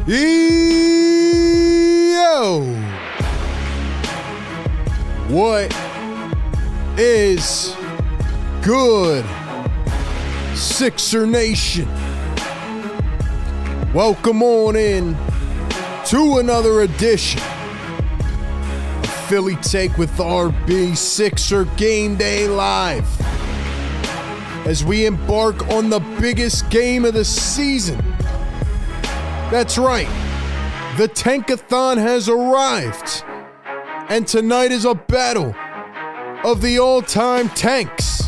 Yo! What is good, Sixer Nation? Welcome on in to another edition of Philly Take with RB Sixer Game Day Live as we embark on the biggest game of the season. That's right, the Tankathon has arrived, and tonight is a battle of the all-time tanks.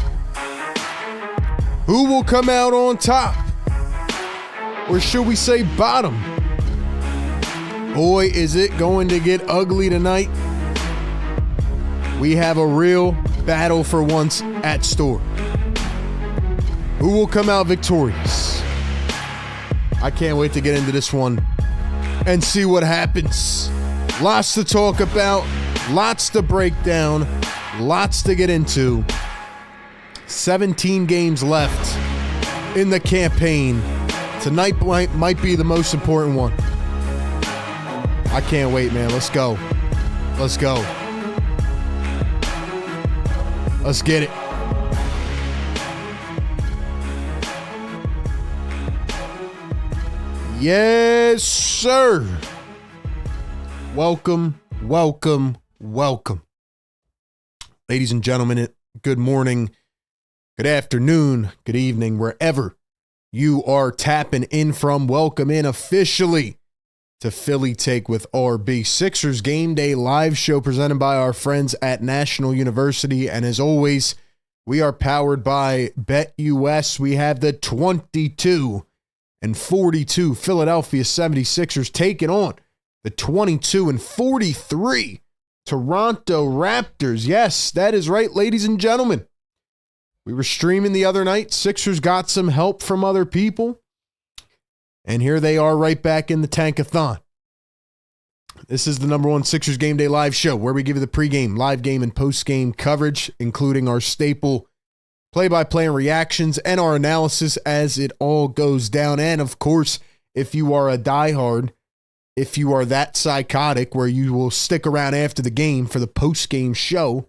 Who will come out on top? Or should we say bottom? Boy, is it going to get ugly tonight. We have a real battle for once at store. Who will come out victorious? I can't wait to get into this one and see what happens. Lots to talk about, lots to break down, lots to get into. 17 games left in the campaign. Tonight might be the most important one. I can't wait, man. Let's go. Let's go. Let's get it. Yes, sir. Welcome, welcome, welcome. Ladies and gentlemen, good morning, good afternoon, good evening, wherever you are tapping in from. Welcome in officially to Philly Take with RB Sixers Game Day Live Show presented by our friends at National University. And as always, we are powered by BetUS. We have the 22 and 42 Philadelphia 76ers taking on the 22 and 43 Toronto Raptors. Yes, that is right, ladies and gentlemen. We were streaming the other night. Sixers got some help from other people. And here they are right back in the Tankathon. This is the number one Sixers Game Day Live show where we give you the pregame, live game, and postgame coverage, including our staple play-by-play and reactions and our analysis as it all goes down. And, of course, if you are a diehard, if you are that psychotic where you will stick around after the game for the postgame show,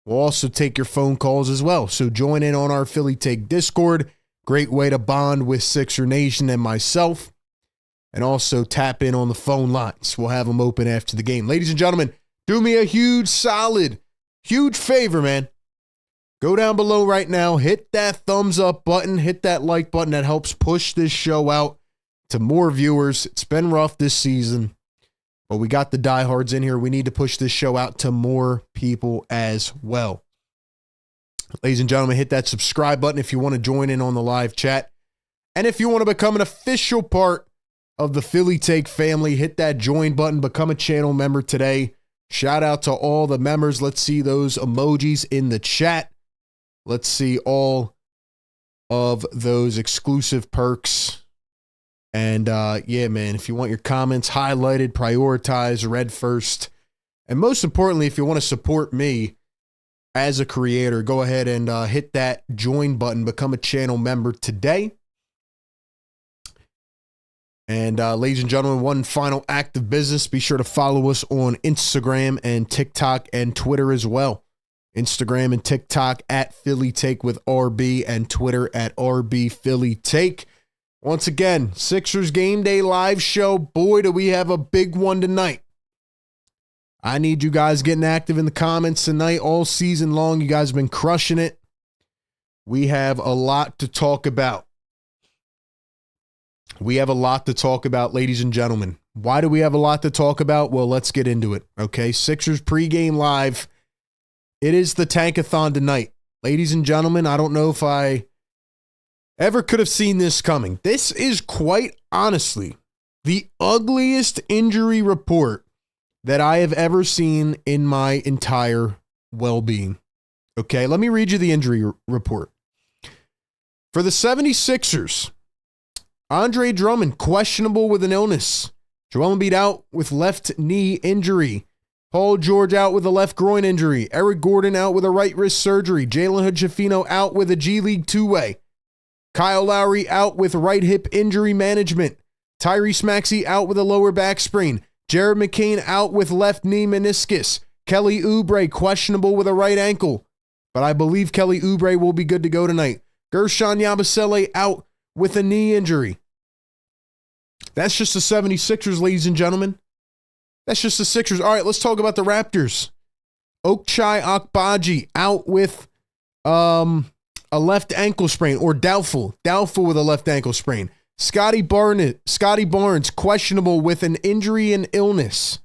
we'll also take your phone calls as well. So join in on our Philly Take Discord. Great way to bond with Sixer Nation and myself. And also tap in on the phone lines. We'll have them open after the game. Ladies and gentlemen, do me a huge solid, huge favor, man. Go down below right now, hit that thumbs up button, hit that like button. That helps push this show out to more viewers. It's been rough this season, but we got the diehards in here. We need to push this show out to more people as well. Ladies and gentlemen, hit that subscribe button if you want to join in on the live chat. And if you want to become an official part of the Philly Take family, hit that join button, become a channel member today. Shout out to all the members. Let's see those emojis in the chat. Let's see all of those exclusive perks. And yeah, man, if you want your comments highlighted, prioritized, read first, and most importantly, if you want to support me as a creator, go ahead and hit that join button, become a channel member today. And ladies and gentlemen, one final act of business. Be sure to follow us on Instagram and TikTok and Twitter as well. Instagram and TikTok at Philly Take with RB and Twitter at RB Philly Take. Once again, Sixers Game Day Live show. Boy, do we have a big one tonight. I need you guys getting active in the comments tonight. All season long, you guys have been crushing it. We have a lot to talk about. We have a lot to talk about, ladies and gentlemen. Why do we have a lot to talk about? Well, let's get into it, okay? Sixers pregame live. It is the Tankathon tonight. Ladies and gentlemen, I don't know if I ever could have seen this coming. This is quite honestly the ugliest injury report that I have ever seen in my entire well-being. Okay, let me read you the injury report. For the 76ers, Andre Drummond, questionable with an illness. Joel Embiid out with left knee injury. Paul George out with a left groin injury. Eric Gordon out with a right wrist surgery. Jalen Hood-Schifino out with a G League two-way. Kyle Lowry out with right hip injury management. Tyrese Maxey out with a lower back sprain. Jared McCain out with left knee meniscus. Kelly Oubre questionable with a right ankle, but I believe Kelly Oubre will be good to go tonight. Gershon Yabusele out with a knee injury. That's just the 76ers, ladies and gentlemen. That's just the Sixers. All right, let's talk about the Raptors. Ochai Agbaji out with a left ankle sprain, or doubtful with a left ankle sprain. Scotty Barnes questionable with an injury and illness.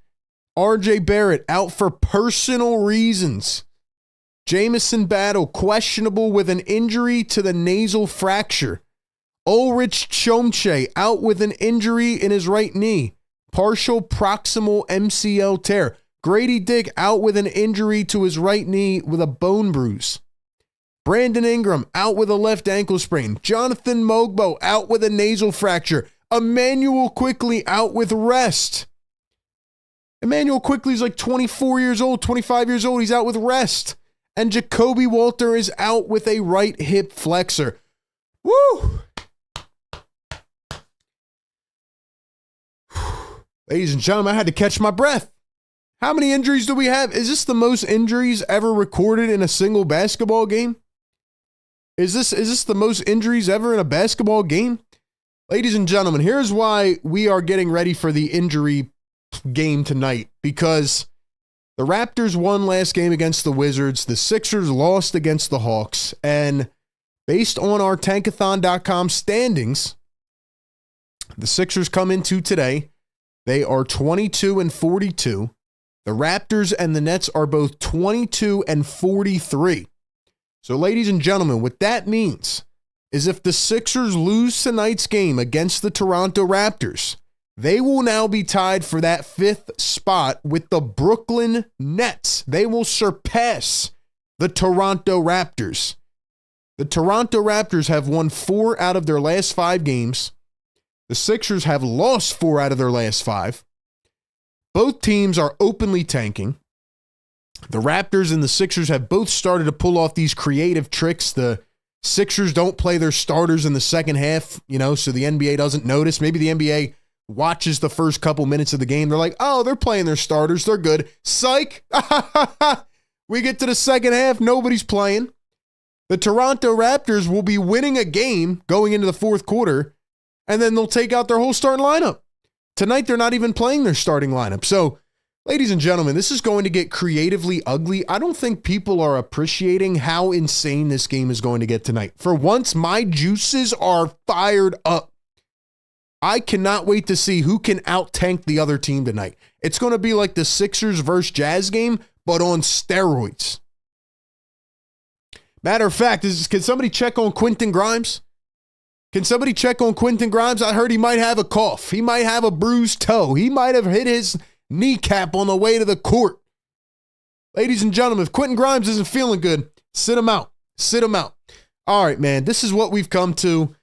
RJ Barrett out for personal reasons. Jamison Battle questionable with an injury to the nasal fracture. Ulrich Chomche out with an injury in his right knee. Partial proximal MCL tear. Grady Dick out with an injury to his right knee with a bone bruise. Brandon Ingram out with a left ankle sprain. Jonathan Mogbo out with a nasal fracture. Emmanuel Quickley out with rest. Emmanuel Quickley's like 24 years old, 25 years old. He's out with rest. And Jacoby Walter is out with a right hip flexor. Woo! Ladies and gentlemen, I had to catch my breath. How many injuries do we have? Is this the most injuries ever recorded in a single basketball game? Is this the most injuries ever in a basketball game? Ladies and gentlemen, here's why we are getting ready for the injury game tonight. Because the Raptors won last game against the Wizards. The Sixers lost against the Hawks. And based on our Tankathon.com standings, the Sixers come into today. They are 22-42. The Raptors and the Nets are both 22-43. So, ladies and gentlemen, what that means is if the Sixers lose tonight's game against the Toronto Raptors, they will now be tied for that 5th spot with the Brooklyn Nets. They will surpass the Toronto Raptors. The Toronto Raptors have won 4 out of their last 5 games. The Sixers have lost 4 out of their last 5. Both teams are openly tanking. The Raptors and the Sixers have both started to pull off these creative tricks. The Sixers don't play their starters in the second half, so the NBA doesn't notice. Maybe the NBA watches the first couple minutes of the game. They're like, oh, they're playing their starters. They're good. Psych. We get to the second half. Nobody's playing. The Toronto Raptors will be winning a game going into the fourth quarter, and then they'll take out their whole starting lineup. Tonight, they're not even playing their starting lineup. So, ladies and gentlemen, this is going to get creatively ugly. I don't think people are appreciating how insane this game is going to get tonight. For once, my juices are fired up. I cannot wait to see who can out-tank the other team tonight. It's going to be like the Sixers versus Jazz game, but on steroids. Matter of fact, can somebody check on Quentin Grimes? Can somebody check on Quentin Grimes? I heard he might have a cough. He might have a bruised toe. He might have hit his kneecap on the way to the court. Ladies and gentlemen, if Quentin Grimes isn't feeling good, sit him out. Sit him out. All right, man, this is what we've come to.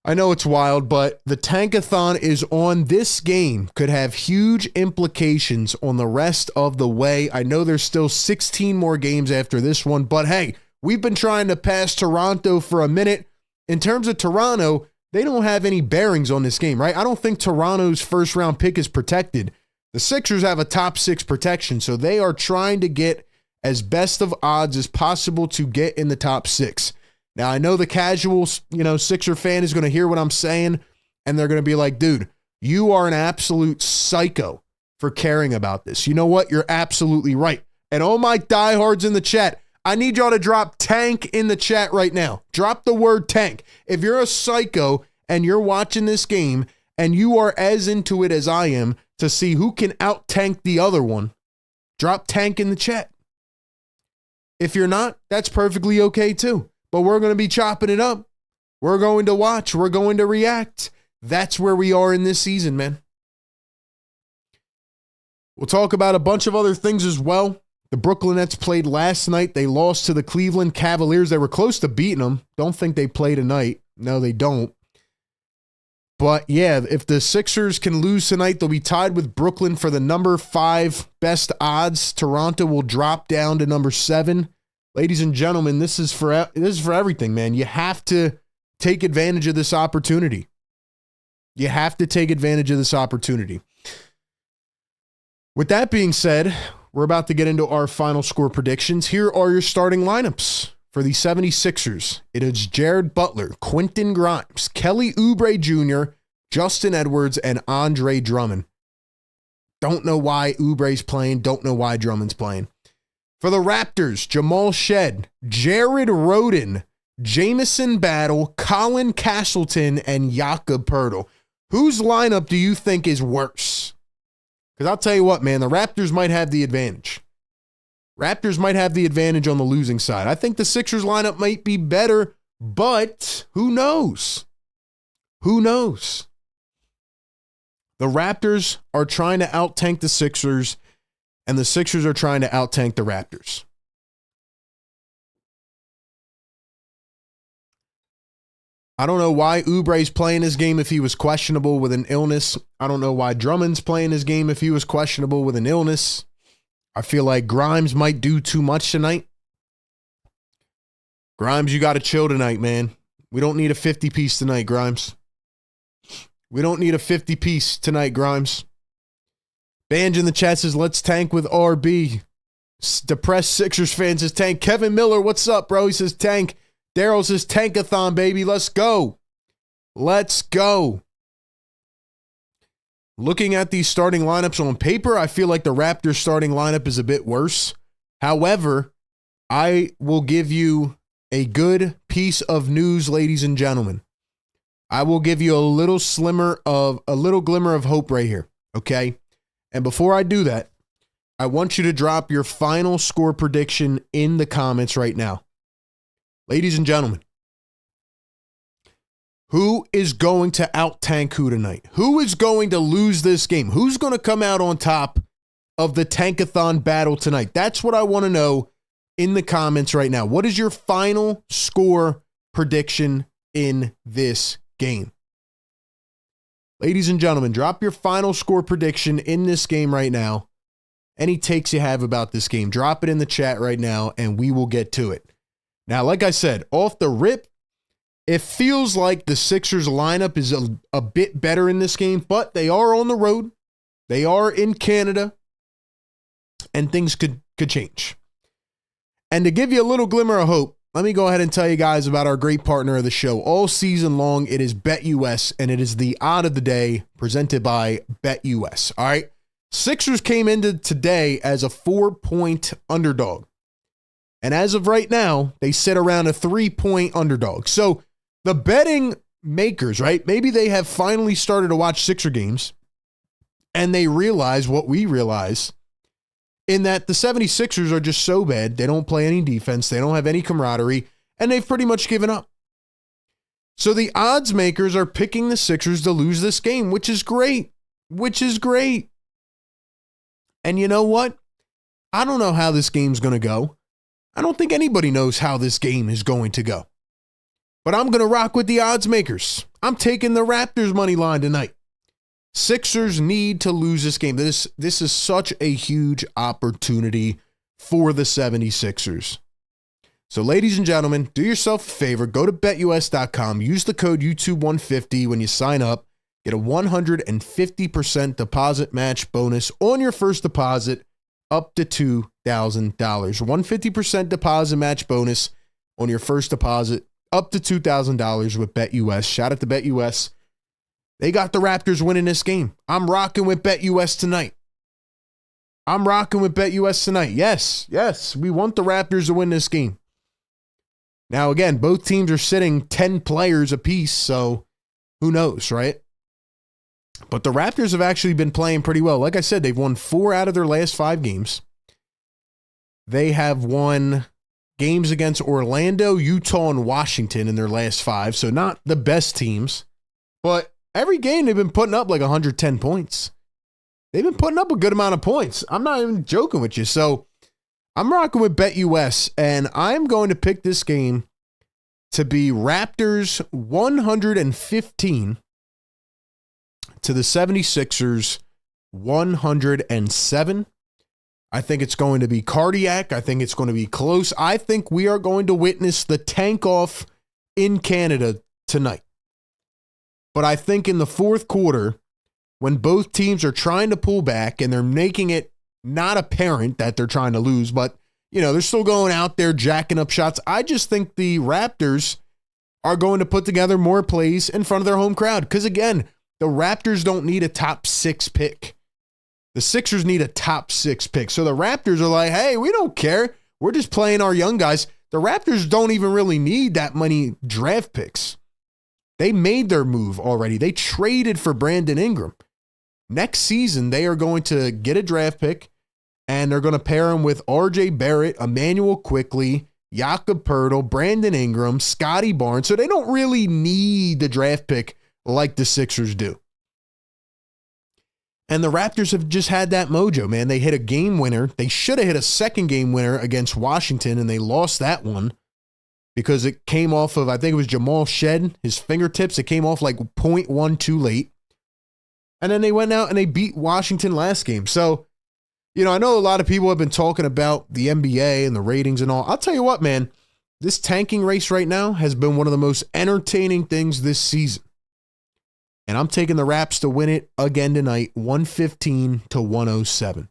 I know it's wild, but the Tankathon is on. This game could have huge implications on the rest of the way. I know there's still 16 more games after this one, but hey, we've been trying to pass Toronto for a minute. In terms of Toronto, they don't have any bearings on this game, right? I don't think Toronto's first round pick is protected. The Sixers have a top 6 protection, so they are trying to get as best of odds as possible to get in the top 6. Now, I know the casual, Sixer fan is going to hear what I'm saying, and they're going to be like, dude, you are an absolute psycho for caring about this. You know what? You're absolutely right. And all my diehards in the chat, I need y'all to drop tank in the chat right now. Drop the word tank. If you're a psycho and you're watching this game and you are as into it as I am to see who can out-tank the other one, drop tank in the chat. If you're not, that's perfectly okay too. But we're going to be chopping it up. We're going to watch. We're going to react. That's where we are in this season, man. We'll talk about a bunch of other things as well. The Brooklyn Nets played last night. They lost to the Cleveland Cavaliers. They were close to beating them. Don't think they play tonight. No, they don't. But yeah, if the Sixers can lose tonight, they'll be tied with Brooklyn for the number 5 best odds. Toronto will drop down to number 7. Ladies and gentlemen, this is for everything, man. You have to take advantage of this opportunity. You have to take advantage of this opportunity. With that being said, we're about to get into our final score predictions. Here are your starting lineups for the 76ers. It is Jared Butler, Quentin Grimes, Kelly Oubre Jr., Justin Edwards, and Andre Drummond. Don't know why Oubre's playing. Don't know why Drummond's playing. For the Raptors, Jamal Shed, Jared Rhoden, Jamison Battle, Colin Castleton, and Jakob Poeltl. Whose lineup do you think is worse? Because I'll tell you what, man, the Raptors might have the advantage. Raptors might have the advantage on the losing side. I think the Sixers lineup might be better, but who knows? Who knows? The Raptors are trying to out-tank the Sixers, and the Sixers are trying to out-tank the Raptors. I don't know why Oubre's playing his game if he was questionable with an illness. I don't know why Drummond's playing his game if he was questionable with an illness. I feel like Grimes might do too much tonight. Grimes, you got to chill tonight, man. We don't need a 50-piece tonight, Grimes. We don't need a 50-piece tonight, Grimes. Banj in the chat says, let's tank with RB. Depressed Sixers fans says, tank. Kevin Miller, what's up, bro? He says, tank. Daryl says, tankathon, baby. Let's go. Let's go. Looking at these starting lineups on paper, I feel like the Raptors starting lineup is a bit worse. However, I will give you a good piece of news, ladies and gentlemen. I will give you a little glimmer of hope right here, okay? And before I do that, I want you to drop your final score prediction in the comments right now. Ladies and gentlemen, who is going to out-tank who tonight? Who is going to lose this game? Who's going to come out on top of the tankathon battle tonight? That's what I want to know in the comments right now. What is your final score prediction in this game? Ladies and gentlemen, drop your final score prediction in this game right now. Any takes you have about this game, drop it in the chat right now, and we will get to it. Now, like I said, off the rip, it feels like the Sixers lineup is a bit better in this game, but they are on the road. They are in Canada, and things could change. And to give you a little glimmer of hope, let me go ahead and tell you guys about our great partner of the show. All season long, it is BetUS, and it is the odd of the day presented by BetUS. All right? Sixers came into today as a 4-point underdog. And as of right now, they sit around a 3-point underdog. So the betting makers, right? Maybe they have finally started to watch Sixer games and they realize what we realize in that the 76ers are just so bad. They don't play any defense. They don't have any camaraderie, and they've pretty much given up. So the odds makers are picking the Sixers to lose this game, which is great, And you know what? I don't know how this game's going to go. I don't think anybody knows how this game is going to go. But I'm going to rock with the odds makers. I'm taking the Raptors money line tonight. Sixers need to lose this game. This is such a huge opportunity for the 76ers. So ladies and gentlemen, do yourself a favor. Go to betus.com. Use the code YouTube150 when you sign up. Get a 150% deposit match bonus on your first deposit up to $2,000. 150% deposit match bonus on your first deposit up to $2,000 with BetUS. Shout out to BetUS. They got the Raptors winning this game. I'm rocking with BetUS tonight. Yes, we want the Raptors to win this game. Now, again, both teams are sitting 10 players apiece, so who knows, right? But the Raptors have actually been playing pretty well. Like I said, they've won 4 out of their last 5 games. They have won games against Orlando, Utah, and Washington in their last 5, so not the best teams. But every game they've been putting up like 110 points. They've been putting up a good amount of points. I'm not even joking with you. So I'm rocking with BetUS, and I'm going to pick this game to be Raptors 115 to the 76ers 107. I think it's going to be cardiac. I think it's going to be close. I think we are going to witness the tank off in Canada tonight. But I think in the fourth quarter, when both teams are trying to pull back and they're making it not apparent that they're trying to lose, but, they're still going out there jacking up shots. I just think the Raptors are going to put together more plays in front of their home crowd. Because, again, the Raptors don't need a top 6 pick. The Sixers need a top 6 pick. So the Raptors are like, hey, we don't care. We're just playing our young guys. The Raptors don't even really need that many draft picks. They made their move already. They traded for Brandon Ingram. Next season, they are going to get a draft pick, and they're going to pair him with R.J. Barrett, Emmanuel Quickley, Jakob Poeltl, Brandon Ingram, Scotty Barnes. So they don't really need the draft pick like the Sixers do. And the Raptors have just had that mojo, man. They hit a game winner. They should have hit a second game winner against Washington, and they lost that one because it came off of, I think it was Jamal Shed, his fingertips. It came off like 0.1 too late. And then they went out and they beat Washington last game. So, I know a lot of people have been talking about the NBA and the ratings and all. I'll tell you what, man, this tanking race right now has been one of the most entertaining things this season. And I'm taking the Raps to win it again tonight, 115-107.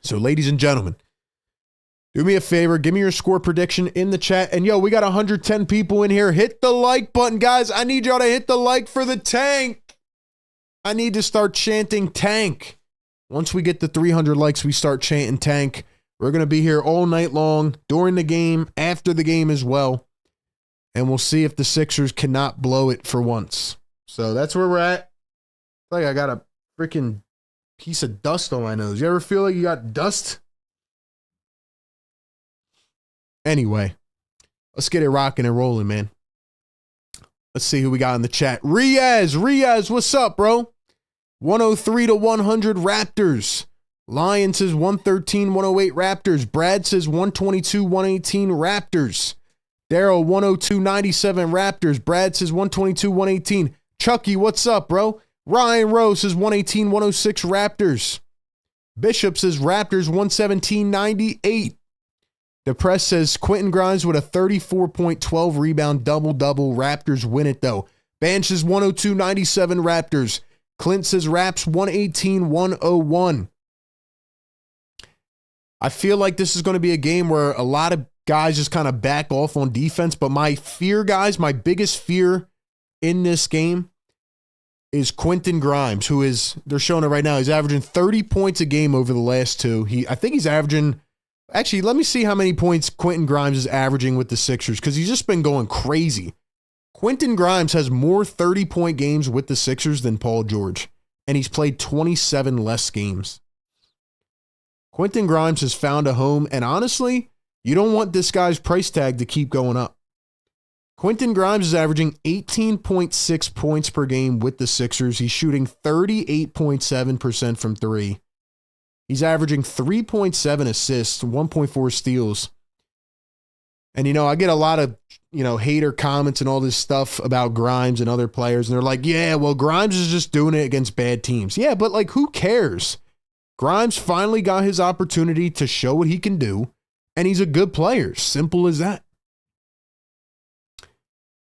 So, ladies and gentlemen, do me a favor, give me your score prediction in the chat. And, we got 110 people in here. Hit the like button, guys. I need y'all to hit the like for the tank. I need to start chanting tank. Once we get to 300 likes, we start chanting tank. We're going to be here all night long, during the game, after the game as well. And we'll see if the Sixers cannot blow it for once. So that's where we're at. Like I got a freaking piece of dust on my nose. You ever feel like you got dust? Anyway, let's get it rocking and rolling, man. Let's see who we got in the chat. Riaz, what's up, bro? 103-100 Raptors. Lion says 113-108 Raptors. Brad says 122-118 Raptors. Daryl 102-97 Raptors. Brad says 122-118. Chucky, what's up, bro? Ryan Rose says 118-106 Raptors. Bishop says Raptors 117-98. Depressed says Quentin Grimes with a 34.12 rebound double-double. Raptors win it, though. Ban says 102-97 Raptors. Clint says Raps 118-101. I feel like this is going to be a game where a lot of guys just kind of back off on defense, but my fear, guys, my biggest fear in this game is Quentin Grimes, who is, they're showing it right now, he's averaging 30 points a game over the last two. I think he's averaging, actually, let me see how many points Quentin Grimes is averaging with the Sixers, because he's just been going crazy. Quentin Grimes has more 30-point games with the Sixers than Paul George, and he's played 27 less games. Quentin Grimes has found a home, and honestly, you don't want this guy's price tag to keep going up. Quentin Grimes is averaging 18.6 points per game with the Sixers. He's shooting 38.7% from three. He's averaging 3.7 assists, 1.4 steals. And, I get a lot of, hater comments and all this stuff about Grimes and other players. And they're like, yeah, well, Grimes is just doing it against bad teams. Yeah, but who cares? Grimes finally got his opportunity to show what he can do. And he's a good player. Simple as that.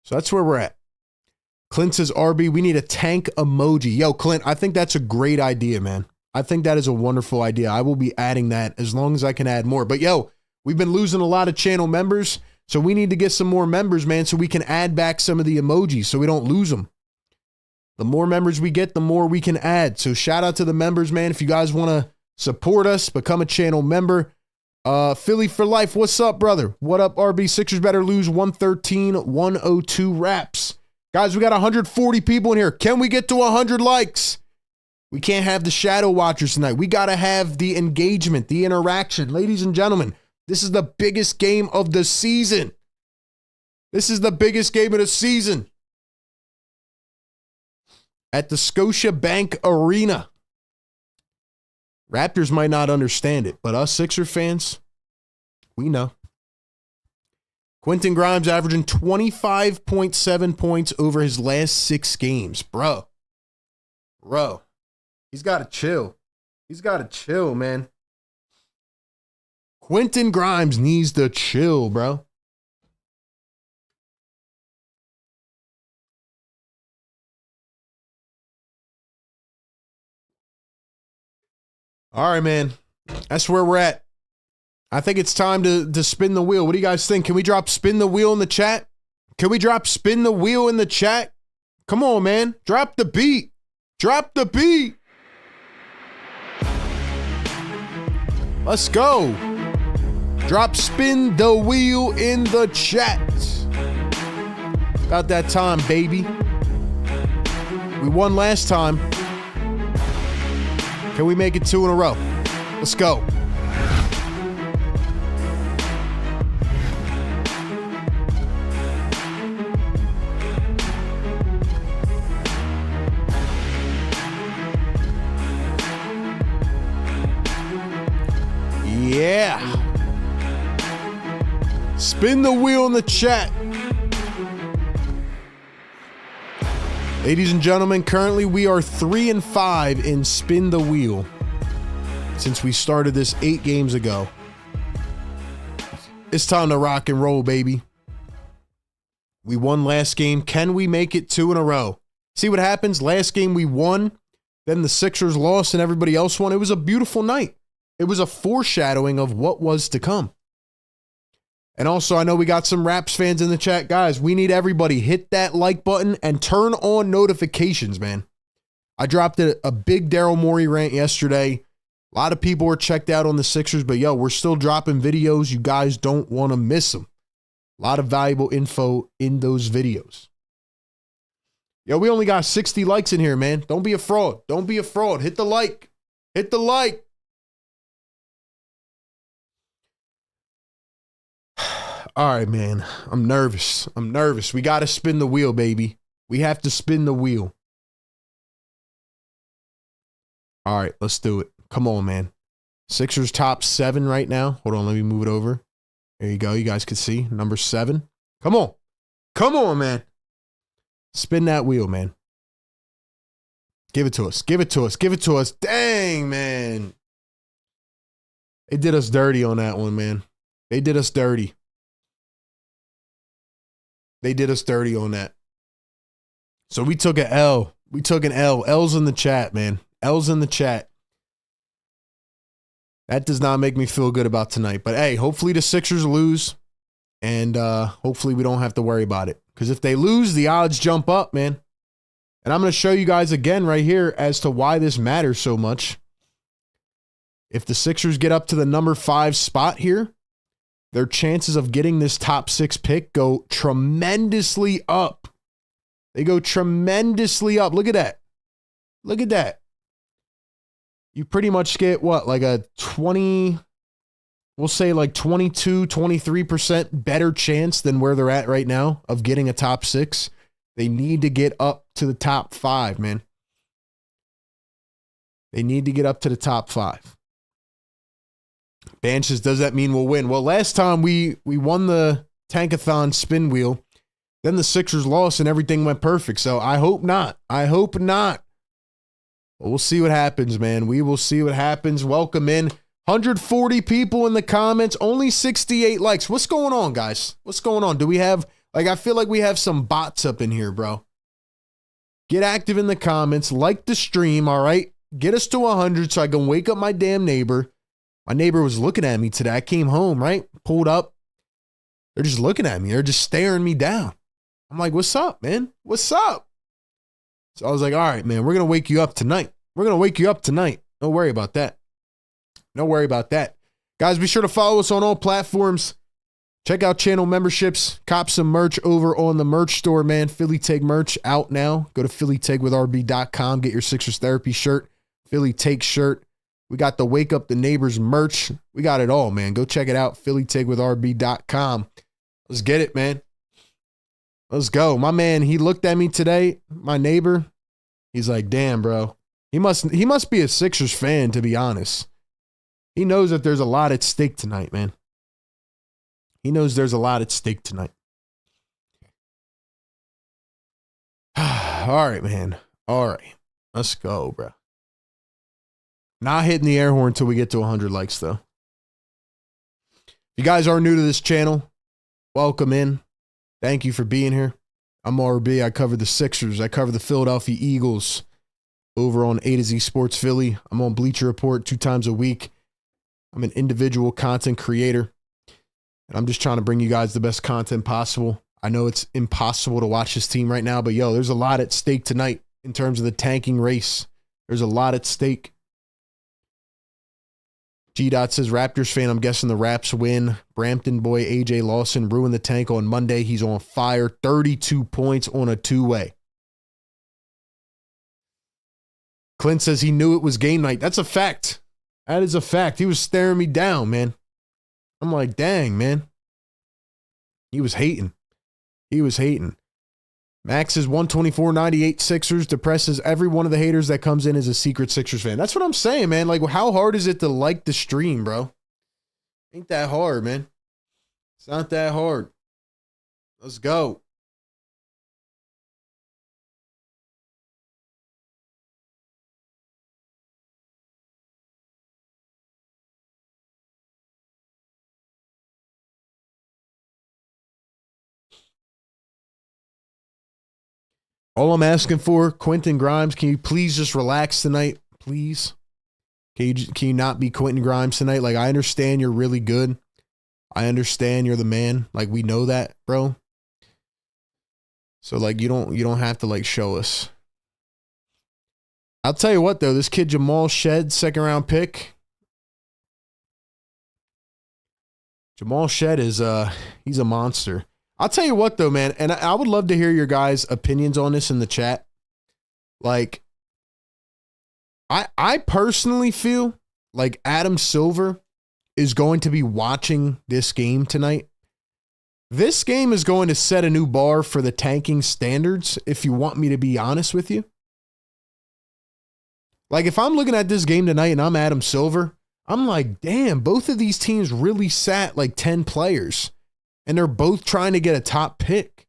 So that's where we're at. Clint says, RB, we need a tank emoji. Yo, Clint, I think that's a great idea, man. I think that is a wonderful idea. I will be adding that as long as I can add more. But, we've been losing a lot of channel members, so we need to get some more members, man, so we can add back some of the emojis so we don't lose them. The more members we get, the more we can add. So shout out to the members, man. If you guys want to support us, become a channel member. Philly for life, what's up, brother? What up, RB? Sixers better lose 113-102 Raps. Guys, we got 140 people in here. Can we get to 100 likes? We can't have the shadow watchers tonight. We got to have the engagement, the interaction. Ladies and gentlemen, this is the biggest game of the season. This is the biggest game of the season. At the Scotiabank Arena. Raptors might not understand it, but us Sixer fans, we know. Quentin Grimes averaging 25.7 points over his last 6 games. Bro. He's got to chill. He's got to chill, man. Quentin Grimes needs to chill, bro. All right, man. That's where we're at. I think it's time to spin the wheel. What do you guys think? Can we drop spin the wheel in the chat? Can we drop spin the wheel in the chat? Come on, man. Drop the beat. Drop the beat. Let's go. Drop spin the wheel in the chat. About that time, baby. We won last time. Can we make it 2 in a row? Let's go. Yeah. Spin the wheel in the chat. Ladies and gentlemen, currently we are 3-5 in spin the wheel since we started this 8 games ago. It's time to rock and roll, baby. We won last game. Can we make it 2 in a row? See what happens? Last game we won, then the Sixers lost and everybody else won. It was a beautiful night. It was a foreshadowing of what was to come. And also, I know we got some Raps fans in the chat. Guys, we need everybody. Hit that like button and turn on notifications, man. I dropped a big Daryl Morey rant yesterday. A lot of people were checked out on the Sixers, but yo, we're still dropping videos. You guys don't want to miss them. A lot of valuable info in those videos. Yo, we only got 60 likes in here, man. Don't be a fraud. Don't be a fraud. Hit the like. Hit the like. All right, man. I'm nervous. I'm nervous. We got to spin the wheel, baby. We have to spin the wheel. All right, let's do it. Come on, man. Sixers top 7 right now. Hold on, let me move it over. There you go. You guys can see number 7. Come on. Come on, man. Spin that wheel, man. Give it to us. Give it to us. Give it to us. Dang, man. They did us dirty on that one, man. They did us dirty. They did us dirty on that. So we took an L. We took an L. L's in the chat, man. L's in the chat. That does not make me feel good about tonight. But hey, hopefully the Sixers lose. And hopefully we don't have to worry about it. Because if they lose, the odds jump up, man. And I'm going to show you guys again right here as to why this matters so much. If the Sixers get up to the number 5 spot here, their chances of getting this top 6 pick go tremendously up. They go tremendously up. Look at that. Look at that. You pretty much get what? Like a 20, we'll say like 22, 23% better chance than where they're at right now of getting a top 6. They need to get up to the top 5, man. They need to get up to the top 5. Ban says, does that mean we'll win? Well, last time we won the Tankathon spin wheel. Then the Sixers lost and everything went perfect. So I hope not. I hope not. But we'll see what happens, man. We will see what happens. Welcome in. 140 people in the comments. Only 68 likes. What's going on, guys? What's going on? Do we have, like, I feel like we have some bots up in here, bro. Get active in the comments. Like the stream, all right? Get us to 100 so I can wake up my damn neighbor. My neighbor was looking at me today. I came home, right? Pulled up. They're just looking at me. They're just staring me down. I'm like, what's up, man? What's up? So I was like, all right, man, we're going to wake you up tonight. We're going to wake you up tonight. Don't worry about that. Don't worry about that. Guys, be sure to follow us on all platforms. Check out channel memberships. Cop some merch over on the merch store, man. Philly Take merch out now. Go to phillytakewithrb.com. Get your Sixers Therapy shirt. Philly Take shirt. We got the Wake Up the Neighbors merch. We got it all, man. Go check it out. phillytakewithrb.com. Let's get it, man. Let's go. My man, he looked at me today, my neighbor. He's like, damn, bro. He must be a Sixers fan, to be honest. He knows that there's a lot at stake tonight, man. He knows there's a lot at stake tonight. All right, man. All right. Let's go, bro. Not hitting the air horn until we get to 100 likes, though. If you guys are new to this channel, welcome in. Thank you for being here. I'm RB. I cover the Sixers. I cover the Philadelphia Eagles. over on A to Z Sports Philly. I'm on Bleacher Report 2 times a week. I'm an individual content creator, and I'm just trying to bring you guys the best content possible. I know it's impossible to watch this team right now, but yo, there's a lot at stake tonight in terms of the tanking race. There's a lot at stake. G-Dot says, Raptors fan, I'm guessing the Raps win. Brampton boy AJ Lawson ruined the tank on Monday. He's on fire. 32 points on a two-way. Clint says he knew it was game night. That's a fact. That is a fact. He was staring me down, man. I'm like, dang, man. He was hating. He was hating. Max is 124.98 Sixers, depresses every one of the haters that comes in as a secret Sixers fan. That's what I'm saying, man. Like, how hard is it to like the stream, bro? Ain't that hard, man. It's not that hard. Let's go. All I'm asking for, Quentin Grimes, can you please just relax tonight? Please? Can you not be Quentin Grimes tonight? Like, I understand you're really good. I understand you're the man. Like, we know that, bro. So, like, you don't have to, like, show us. I'll tell you what, though. This kid, Jamal Shed, second-round pick. Jamal Shed is, he's a monster. I'll tell you what, though, man, and I would love to hear your guys' opinions on this in the chat. Like, I personally feel like Adam Silver is going to be watching this game tonight. This game is going to set a new bar for the tanking standards, if you want me to be honest with you. Like, if I'm looking at this game tonight and I'm Adam Silver, I'm like, damn, both of these teams really sat like 10 players. And they're both trying to get a top pick.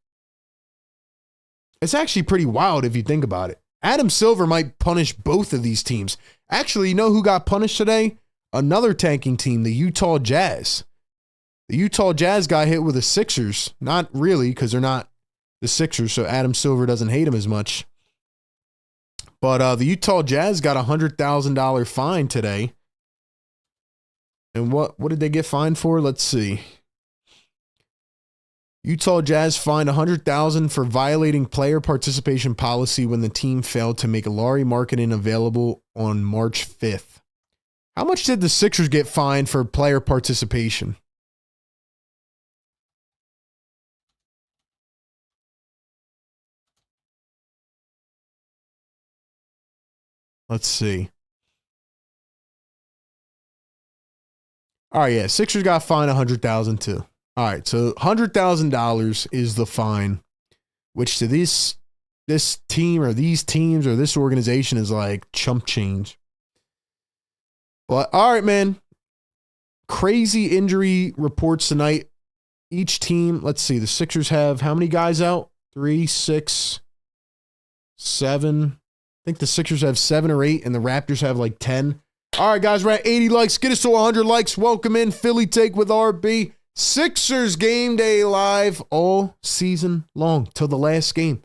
It's actually pretty wild if you think about it. Adam Silver might punish both of these teams. Actually, you know who got punished today? Another tanking team, the Utah Jazz. The Utah Jazz got hit with the Sixers. Not really, because they're not the Sixers, so Adam Silver doesn't hate them as much. But the Utah Jazz got a $100,000 fine today. And what did they get fined for? Let's see. Utah Jazz fined $100,000 for violating player participation policy when the team failed to make Lauri Markkanen available on March 5th. How much did the Sixers get fined for player participation? Let's see. All right, yeah, Sixers got fined $100,000 too. All right, so $100,000 is the fine, which to this team or these teams or this organization is like chump change. But all right, man. Crazy injury reports tonight. Each team, let's see, the Sixers have how many guys out? 3, 6, 7. I think the Sixers have 7 or 8, and the Raptors have like 10. All right, guys, we're at 80 likes. Get us to 100 likes. Welcome in Philly Take with RB. Sixers game day live all season long till the last game.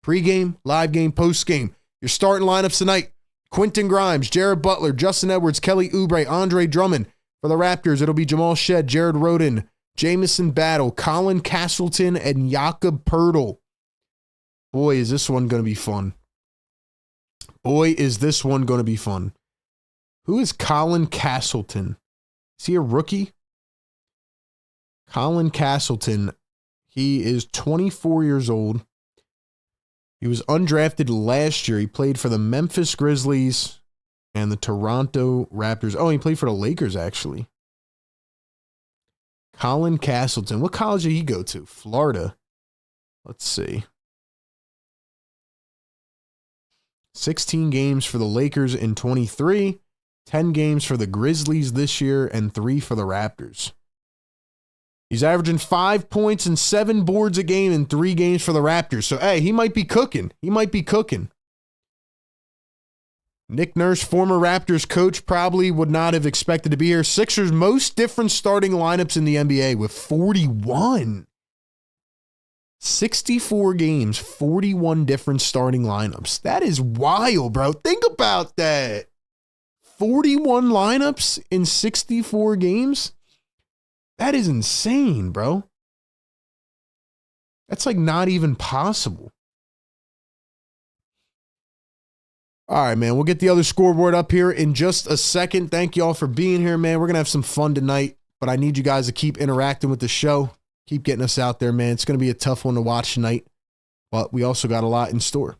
Pregame, live game, postgame. Your starting lineups tonight. Quentin Grimes, Jared Butler, Justin Edwards, Kelly Oubre, Andre Drummond. For the Raptors, it'll be Jamal Shed, Jared Rhoden, Jamison Battle, Colin Castleton, and Jakob Poeltl. Boy, is this one going to be fun. Boy, is this one going to be fun. Who is Colin Castleton? Is he a rookie? Colin Castleton, he is 24 years old. He was undrafted last year. He played for the Memphis Grizzlies and the Toronto Raptors. Oh, he played for the Lakers, actually. Colin Castleton. What college did he go to? Florida. Let's see. 16 games for the Lakers in 23, 10 games for the Grizzlies this year, and 3 for the Raptors. He's averaging 5 points and 7 boards a game in 3 games for the Raptors. So, hey, he might be cooking. He might be cooking. Nick Nurse, former Raptors coach, probably would not have expected to be here. Sixers' most different starting lineups in the NBA with 41. 64 games, 41 different starting lineups. That is wild, bro. Think about that. 41 lineups in 64 games? That is insane, bro. That's like not even possible. All right, man. We'll get the other scoreboard up here in just a second. Thank you all for being here, man. We're going to have some fun tonight, but I need you guys to keep interacting with the show. Keep getting us out there, man. It's going to be a tough one to watch tonight, but we also got a lot in store.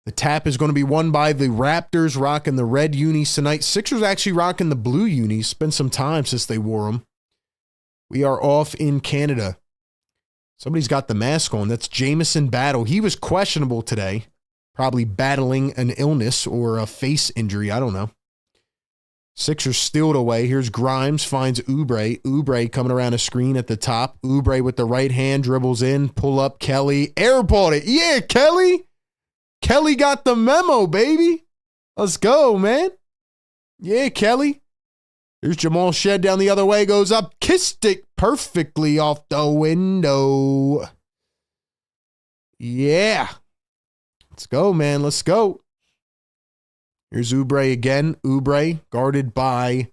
The tap is going to be won by the Raptors, rocking the red unis tonight. Sixers actually rocking the blue unis. It's been some time since they wore them. We are off in Canada. Somebody's got the mask on. That's Jamison Battle. He was questionable today, probably battling an illness or a face injury. I don't know. Sixers steal it away. Here's Grimes, finds Oubre. Oubre coming around a screen at the top. Oubre with the right hand, dribbles in, pull up Kelly. Airballed it. Yeah, Kelly. Kelly got the memo, baby. Let's go, man. Yeah, Kelly. Here's Jamal Shed down the other way, goes up, kissed it perfectly off the window. Yeah. Let's go, man. Let's go. Here's Oubre again. Oubre guarded by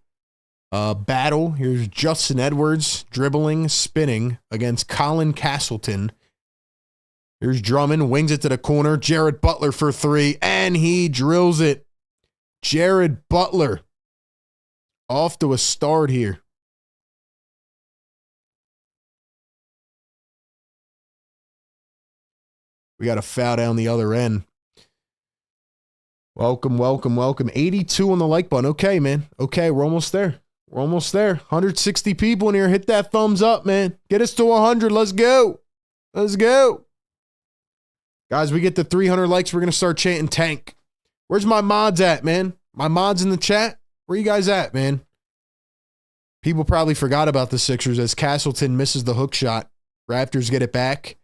Battle. Here's Justin Edwards dribbling, spinning against Colin Castleton. Here's Drummond, wings it to the corner. Jared Butler for three, and he drills it. Jared Butler off to a start here. We got a foul down the other end. Welcome, welcome, welcome. 82 on the like button. Okay, man. Okay, we're almost there. We're almost there. 160 people in here. Hit that thumbs up, man. Get us to 100. Let's go. Let's go. Guys, we get to 300 likes. We're going to start chanting tank. Where's my mods at, man? My mods in the chat? Where you guys at, man? People probably forgot about the Sixers as Castleton misses the hook shot. Raptors get it back.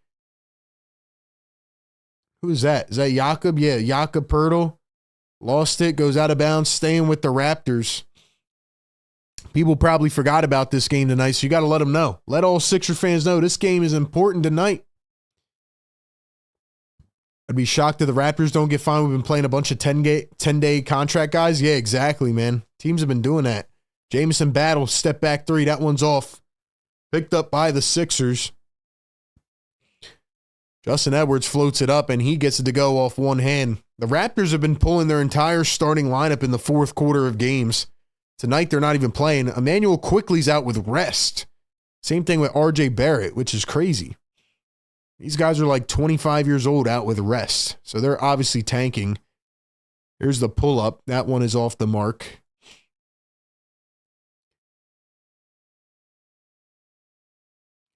Who is that? Is that Jakob? Yeah, Jakob Poeltl. Lost it, goes out of bounds, staying with the Raptors. People probably forgot about this game tonight, so you got to let them know. Let all Sixer fans know this game is important tonight. I'd be shocked if the Raptors don't get fined. We've been playing a bunch of 10-day contract guys. Yeah, exactly, man. Teams have been doing that. Jamison Battle, step back three. That one's off. Picked up by the Sixers. Justin Edwards floats it up, and he gets it to go off one hand. The Raptors have been pulling their entire starting lineup in the fourth quarter of games. Tonight, they're not even playing. Emmanuel Quickley's out with rest. Same thing with RJ Barrett, which is crazy. These guys are like 25 years old out with rest, so they're obviously tanking. Here's the pull-up. That one is off the mark.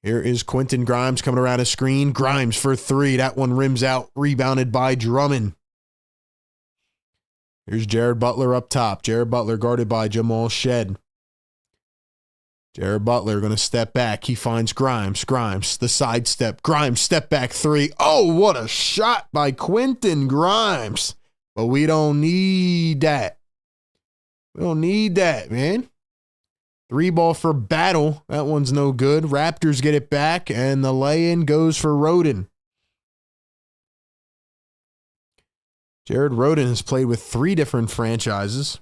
Here is Quentin Grimes coming around a screen. Grimes for three. That one rims out. Rebounded by Drummond. Here's Jared Butler up top. Jared Butler guarded by Jamal Shed. Jared Butler going to step back. He finds Grimes. Grimes, the sidestep. Grimes, step back three. Oh, what a shot by Quentin Grimes. But we don't need that. We don't need that, man. Three ball for Battle. That one's no good. Raptors get it back, and the lay-in goes for Roden. Jared Roden has played with three different franchises.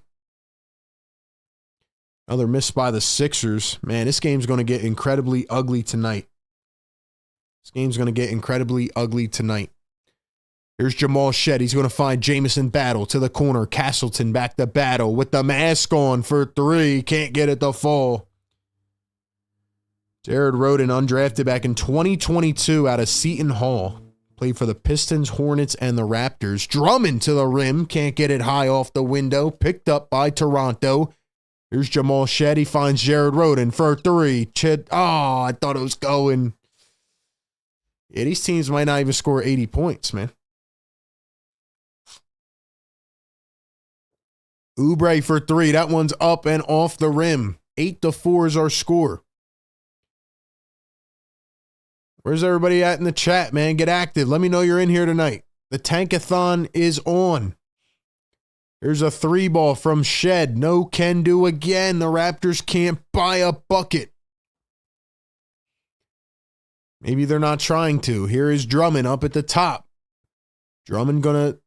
Another miss by the Sixers. Man, this game's going to get incredibly ugly tonight. This game's going to get incredibly ugly tonight. Here's Jamal Shed. He's going to find Jamison Battle to the corner. Castleton back to Battle with the mask on for three. Can't get it to fall. Jared Roden, undrafted back in 2022 out of Seton Hall. Played for the Pistons, Hornets, and the Raptors. Drummond to the rim. Can't get it high off the window. Picked up by Toronto. Here's Jamal Shed. He finds Jared Roden for three. Oh, I thought it was going. Yeah, these teams might not even score 80 points, man. Oubre for three. That one's up and off the rim. 8-4 is our score. Where's everybody at in the chat, man? Get active. Let me know you're in here tonight. The Tankathon is on. Here's a three ball from Shed. No can do again. The Raptors can't buy a bucket. Maybe they're not trying to. Here is Drummond up at the top. Drummond going to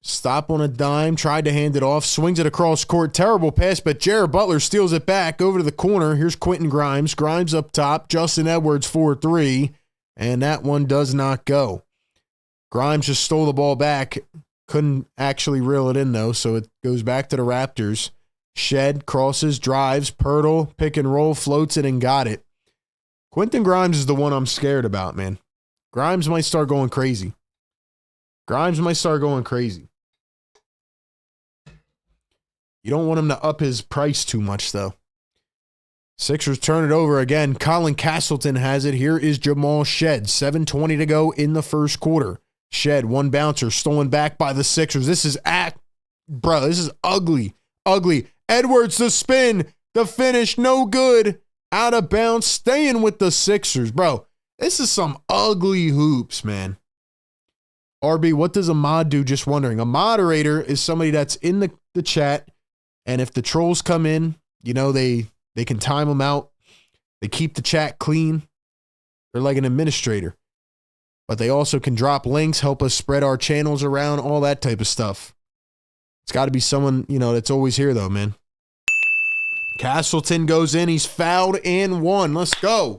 stop on a dime, tried to hand it off, swings it across court. Terrible pass, but Jared Butler steals it back over to the corner. Here's Quentin Grimes. Grimes up top. Justin Edwards 4-3, and that one does not go. Grimes just stole the ball back. Couldn't actually reel it in, though, so it goes back to the Raptors. Shed, crosses, drives, Pirtle, pick and roll, floats it, and got it. Quentin Grimes is the one I'm scared about, man. Grimes might start going crazy. You don't want him to up his price too much, though. Sixers turn it over again. Colin Castleton has it. Here is Jamal Shed. 7:20 to go in the first quarter. Shed, one bouncer, stolen back by the Sixers. This is ugly. Edwards, the spin, the finish, no good. Out of bounds, staying with the Sixers. Bro, this is some ugly hoops, man. RB, what does a mod do? Just wondering. A moderator is somebody that's in the chat, and if the trolls come in, you know, they can time them out. They keep the chat clean. They're like an administrator. But they also can drop links, help us spread our channels around, all that type of stuff. It's got to be someone, you know, that's always here, though, man. Castleton goes in. He's fouled and one. Let's go.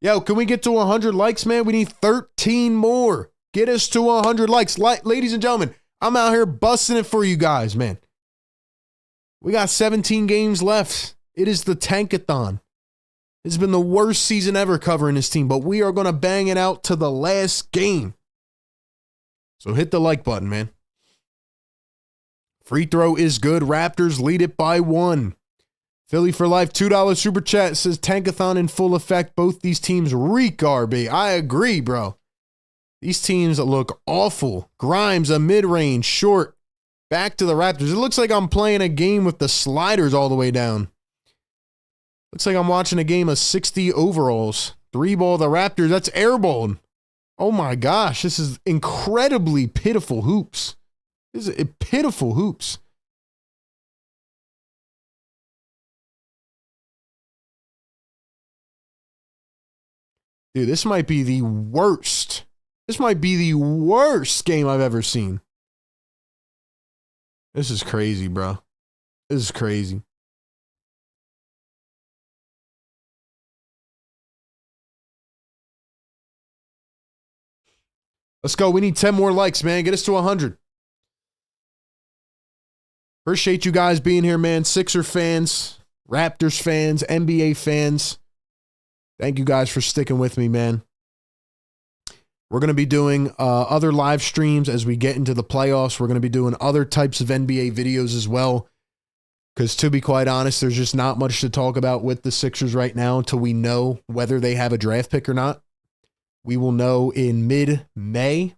Yo, can we get to 100 likes, man? We need 13 more. Get us to 100 likes. Ladies and gentlemen, I'm out here busting it for you guys, man. We got 17 games left. It is the tankathon. It's been the worst season ever covering this team, but we are going to bang it out to the last game. So hit the like button, man. Free throw is good. Raptors lead it by 1. Philly for life, $2 super chat says tankathon in full effect. Both these teams reek, RB. I agree, bro. These teams look awful. Grimes, a mid-range, short. Back to the Raptors. It looks like I'm playing a game with the sliders all the way down. Looks like I'm watching a game of 60 overalls. 3-ball the Raptors. That's airballed. Oh my gosh. This is incredibly pitiful hoops. This is pitiful hoops. Dude, this might be the worst. This might be the worst game I've ever seen. This is crazy, bro. This is crazy. Let's go. We need 10 more likes, man. Get us to 100. Appreciate you guys being here, man. Sixer fans, Raptors fans, NBA fans. Thank you guys for sticking with me, man. We're going to be doing other live streams as we get into the playoffs. We're going to be doing other types of NBA videos as well. Because to be quite honest, there's just not much to talk about with the Sixers right now until we know whether they have a draft pick or not. We will know in mid-May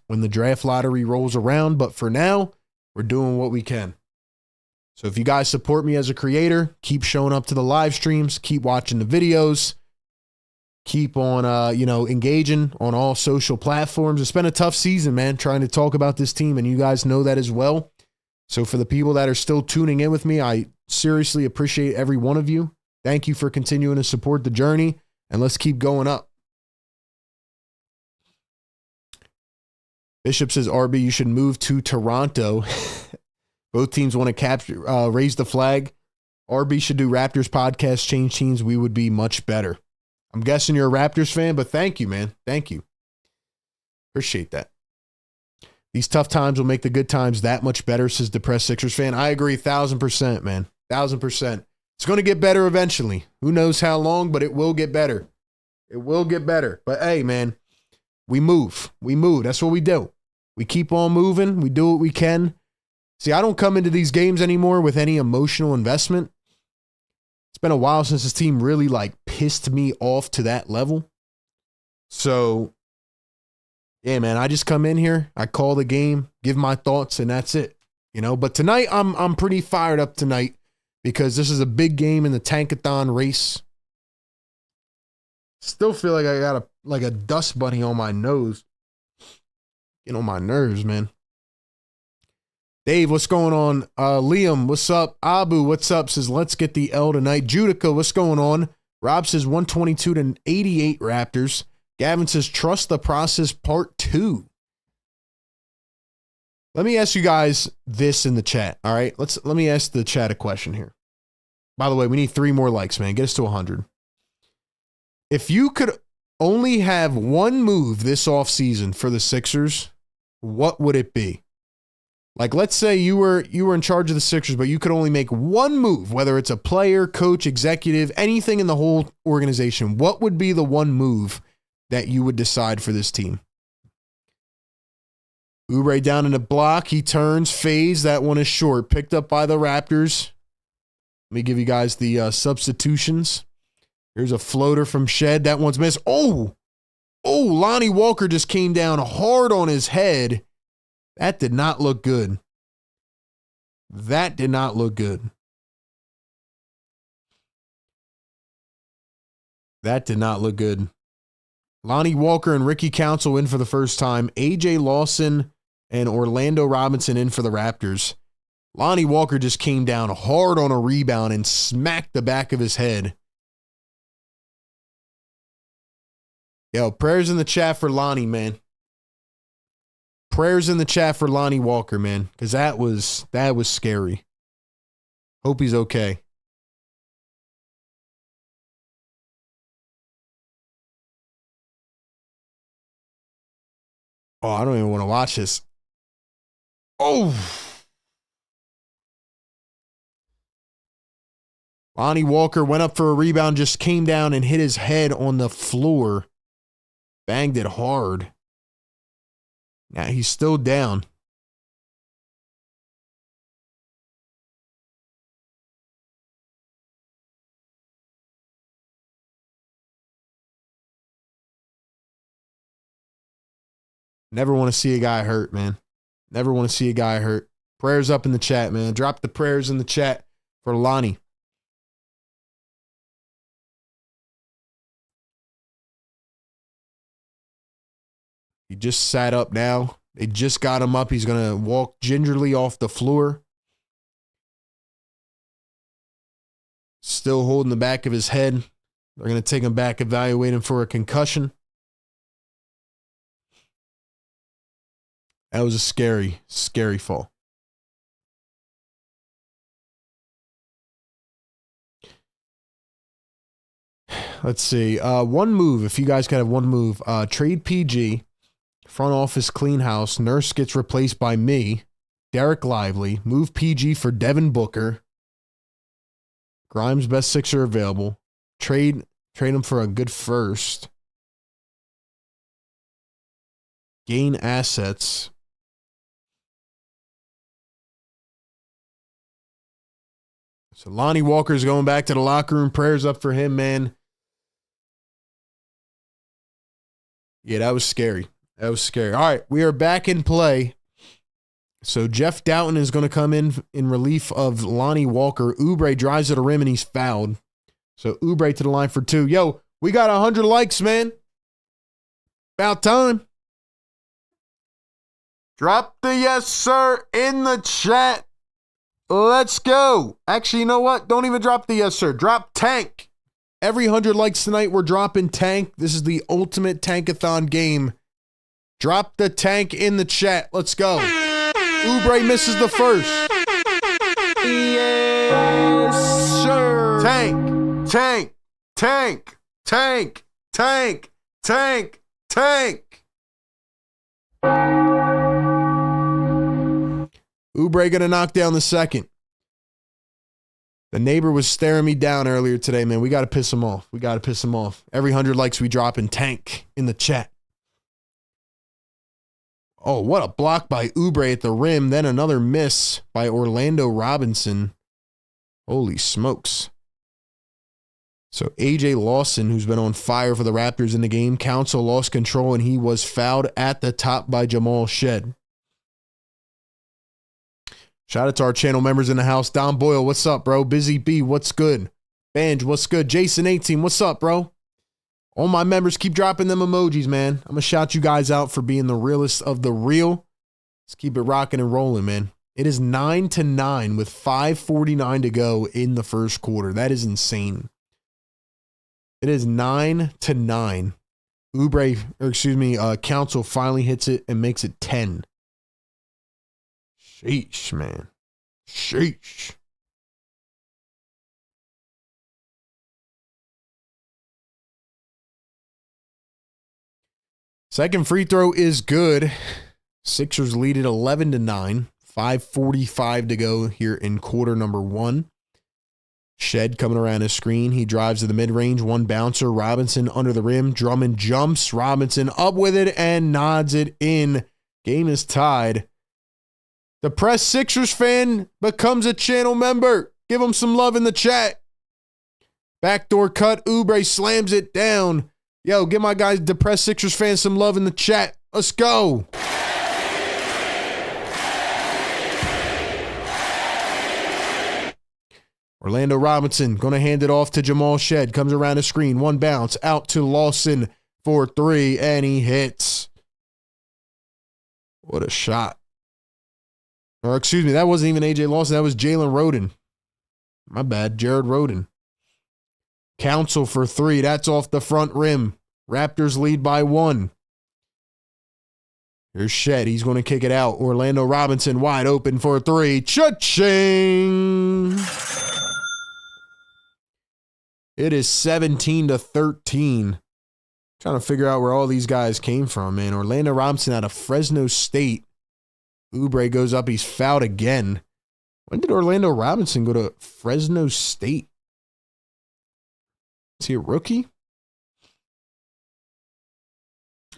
when the draft lottery rolls around. But for now, we're doing what we can. So if you guys support me as a creator, keep showing up to the live streams, keep watching the videos, keep on, engaging on all social platforms. It's been a tough season, man, trying to talk about this team, and you guys know that as well. So for the people that are still tuning in with me, I seriously appreciate every one of you. Thank you for continuing to support the journey, and let's keep going up. Bishop says, RB, you should move to Toronto. Both teams want to capture, raise the flag. RB should do Raptors podcast, change teams. We would be much better. I'm guessing you're a Raptors fan, but thank you, man. Thank you. Appreciate that. These tough times will make the good times that much better, says depressed Sixers fan. I agree 1,000%, man. 1,000%. It's going to get better eventually. Who knows how long, but it will get better. It will get better. But hey, man, we move. We move. That's what we do. We keep on moving. We do what we can. See, I don't come into these games anymore with any emotional investment. It's been a while since this team really pissed me off to that level. So, yeah, man, I just come in here, I call the game, give my thoughts, and that's it. But tonight I'm pretty fired up tonight because this is a big game in the tankathon race. Still feel like I got a dust bunny on my nose. Getting on my nerves, man. Dave, what's going on? Liam, what's up? Abu, what's up? Says, let's get the L tonight. Judica, what's going on? Rob says 122 to 88 Raptors. Gavin says trust the process part 2. Let me ask you guys this in the chat. All right. Let me ask the chat a question here. By the way, we need 3 more likes, man. Get us to 100. If you could only have one move this offseason for the Sixers, what would it be? Like, let's say you were in charge of the Sixers, but you could only make one move, whether it's a player, coach, executive, anything in the whole organization. What would be the one move that you would decide for this team? Oubre down in the block. He turns, fades. That one is short. Picked up by the Raptors. Let me give you guys the substitutions. Here's a floater from Shed. That one's missed. Oh, Lonnie Walker just came down hard on his head. That did not look good. That did not look good. That did not look good. Lonnie Walker and Ricky Council in for the first time. A.J. Lawson and Orlando Robinson in for the Raptors. Lonnie Walker just came down hard on a rebound and smacked the back of his head. Yo, prayers in the chat for Lonnie, man. Prayers in the chat for Lonnie Walker, man, because that was scary. Hope he's okay. Oh, I don't even want to watch this. Oh. Lonnie Walker went up for a rebound, just came down and hit his head on the floor. Banged it hard. Now he's still down. Never want to see a guy hurt, man. Never want to see a guy hurt. Prayers up in the chat, man. Drop the prayers in the chat for Lonnie. He just sat up now. They just got him up. He's going to walk gingerly off the floor. Still holding the back of his head. They're going to take him back, evaluate him for a concussion. That was a scary, scary fall. Let's see. One move, if you guys could have one move. Trade PG. Front office clean house. Nurse gets replaced by me. Derek Lively. Move PG for Devin Booker. Grimes best Sixer available. Trade him for a good first. Gain assets. So Lonnie Walker's going back to the locker room. Prayers up for him, man. Yeah, that was scary. That was scary. All right, we are back in play. So Jeff Doughton is going to come in relief of Lonnie Walker. Oubre drives to the rim and he's fouled. So Oubre to the line for 2. Yo, we got 100 likes, man. About time. Drop the yes, sir, in the chat. Let's go. Actually, you know what? Don't even drop the yes, sir. Drop tank. Every 100 likes tonight, we're dropping tank. This is the ultimate tankathon game. Drop the tank in the chat. Let's go. Oubre misses the first. Yes, sir. Tank, tank, tank, tank, tank, tank, tank. Oubre gonna knock down the second. The neighbor was staring me down earlier today, man. We got to piss him off. We got to piss him off. Every 100 likes we drop in tank in the chat. Oh, what a block by Oubre at the rim. Then another miss by Orlando Robinson. Holy smokes. So A.J. Lawson, who's been on fire for the Raptors in the game, Council lost control and he was fouled at the top by Jamal Shed. Shout out to our channel members in the house. Don Boyle, what's up, bro? Busy B, what's good? Banj, what's good? Jason 18, what's up, bro? All my members, keep dropping them emojis, man. I'm going to shout you guys out for being the realest of the real. Let's keep it rocking and rolling, man. It is 9-9 with 5:49 to go in the first quarter. That is insane. It is 9-9. Council finally hits it and makes it 10. Sheesh, man. Sheesh. Second free throw is good. Sixers lead it 11-9. 5:45 to go here in quarter number 1. Shed coming around his screen. He drives to the mid-range. One bouncer. Robinson under the rim. Drummond jumps. Robinson up with it and nods it in. Game is tied. The Press Sixers fan becomes a channel member. Give him some love in the chat. Backdoor cut. Oubre slams it down. Yo, give my guys, the Press Sixers fans, some love in the chat. Let's go. Orlando Robinson going to hand it off to Jamal Shed. Comes around the screen. One bounce. Out to Lawson for 3, and he hits. What a shot. Or excuse me, that wasn't even A.J. Lawson. That was Jalen Rhoden. My bad, Jared Rhoden. Council for 3. That's off the front rim. Raptors lead by 1. Here's Shed. He's going to kick it out. Orlando Robinson wide open for 3. Cha-ching! It is 17-13. Trying to figure out where all these guys came from, man. Orlando Robinson out of Fresno State. Oubre goes up. He's fouled again. When did Orlando Robinson go to Fresno State? Is he a rookie?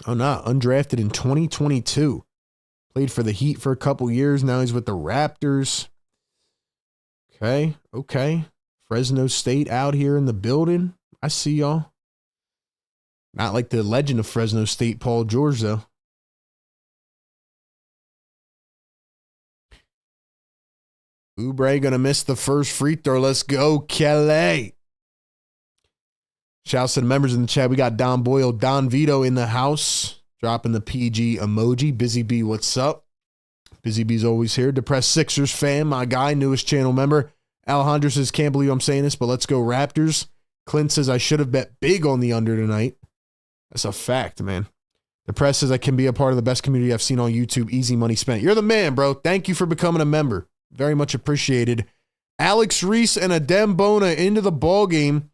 Oh, no. Undrafted in 2022. Played for the Heat for a couple years. Now he's with the Raptors. Okay. Fresno State out here in the building. I see y'all. Not like the legend of Fresno State, Paul George, though. Oubre going to miss the first free throw. Let's go, Kelly. Shouts to the members in the chat. We got Don Boyle, Don Vito in the house. Dropping the PG emoji. Busy B, what's up? Busy B's always here. Depressed Sixers fan, my guy, newest channel member. Alejandro says, can't believe I'm saying this, but let's go Raptors. Clint says, I should have bet big on the under tonight. That's a fact, man. The press says, I can be a part of the best community I've seen on YouTube. Easy money spent. You're the man, bro. Thank you for becoming a member. Very much appreciated. Alex Reese and Adem Bona into the ball game.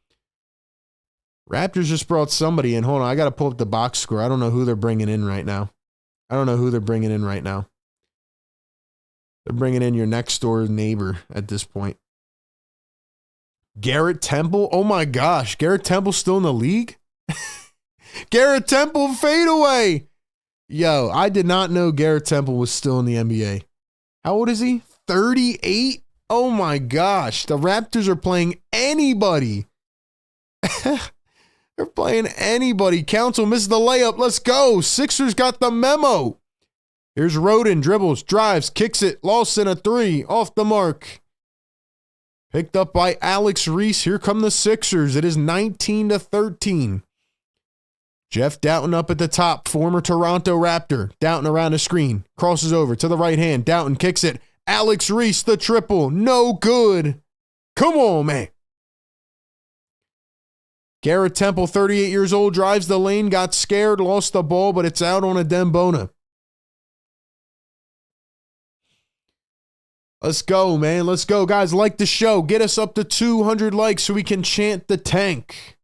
Raptors just brought somebody in. Hold on, I got to pull up the box score. I don't know who they're bringing in right now. They're bringing in your next door neighbor at this point. Garrett Temple? Oh my gosh. Garrett Temple's still in the league? Garrett Temple fadeaway. Yo, I did not know Garrett Temple was still in the NBA. How old is he? 38? Oh my gosh. The Raptors are playing anybody. They're playing anybody. Council misses the layup. Let's go. Sixers got the memo. Here's Rhoden. Dribbles, drives, kicks it. Lawson a 3. Off the mark. Picked up by Alex Reese. Here come the Sixers. It is 19-13. Jeff Doughton up at the top. Former Toronto Raptor. Doughton around the screen. Crosses over to the right hand. Doughton kicks it. Alex Reese, the triple. No good. Come on, man. Garrett Temple, 38 years old, drives the lane, got scared, lost the ball, but it's out on Adem Bona. Let's go, man. Let's go. Guys, like the show. Get us up to 200 likes so we can chant the tank.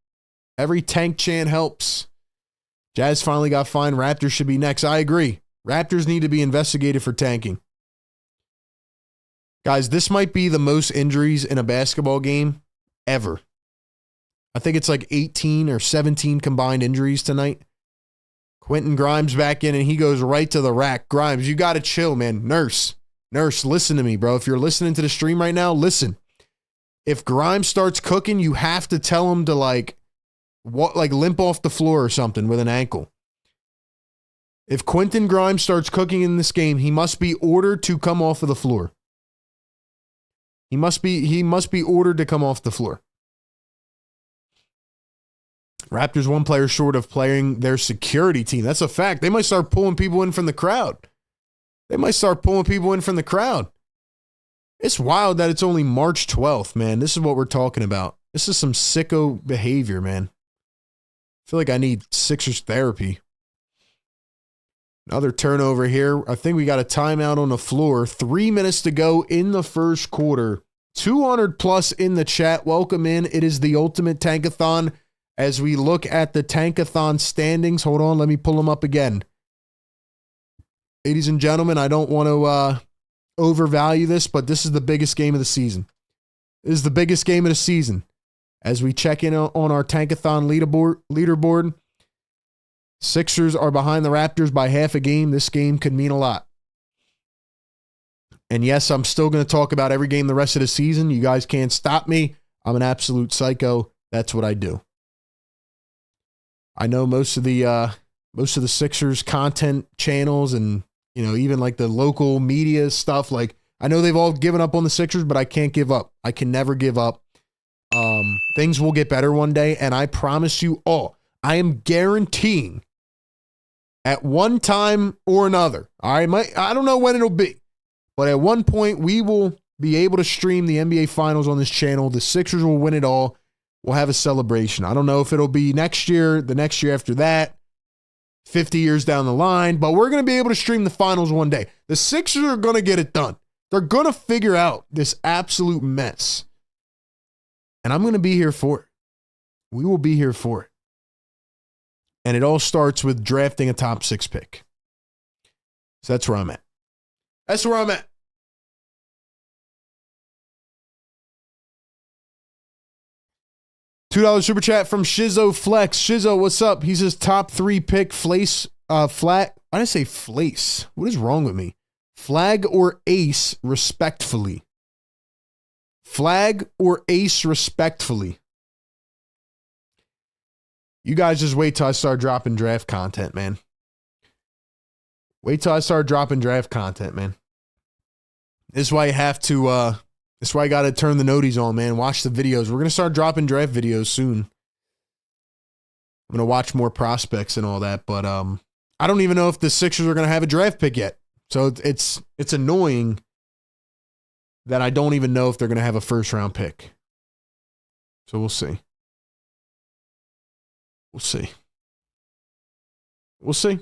Every tank chant helps. Jazz finally got fined. Raptors should be next. I agree. Raptors need to be investigated for tanking. Guys, this might be the most injuries in a basketball game ever. I think it's like 18 or 17 combined injuries tonight. Quentin Grimes back in, and he goes right to the rack. Grimes, you got to chill, man. Nurse, listen to me, bro. If you're listening to the stream right now, listen. If Grimes starts cooking, you have to tell him to like limp off the floor or something with an ankle. If Quentin Grimes starts cooking in this game, he must be ordered to come off of the floor. He must be ordered to come off the floor. Raptors one player short of playing their security team. That's a fact. They might start pulling people in from the crowd. It's wild that it's only March 12th, man. This is what we're talking about. This is some sicko behavior, man. feel like I need Sixers therapy. Another turnover here. I think we got a timeout on the floor. 3 minutes to go in the first quarter. 200 plus in the chat. Welcome in. It is the ultimate tankathon. As we look at the tankathon standings, hold on, let me pull them up again. Ladies and gentlemen, I don't want to overvalue this, but this is the biggest game of the season. This is the biggest game of the season. As we check in on our tankathon leaderboard, Sixers are behind the Raptors by half a game. This game could mean a lot. And yes, I'm still going to talk about every game the rest of the season. You guys can't stop me. I'm an absolute psycho. That's what I do. I know most of the Sixers content channels and, you know, even like the local media stuff, like I know they've all given up on the Sixers, but I can't give up. I can never give up. Things will get better one day, and I promise you all, I am guaranteeing at one time or another, I don't know when it'll be, but at one point we will be able to stream the NBA Finals on this channel. The Sixers will win it all. We'll have a celebration. I don't know if it'll be next year, the next year after that, 50 years down the line, but we're going to be able to stream the finals one day. The Sixers are going to get it done. They're going to figure out this absolute mess. And I'm going to be here for it. We will be here for it. And it all starts with drafting a top 6 pick. So that's where I'm at. That's where I'm at. $2 super chat from Shizzo Flex. Shizzo, what's up? He says top 3 pick flat. I didn't say flace. What is wrong with me? Flag or ace, respectfully. Flag or ace, respectfully. You guys just wait till I start dropping draft content, man. Wait till I start dropping draft content, man. This is why you have to, this is why I got to turn the noties on, man. Watch the videos. We're going to start dropping draft videos soon. I'm going to watch more prospects and all that, but I don't even know if the Sixers are going to have a draft pick yet. So it's annoying that I don't even know if they're going to have a first-round pick. So we'll see. We'll see. We'll see.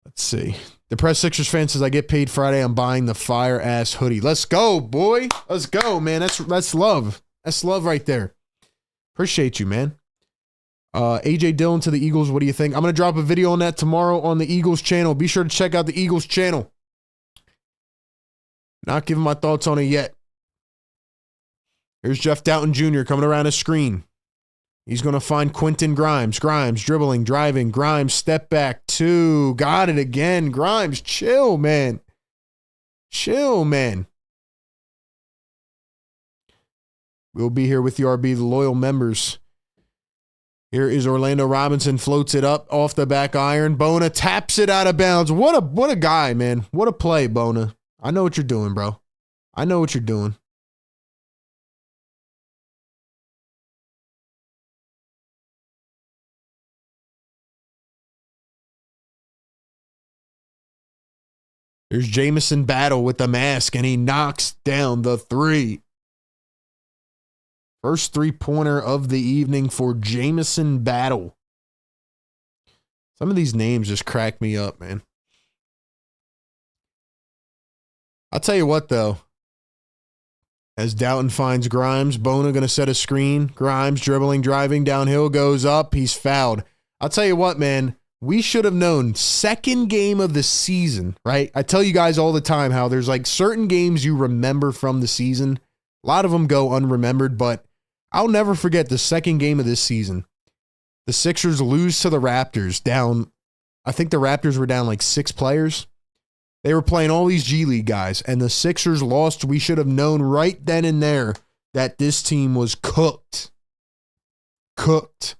Let's see. Depressed Sixers fan says, I get paid Friday. I'm buying the fire-ass hoodie. Let's go, boy. Let's go, man. That's love. That's love right there. Appreciate you, man. AJ Dillon to the Eagles. What do you think? I'm going to drop a video on that tomorrow on the Eagles channel. Be sure to check out the Eagles channel. Not giving my thoughts on it yet. Here's Jeff Doughton Jr. coming around his screen. He's going to find Quentin Grimes. Grimes dribbling, driving. Grimes step back 2. Got it again. Grimes, chill, man. Chill, man. We'll be here with the RB, the loyal members. Here is Orlando Robinson, floats it up off the back iron. Bona taps it out of bounds. What a guy, man. What a play, Bona. I know what you're doing, bro. I know what you're doing. There's Jamison Battle with the mask, and he knocks down the 3. First 3-pointer of the evening for Jamison Battle. Some of these names just crack me up, man. I'll tell you what, though. As Doughton finds Grimes, Bona going to set a screen. Grimes dribbling, driving, downhill, goes up. He's fouled. I'll tell you what, man. We should have known second game of the season, right? I tell you guys all the time how there's like certain games you remember from the season. A lot of them go unremembered, but I'll never forget the second game of this season. The Sixers lose to the Raptors down. I think the Raptors were down like 6 players. They were playing all these G League guys, and the Sixers lost. We should have known right then and there that this team was cooked. Cooked.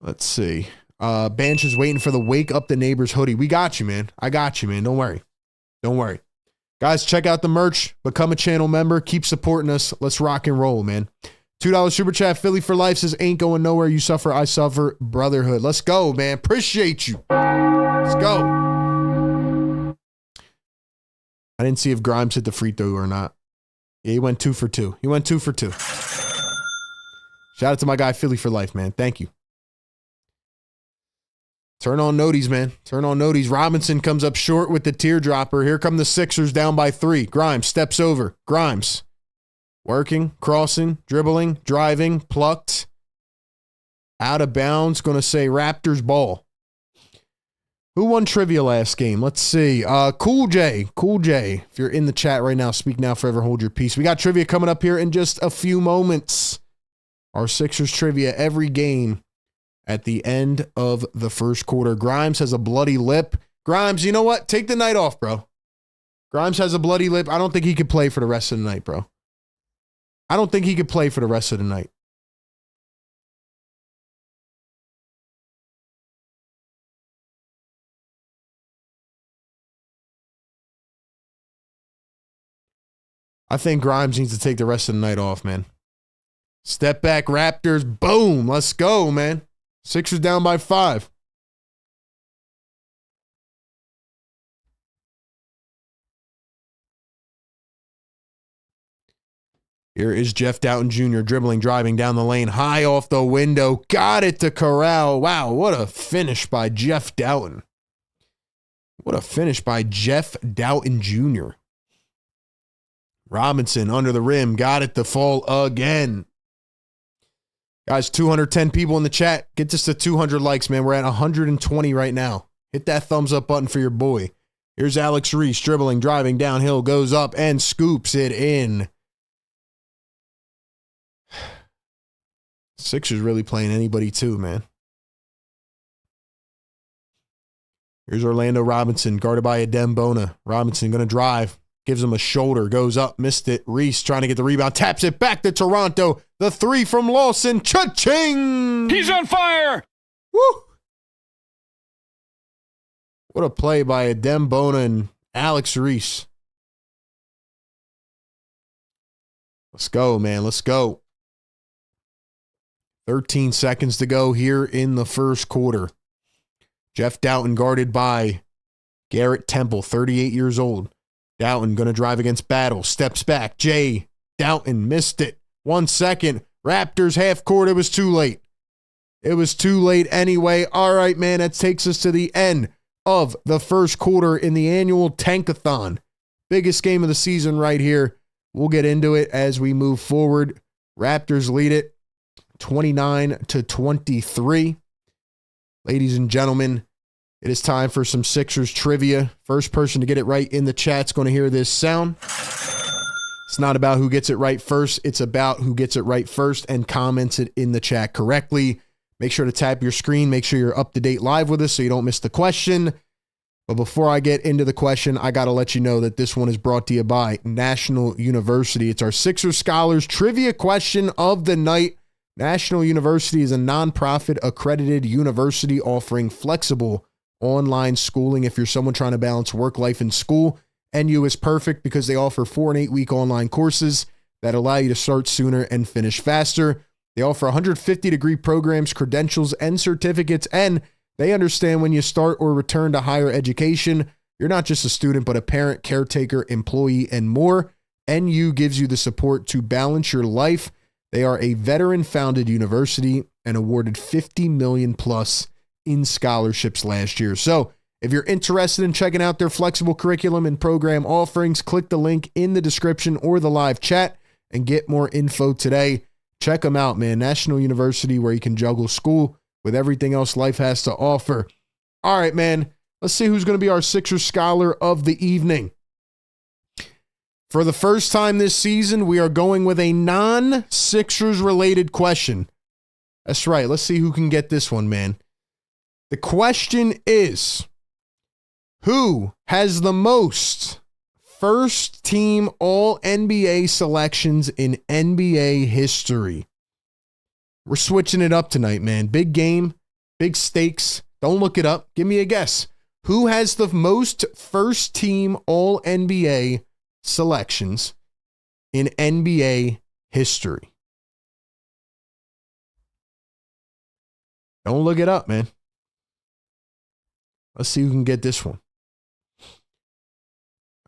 Let's see. Banch is waiting for the Wake Up the Neighbors hoodie. We got you, man. I got you, man. Don't worry. Don't worry. Guys, check out the merch. Become a channel member. Keep supporting us. Let's rock and roll, man. $2 super chat. Philly for life says, ain't going nowhere. You suffer, I suffer. Brotherhood. Let's go, man. Appreciate you. Let's go. I didn't see if Grimes hit the free throw or not. Yeah, he went 2 for 2. He went 2 for 2. Shout out to my guy, Philly for life, man. Thank you. Turn on noties, man. Turn on noties. Robinson comes up short with the teardropper. Here come the Sixers down by 3. Grimes steps over. Grimes. Working, crossing, dribbling, driving, plucked. Out of bounds. Going to say Raptors ball. Who won trivia last game? Let's see. Cool J. Cool J. If you're in the chat right now, speak now, forever hold your peace. We got trivia coming up here in just a few moments. Our Sixers trivia every game at the end of the first quarter. Grimes has a bloody lip. Grimes, you know what? Take the night off, bro. Grimes has a bloody lip. I don't think he could play for the rest of the night, bro. I don't think he could play for the rest of the night. I think Grimes needs to take the rest of the night off, man. Step back, Raptors. Boom. Let's go, man. Sixers down by 5. Here is Jeff Doughton Jr. dribbling, driving down the lane, high off the window. Got it to Corral. Wow, what a finish by Jeff Doughton. What a finish by Jeff Doughton Jr. Robinson under the rim. Got it to fall again. Guys, 210 people in the chat. Get this to 200 likes, man. We're at 120 right now. Hit that thumbs up button for your boy. Here's Alex Reese dribbling, driving downhill, goes up and scoops it in. Sixers really playing anybody too, man. Here's Orlando Robinson, guarded by Adem Bona. Robinson going to drive. Gives him a shoulder, goes up, missed it. Reese trying to get the rebound, taps it back to Toronto. The 3 from Lawson, cha-ching! He's on fire! Woo! What a play by Adem Bona and Alex Reese. Let's go, man, let's go. 13 seconds to go here in the first quarter. Jeff Doughton guarded by Garrett Temple, 38 years old. Doughton going to drive against Battle. Steps back. Jay Doughton missed it. 1 second. Raptors half court. It was too late. It was too late anyway. All right, man. That takes us to the end of the first quarter in the annual Tankathon. Biggest game of the season right here. We'll get into it as we move forward. Raptors lead it 29-23. Ladies and gentlemen, it is time for some Sixers trivia. First person to get it right in the chat's going to hear this sound. It's not about who gets it right first. It's about who gets it right first and comments it in the chat correctly. Make sure to tap your screen. Make sure you're up to date live with us so you don't miss the question. But before I get into the question, I got to let you know that this one is brought to you by National University. It's our Sixers Scholars trivia question of the night. National University is a nonprofit accredited university offering flexible online schooling if you're someone trying to balance work life and school. NU is perfect because they offer 4 and 8 week online courses that allow you to start sooner and finish faster. They offer 150-degree programs, credentials, and certificates, and they understand when you start or return to higher education, you're not just a student, but a parent, caretaker, employee, and more. NU gives you the support to balance your life. They are a veteran-founded university and awarded $50 million plus in scholarships last year. So if you're interested in checking out their flexible curriculum and program offerings, click the link in the description or the live chat and get more info today. Check them out, man. National University, where you can juggle school with everything else life has to offer. All right, man. Let's see who's going to be our Sixers Scholar of the evening. For the first time this season, we are going with a non-Sixers related question. That's right. Let's see who can get this one, man. The question is, who has the most first-team All-NBA selections in NBA history? We're switching it up tonight, man. Big game, big stakes. Don't look it up. Give me a guess. Who has the most first-team All-NBA selections in NBA history? Don't look it up, man. Let's see who can get this one.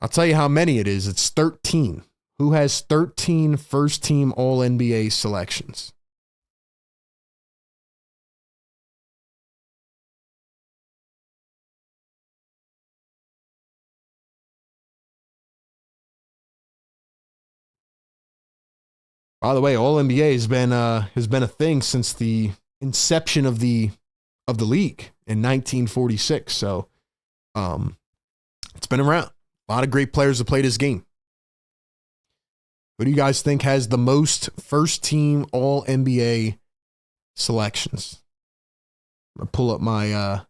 I'll tell you how many it is. It's 13. Who has 13 first-team All-NBA selections? By the way, All-NBA has been a thing since the inception of the league in 1946. So, it's been around. A lot of great players have played this game. Who do you guys think has the most first-team All-NBA selections? I'm going to pull up my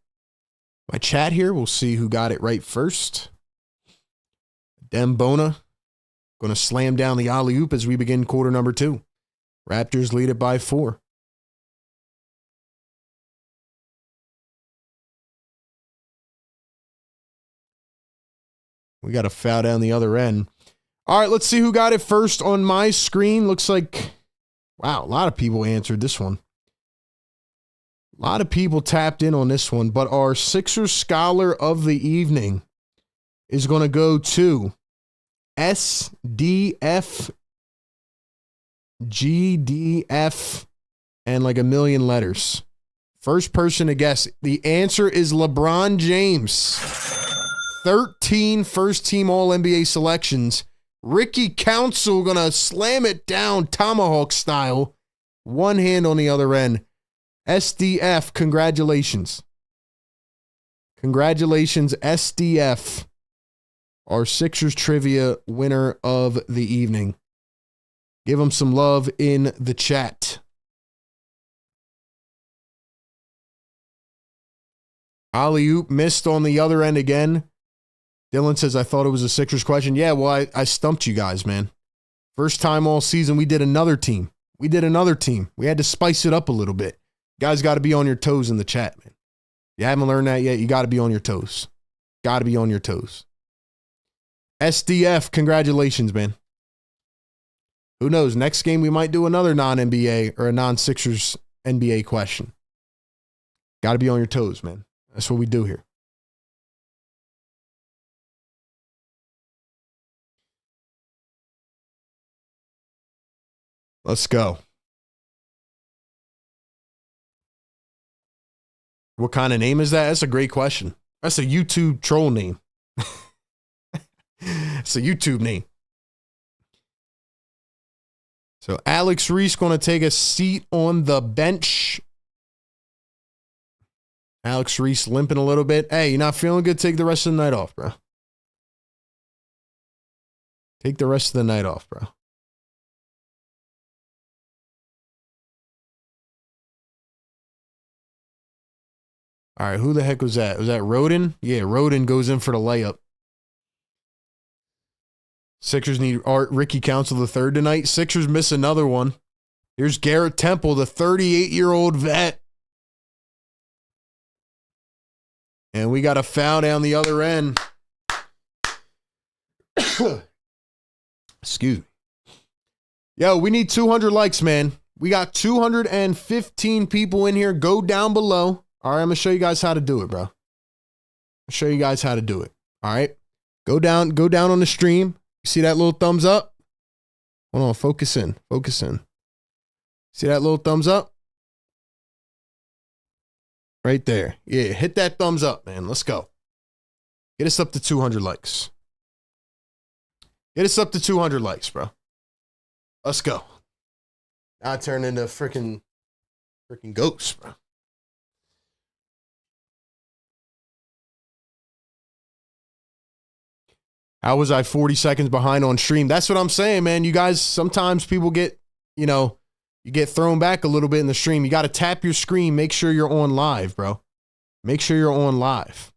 my chat here. We'll see who got it right first. Dembona going to slam down the alley-oop as we begin quarter number 2. Raptors lead it by 4. We got a foul down the other end. All right, let's see who got it first on my screen. Looks like, wow, a lot of people answered this one. A lot of people tapped in on this one, but our Sixers Scholar of the Evening is going to go to SDF GDF and like a million letters. First person to guess. The answer is LeBron James. 13 first-team All-NBA selections. Ricky Council going to slam it down tomahawk style. One hand on the other end. SDF, congratulations. Congratulations, SDF, our Sixers trivia winner of the evening. Give him some love in the chat. Alley-oop missed on the other end again. Dylan says, I thought it was a Sixers question. Yeah, well, I stumped you guys, man. First time all season, we did another team. We had to spice it up a little bit. You guys got to be on your toes in the chat, man. You haven't learned that yet, you got to be on your toes. Got to be on your toes. SDF, congratulations, man. Who knows? Next game, we might do another non-NBA or a non-Sixers NBA question. Got to be on your toes, man. That's what we do here. Let's go. What kind of name is that? That's a great question. That's a YouTube troll name. It's a YouTube name. So Alex Reese going to take a seat on the bench. Alex Reese limping a little bit. Hey, you're not feeling good? Take the rest of the night off, bro. Take the rest of the night off, bro. All right, who the heck was that? Was that Roden? Yeah, Roden goes in for the layup. Sixers need Ricky Council the third tonight. Sixers miss another one. Here's Garrett Temple, the 38-year-old vet. And we got a foul down the other end. Excuse me. Yo, we need 200 likes, man. We got 215 people in here. Go down below. All right, I'm going to show you guys how to do it, bro. I'll show you guys how to do it. All right. Go down on the stream. You see that little thumbs up? Hold on, focus in. See that little thumbs up? Right there. Yeah, hit that thumbs up, man. Let's go. Get us up to 200 likes. Get us up to 200 likes, bro. Let's go. I turn into freaking ghosts, bro. How was I 40 seconds behind on stream? That's what I'm saying, man. You guys, sometimes people get, you get thrown back a little bit in the stream. You got to tap your screen. Make sure you're on live, bro. Make sure you're on live.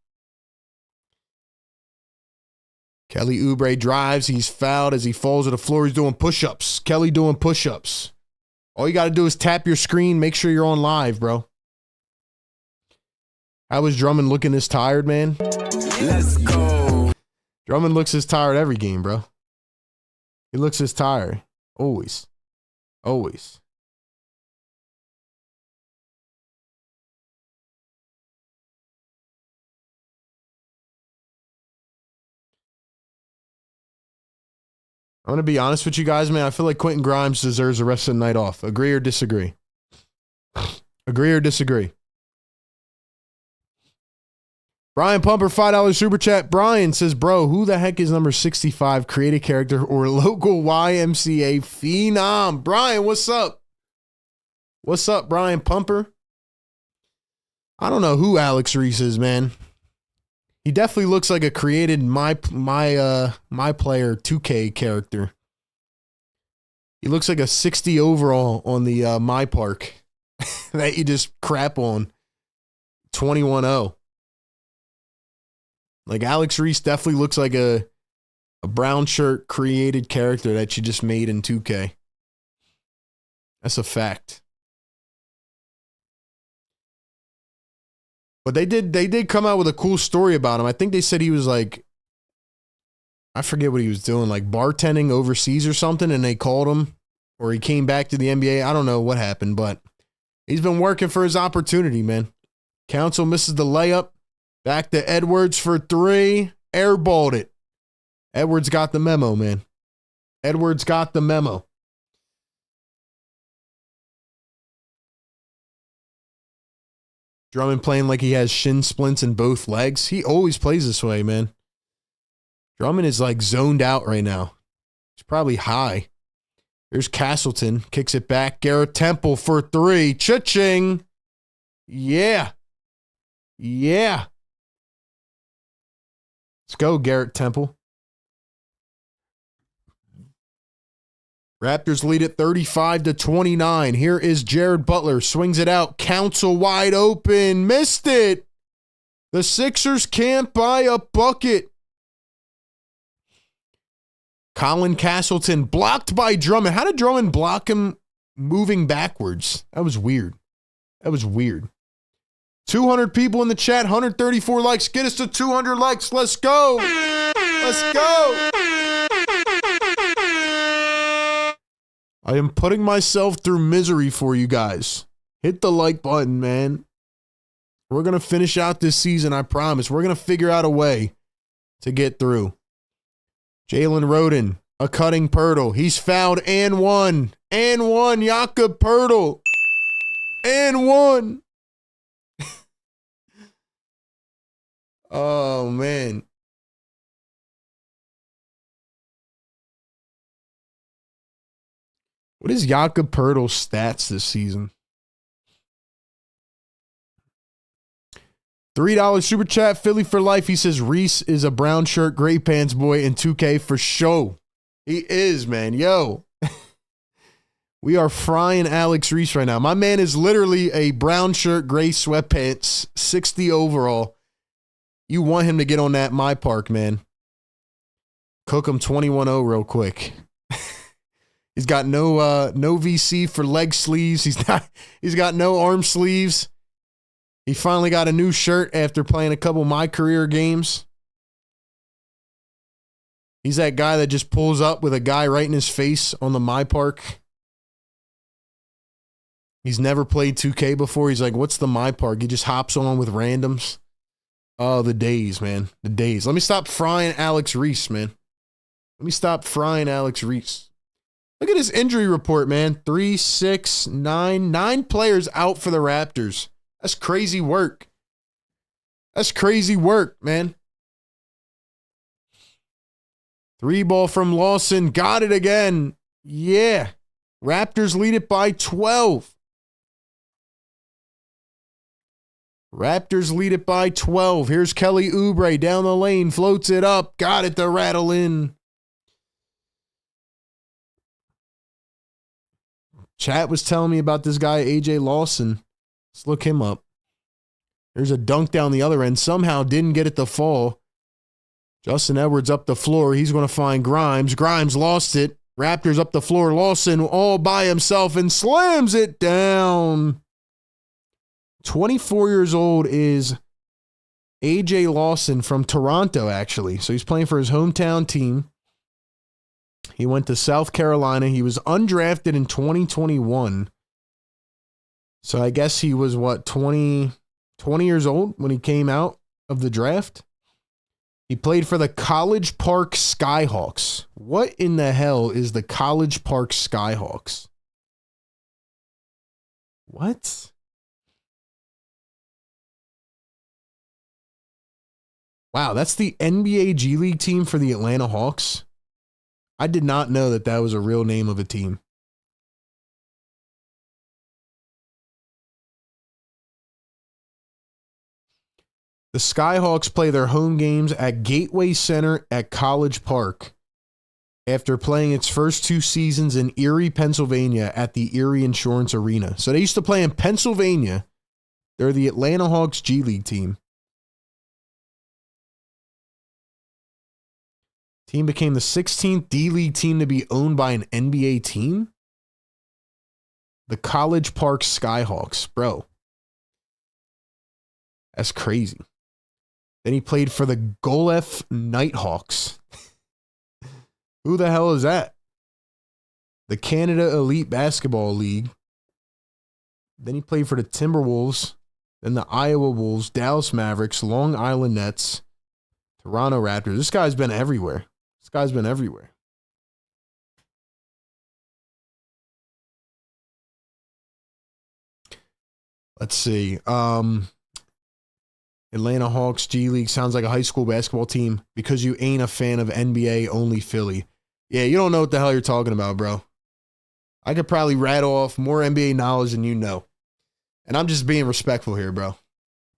Kelly Oubre drives. He's fouled as he falls to the floor. He's doing push-ups. Kelly doing push-ups. All you got to do is tap your screen. Make sure you're on live, bro. How was Drummond looking this tired, man? Let's go. Drummond looks as tired every game, bro. He looks as tired. Always. Always. I'm going to be honest with you guys, man. I feel like Quentin Grimes deserves the rest of the night off. Agree or disagree? Agree or disagree? Brian Pumper, $5 super chat. Brian says, bro, who the heck is number 65? Create a character or local YMCA phenom. Brian, what's up? What's up, Brian Pumper? I don't know who Alex Reese is, man. He definitely looks like a created my player 2K character. He looks like a 60 overall on the My Park that you just crap on. 21-0. Like Alex Reese definitely looks like a brown shirt created character that you just made in 2K. That's a fact. But they did come out with a cool story about him. I think they said he was like, I forget what he was doing, like bartending overseas or something, and they called him, or he came back to the NBA. I don't know what happened, but he's been working for his opportunity, man. Council misses the layup. Back to Edwards for 3. Airballed it. Edwards got the memo, man. Edwards got the memo. Drummond playing like he has shin splints in both legs. He always plays this way, man. Drummond is like zoned out right now. He's probably high. Here's Castleton. Kicks it back. Garrett Temple for 3. Cha-ching. Yeah. Yeah. Let's go, Garrett Temple. Raptors lead at 35-29. Here is Jared Butler. Swings it out. Council wide open. Missed it. The Sixers can't buy a bucket. Colin Castleton blocked by Drummond. How did Drummond block him moving backwards? That was weird. That was weird. 200 people in the chat. 134 likes. Get us to 200 likes. Let's go. Let's go. I am putting myself through misery for you guys. Hit the like button, man. We're going to finish out this season, I promise. We're going to figure out a way to get through. Jalen Rhoden, a cutting Pirtle. He's fouled and one. And one. Jakob Pirtle. And one. Oh, man. What is Jakob Pirtle's stats this season? $3 super chat, Philly for life. He says Reese is a brown shirt, gray pants boy in 2K for show. He is, man. Yo. We are frying Alex Reese right now. My man is literally a brown shirt, gray sweatpants, 60 overall. You want him to get on that My Park, man. Cook him 21-0 real quick. He's got no VC for leg sleeves. He's got no arm sleeves. He finally got a new shirt after playing a couple My Career games. He's that guy that just pulls up with a guy right in his face on the My Park. He's never played 2K before. He's like, what's the My Park? He just hops on with randoms. Oh, the days, man. The days. Let me stop frying Alex Reese, man. Let me stop frying Alex Reese. Look at his injury report, man. 3, 6, 9. 9 players out for the Raptors. That's crazy work. That's crazy work, man. 3 ball from Lawson. Got it again. Yeah. Raptors lead it by 12. Raptors lead it by 12. Here's Kelly Oubre down the lane. Floats it up. Got it to rattle in. Chat was telling me about this guy, AJ Lawson. Let's look him up. There's a dunk down the other end. Somehow didn't get it to fall. Justin Edwards up the floor. He's going to find Grimes. Grimes lost it. Raptors up the floor. Lawson all by himself and slams it down. 24 years old is AJ Lawson from Toronto, actually. So he's playing for his hometown team. He went to South Carolina. He was undrafted in 2021. So I guess he was, 20 years old when he came out of the draft? He played for the College Park Skyhawks. What in the hell is the College Park Skyhawks? What? Wow, that's the NBA G League team for the Atlanta Hawks. I did not know that that was a real name of a team. The Skyhawks play their home games at Gateway Center at College Park after playing its first 2 seasons in Erie, Pennsylvania at the Erie Insurance Arena. So they used to play in Pennsylvania. They're the Atlanta Hawks G League team. Team became the 16th D-League team to be owned by an NBA team? The College Park Skyhawks, bro. That's crazy. Then he played for the Golef Nighthawks. Who the hell is that? The Canada Elite Basketball League. Then he played for the Timberwolves, then the Iowa Wolves, Dallas Mavericks, Long Island Nets, Toronto Raptors. This guy's been everywhere. This guy's been everywhere. Let's see. Atlanta Hawks G League sounds like a high school basketball team because you ain't a fan of NBA, only Philly. Yeah, you don't know what the hell you're talking about, bro. I could probably rattle off more NBA knowledge than you know. And I'm just being respectful here, bro.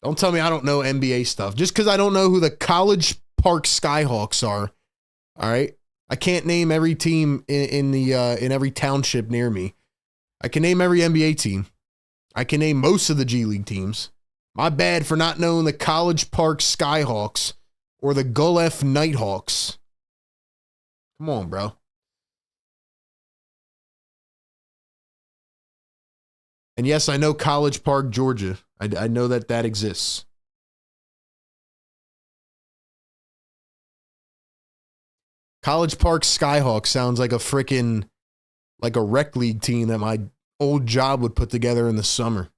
Don't tell me I don't know NBA stuff. Just because I don't know who the College Park Skyhawks are. All right. I can't name every team in every township near me. I can name every NBA team. I can name most of the G League teams. My bad for not knowing the College Park Skyhawks or the Golef Nighthawks. Come on, bro. And yes, I know College Park, Georgia. I know that exists. College Park Skyhawks sounds like a rec league team that my old job would put together in the summer.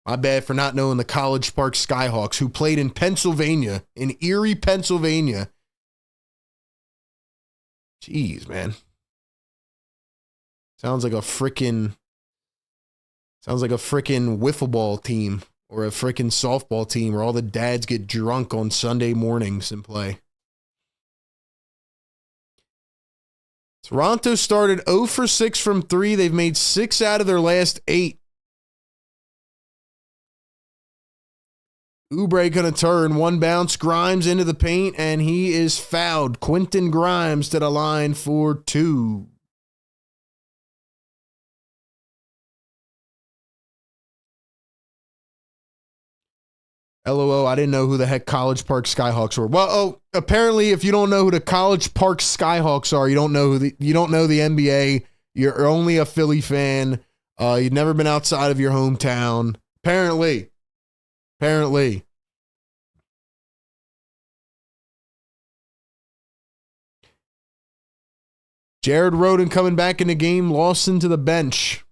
My bad for not knowing the College Park Skyhawks, who played in Pennsylvania, in Erie, Pennsylvania. Jeez, man. Sounds like a freaking wiffle ball team or a freaking softball team where all the dads get drunk on Sunday mornings and play. Toronto started 0 for 6 from 3. They've made 6 out of their last 8. Oubre gonna turn, one bounce, Grimes into the paint, and he is fouled. Quentin Grimes to the line for 2. LOL, I didn't know who the heck College Park Skyhawks were. Well, apparently if you don't know who the College Park Skyhawks are, you don't know the NBA. You're only a Philly fan. You've never been outside of your hometown. Apparently. Jared Rhoden coming back in the game. Lawson to the bench.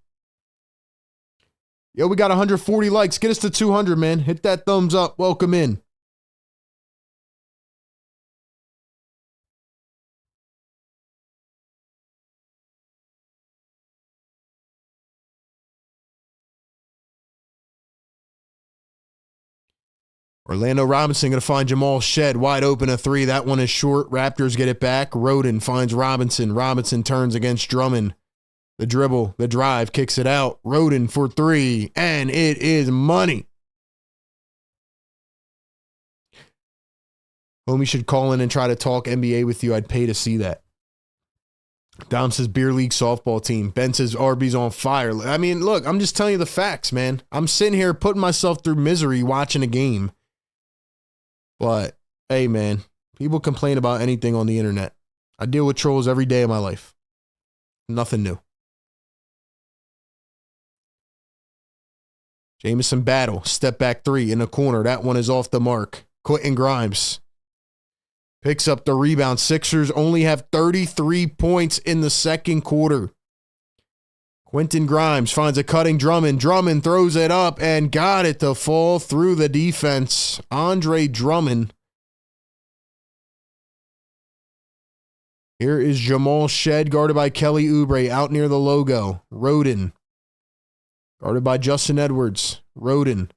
Yo, we got 140 likes. Get us to 200, man. Hit that thumbs up. Welcome in. Orlando Robinson going to find Jamal Shed wide open a 3. That one is short. Raptors get it back. Rhoden finds Robinson. Robinson turns against Drummond. The dribble, the drive, kicks it out. Rhoden for 3, and it is money. Homie should call in and try to talk NBA with you. I'd pay to see that. Dom says beer league softball team. Ben says RB's on fire. I mean, look, I'm just telling you the facts, man. I'm sitting here putting myself through misery watching a game. But, hey, man, people complain about anything on the internet. I deal with trolls every day of my life. Nothing new. Jamison battle. Step back 3 in the corner. That one is off the mark. Quentin Grimes picks up the rebound. Sixers only have 33 points in the second quarter. Quentin Grimes finds a cutting Drummond. Drummond throws it up and got it to fall through the defense. Andre Drummond. Here is Jamal Shed, guarded by Kelly Oubre, out near the logo. Roden, guarded by Justin Edwards. Roden,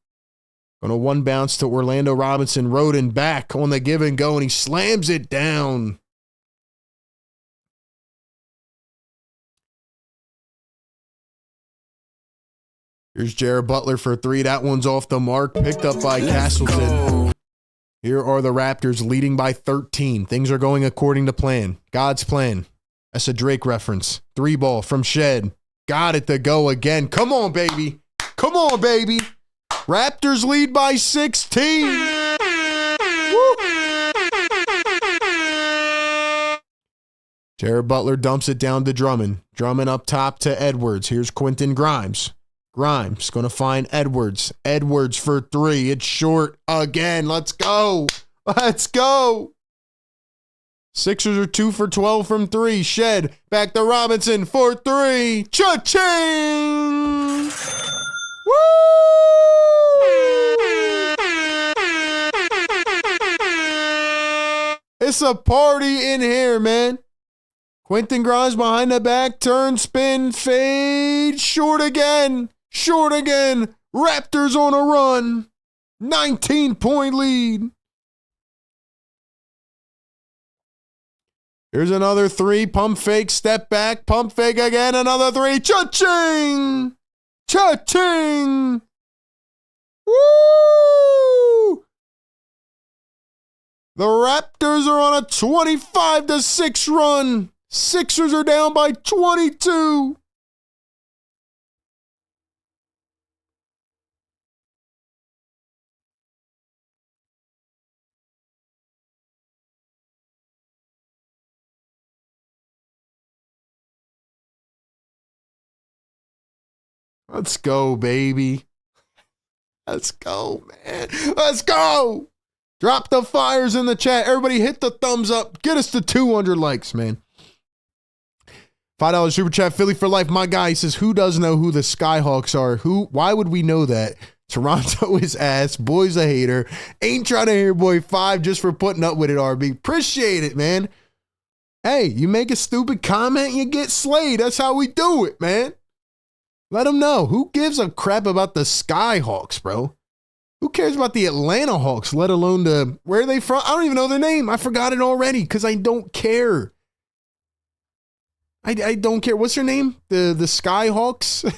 going to one bounce to Orlando Robinson. Roden back on the give and go, and he slams it down. Here's Jared Butler for three. That one's off the mark. Picked up by Castleton. Here are the Raptors leading by 13. Things are going according to plan. God's plan. That's a Drake reference. Three ball from Shed. Got it to go again. Come on, baby. Come on, baby. Raptors lead by 16. Woo. Jared Butler dumps it down to Drummond. Drummond up top to Edwards. Here's Quentin Grimes. Grimes going to find Edwards. Edwards for three. It's short again. Let's go. Let's go. Sixers are 2 for 12 from three. Shed back to Robinson for three. Cha-ching. Woo! It's a party in here, man. Quentin Grimes behind the back. Turn, spin, fade. Short again. Short again. Raptors on a run. 19-point lead. Here's another three. Pump fake. Step back. Pump fake again. Another three. Cha-ching. Cha-ching. Woo! The Raptors are on a 25-6 run. Sixers are down by 22. Let's go, baby. Let's go, man. Let's go. Drop the fires in the chat. Everybody hit the thumbs up. Get us to 200 likes, man. $5 super chat. Philly for life. My guy, he says, who does know who the Skyhawks are? Why would we know that? Toronto is ass. Boy's a hater. Ain't trying to hear boy 5 just for putting up with it, RB. Appreciate it, man. Hey, you make a stupid comment, you get slayed. That's how we do it, man. Let them know. Who gives a crap about the Skyhawks, bro? Who cares about the Atlanta Hawks, let alone where are they from? I don't even know their name. I forgot it already because I don't care. I don't care. What's their name? The Skyhawks?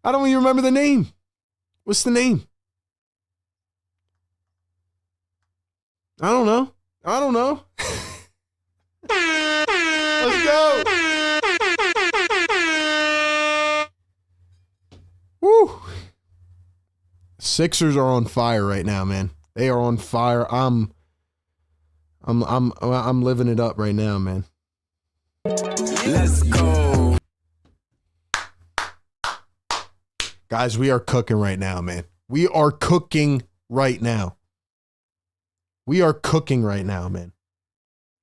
I don't even remember the name. What's the name? I don't know. Let's go. Woo. Sixers are on fire right now, man. They are on fire. I'm living it up right now, man. Let's go. Guys, we are cooking right now, man. We are cooking right now. We are cooking right now, man.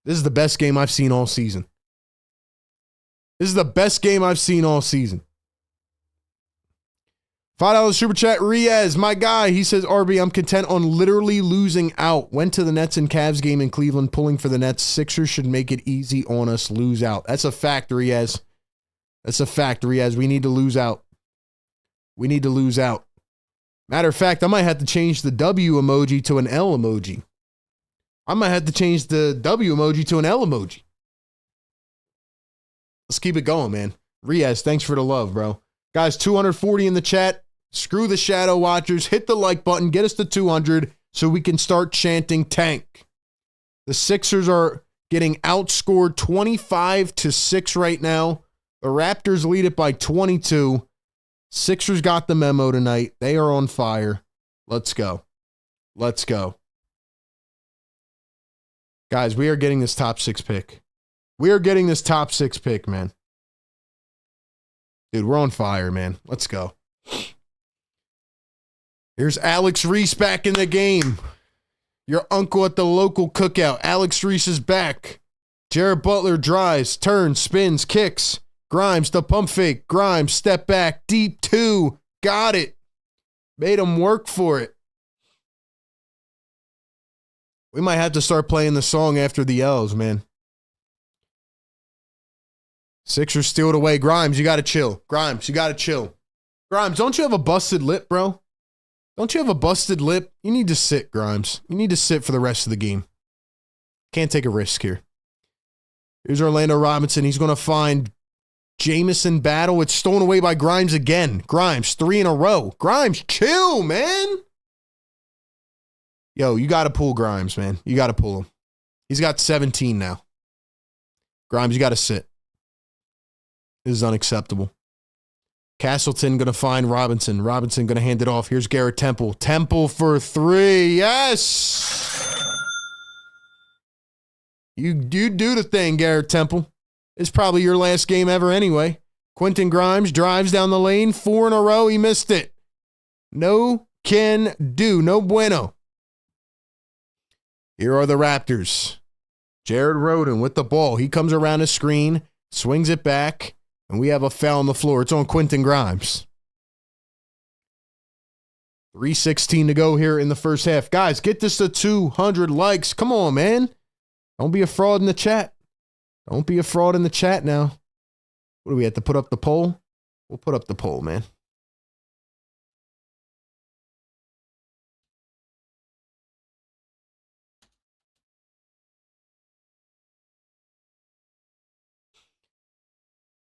This is the best game I've seen all season. This is the best game I've seen all season. $5 super chat. Riaz, my guy, he says, RB, I'm content on literally losing out. Went to the Nets and Cavs game in Cleveland, pulling for the Nets. Sixers should make it easy on us, lose out. That's a fact, Riaz. That's a fact, Riaz. We need to lose out. We need to lose out. Matter of fact, I might have to change the W emoji to an L emoji. I might have to change the W emoji to an L emoji. Let's keep it going, man. Riaz, thanks for the love, bro. Guys, 240 in the chat. Screw the Shadow Watchers. Hit the like button. Get us to 200 so we can start chanting tank. The Sixers are getting outscored 25-6 right now. The Raptors lead it by 22. Sixers got the memo tonight. They are on fire. Let's go. Let's go. Guys, we are getting this top 6 pick. We are getting this top 6 pick, man. Dude, we're on fire, man. Let's go. Here's Alex Reese back in the game. Your uncle at the local cookout. Alex Reese is back. Jared Butler drives, turns, spins, kicks. Grimes, the pump fake. Grimes, step back. Deep 2. Got it. Made him work for it. We might have to start playing the song after the L's, man. Sixers steal it away. Grimes, you got to chill. Grimes, you got to chill. Grimes, don't you have a busted lip, bro? Don't you have a busted lip? You need to sit, Grimes. You need to sit for the rest of the game. Can't take a risk here. Here's Orlando Robinson. He's going to find Jamison battle. It's stolen away by Grimes again. Grimes, 3 in a row. Grimes, chill, man. Yo, you got to pull Grimes, man. You got to pull him. He's got 17 now. Grimes, you got to sit. This is unacceptable. Castleton going to find Robinson. Robinson going to hand it off. Here's Garrett Temple. Temple for 3. Yes! You do the thing, Garrett Temple. It's probably your last game ever anyway. Quentin Grimes drives down the lane. 4 in a row. He missed it. No can do. No bueno. Here are the Raptors. Jared Rhoden with the ball. He comes around the screen, swings it back, and we have a foul on the floor. It's on Quentin Grimes. 3:16 to go here in the first half. Guys, get this to 200 likes. Come on, man. Don't be a fraud in the chat. Don't be a fraud in the chat now. What do we have to put up the poll? We'll put up the poll, man.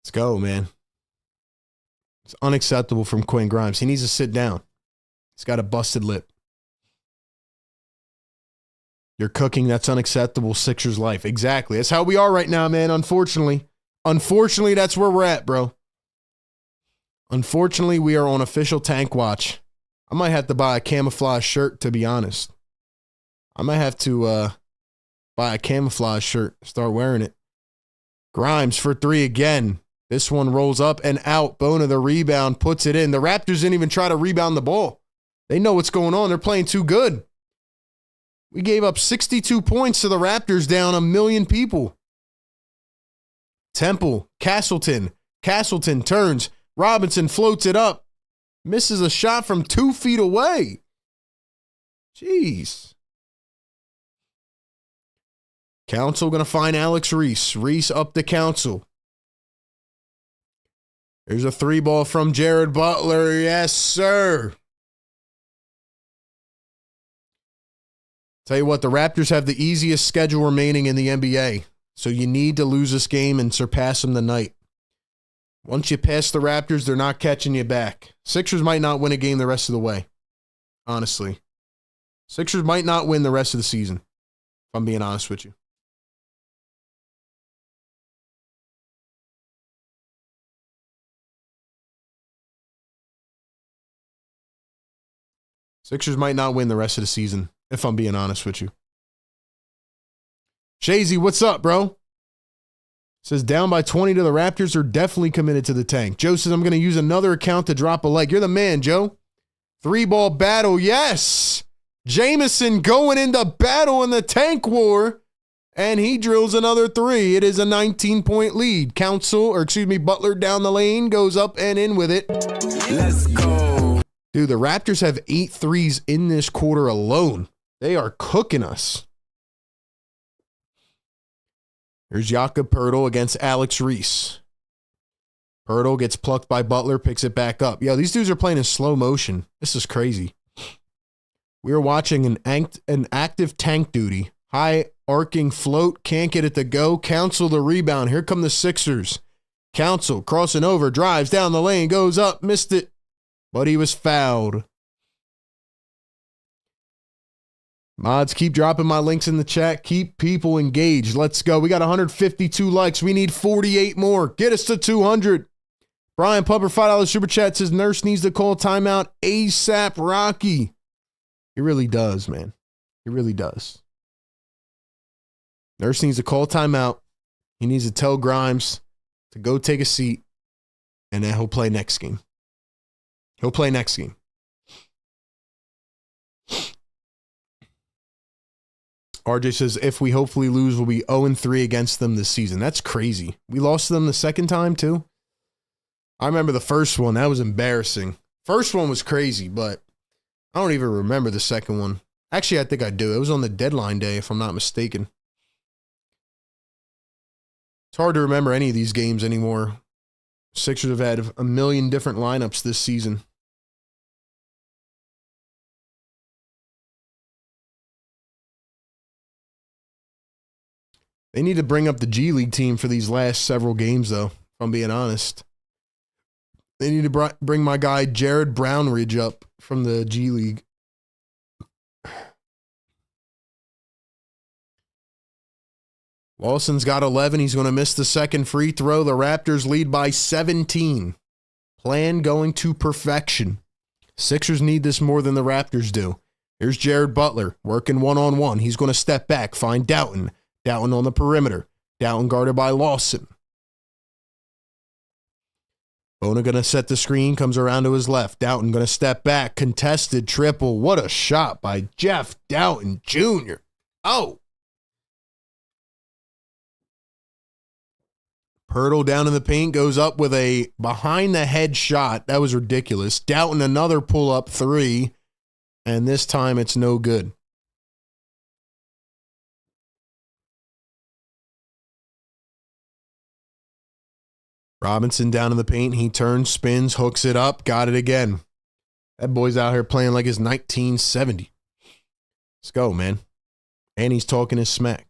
Let's go, man. It's unacceptable from Quinn Grimes. He needs to sit down. He's got a busted lip. You're cooking. That's unacceptable. Sixers life. Exactly. That's how we are right now, man. Unfortunately. Unfortunately, that's where we're at, bro. Unfortunately, we are on official tank watch. I might have to buy a camouflage shirt, to be honest. I might have to buy a camouflage shirt. Start wearing it. Grimes for 3 again. This one rolls up and out. Bona the rebound, puts it in. The Raptors didn't even try to rebound the ball. They know what's going on. They're playing too good. We gave up 62 points to the Raptors, down 1 million people. Temple, Castleton. Castleton turns. Robinson floats it up. Misses a shot from 2 feet away. Jeez. Council going to find Alex Reese. Reese up to Council. There's a 3 ball from Jared Butler. Yes, sir. Tell you what, the Raptors have the easiest schedule remaining in the NBA. So you need to lose this game and surpass them tonight. Once you pass the Raptors, they're not catching you back. Sixers might not win a game the rest of the way. Honestly. Sixers might not win the rest of the season, if I'm being honest with you. Sixers might not win the rest of the season, if I'm being honest with you. Shazy, what's up, bro? Says down by 20 to the Raptors are definitely committed to the tank. Joe says I'm going to use another account to drop a like. You're the man, Joe. 3-ball battle, yes. Jamison going into battle in the tank war, and he drills another 3. It is a 19-point lead. Butler down the lane, goes up and in with it. Let's go. Dude, the Raptors have 8 threes in this quarter alone. They are cooking us. Here's Jakob Poeltl against Alex Reese. Poeltl gets plucked by Butler, picks it back up. Yo, these dudes are playing in slow motion. This is crazy. We are watching an active tank duty. High arcing float, can't get it to go. Council the rebound. Here come the Sixers. Council crossing over, drives down the lane, goes up, missed it. But he was fouled. Mods, keep dropping my links in the chat. Keep people engaged. Let's go. We got 152 likes. We need 48 more. Get us to 200. Brian Pupper, $5 super chat says Nurse needs to call timeout ASAP Rocky. He really does, man. He really does. Nurse needs to call timeout. He needs to tell Grimes to go take a seat, and then he'll play next game. He'll play next game. RJ says, if we hopefully lose, we'll be 0-3 against them this season. That's crazy. We lost to them the second time, too. I remember the first one. That was embarrassing. First one was crazy, but I don't even remember the second one. Actually, I think I do. It was on the deadline day, if I'm not mistaken. It's hard to remember any of these games anymore. Sixers have had a million different lineups this season. They need to bring up the G League team for these last several games, though, if I'm being honest. They need to bring my guy Jared Brownridge up from the G League. Lawson's got 11. He's going to miss the second free throw. The Raptors lead by 17. Plan going to perfection. Sixers need this more than the Raptors do. Here's Jared Butler working one-on-one. He's going to step back, find Doughton. Doughton on the perimeter. Doughton guarded by Lawson. Bona going to set the screen, comes around to his left. Doughton going to step back, contested triple. What a shot by Jeff Doughton Jr. Oh! Pirtle down in the paint, goes up with a behind-the-head shot. That was ridiculous. Doughton another pull-up three, and this time it's no good. Robinson down in the paint. He turns, spins, hooks it up, got it again. That boy's out here playing like it's 1970. Let's go, man. And he's talking his smack.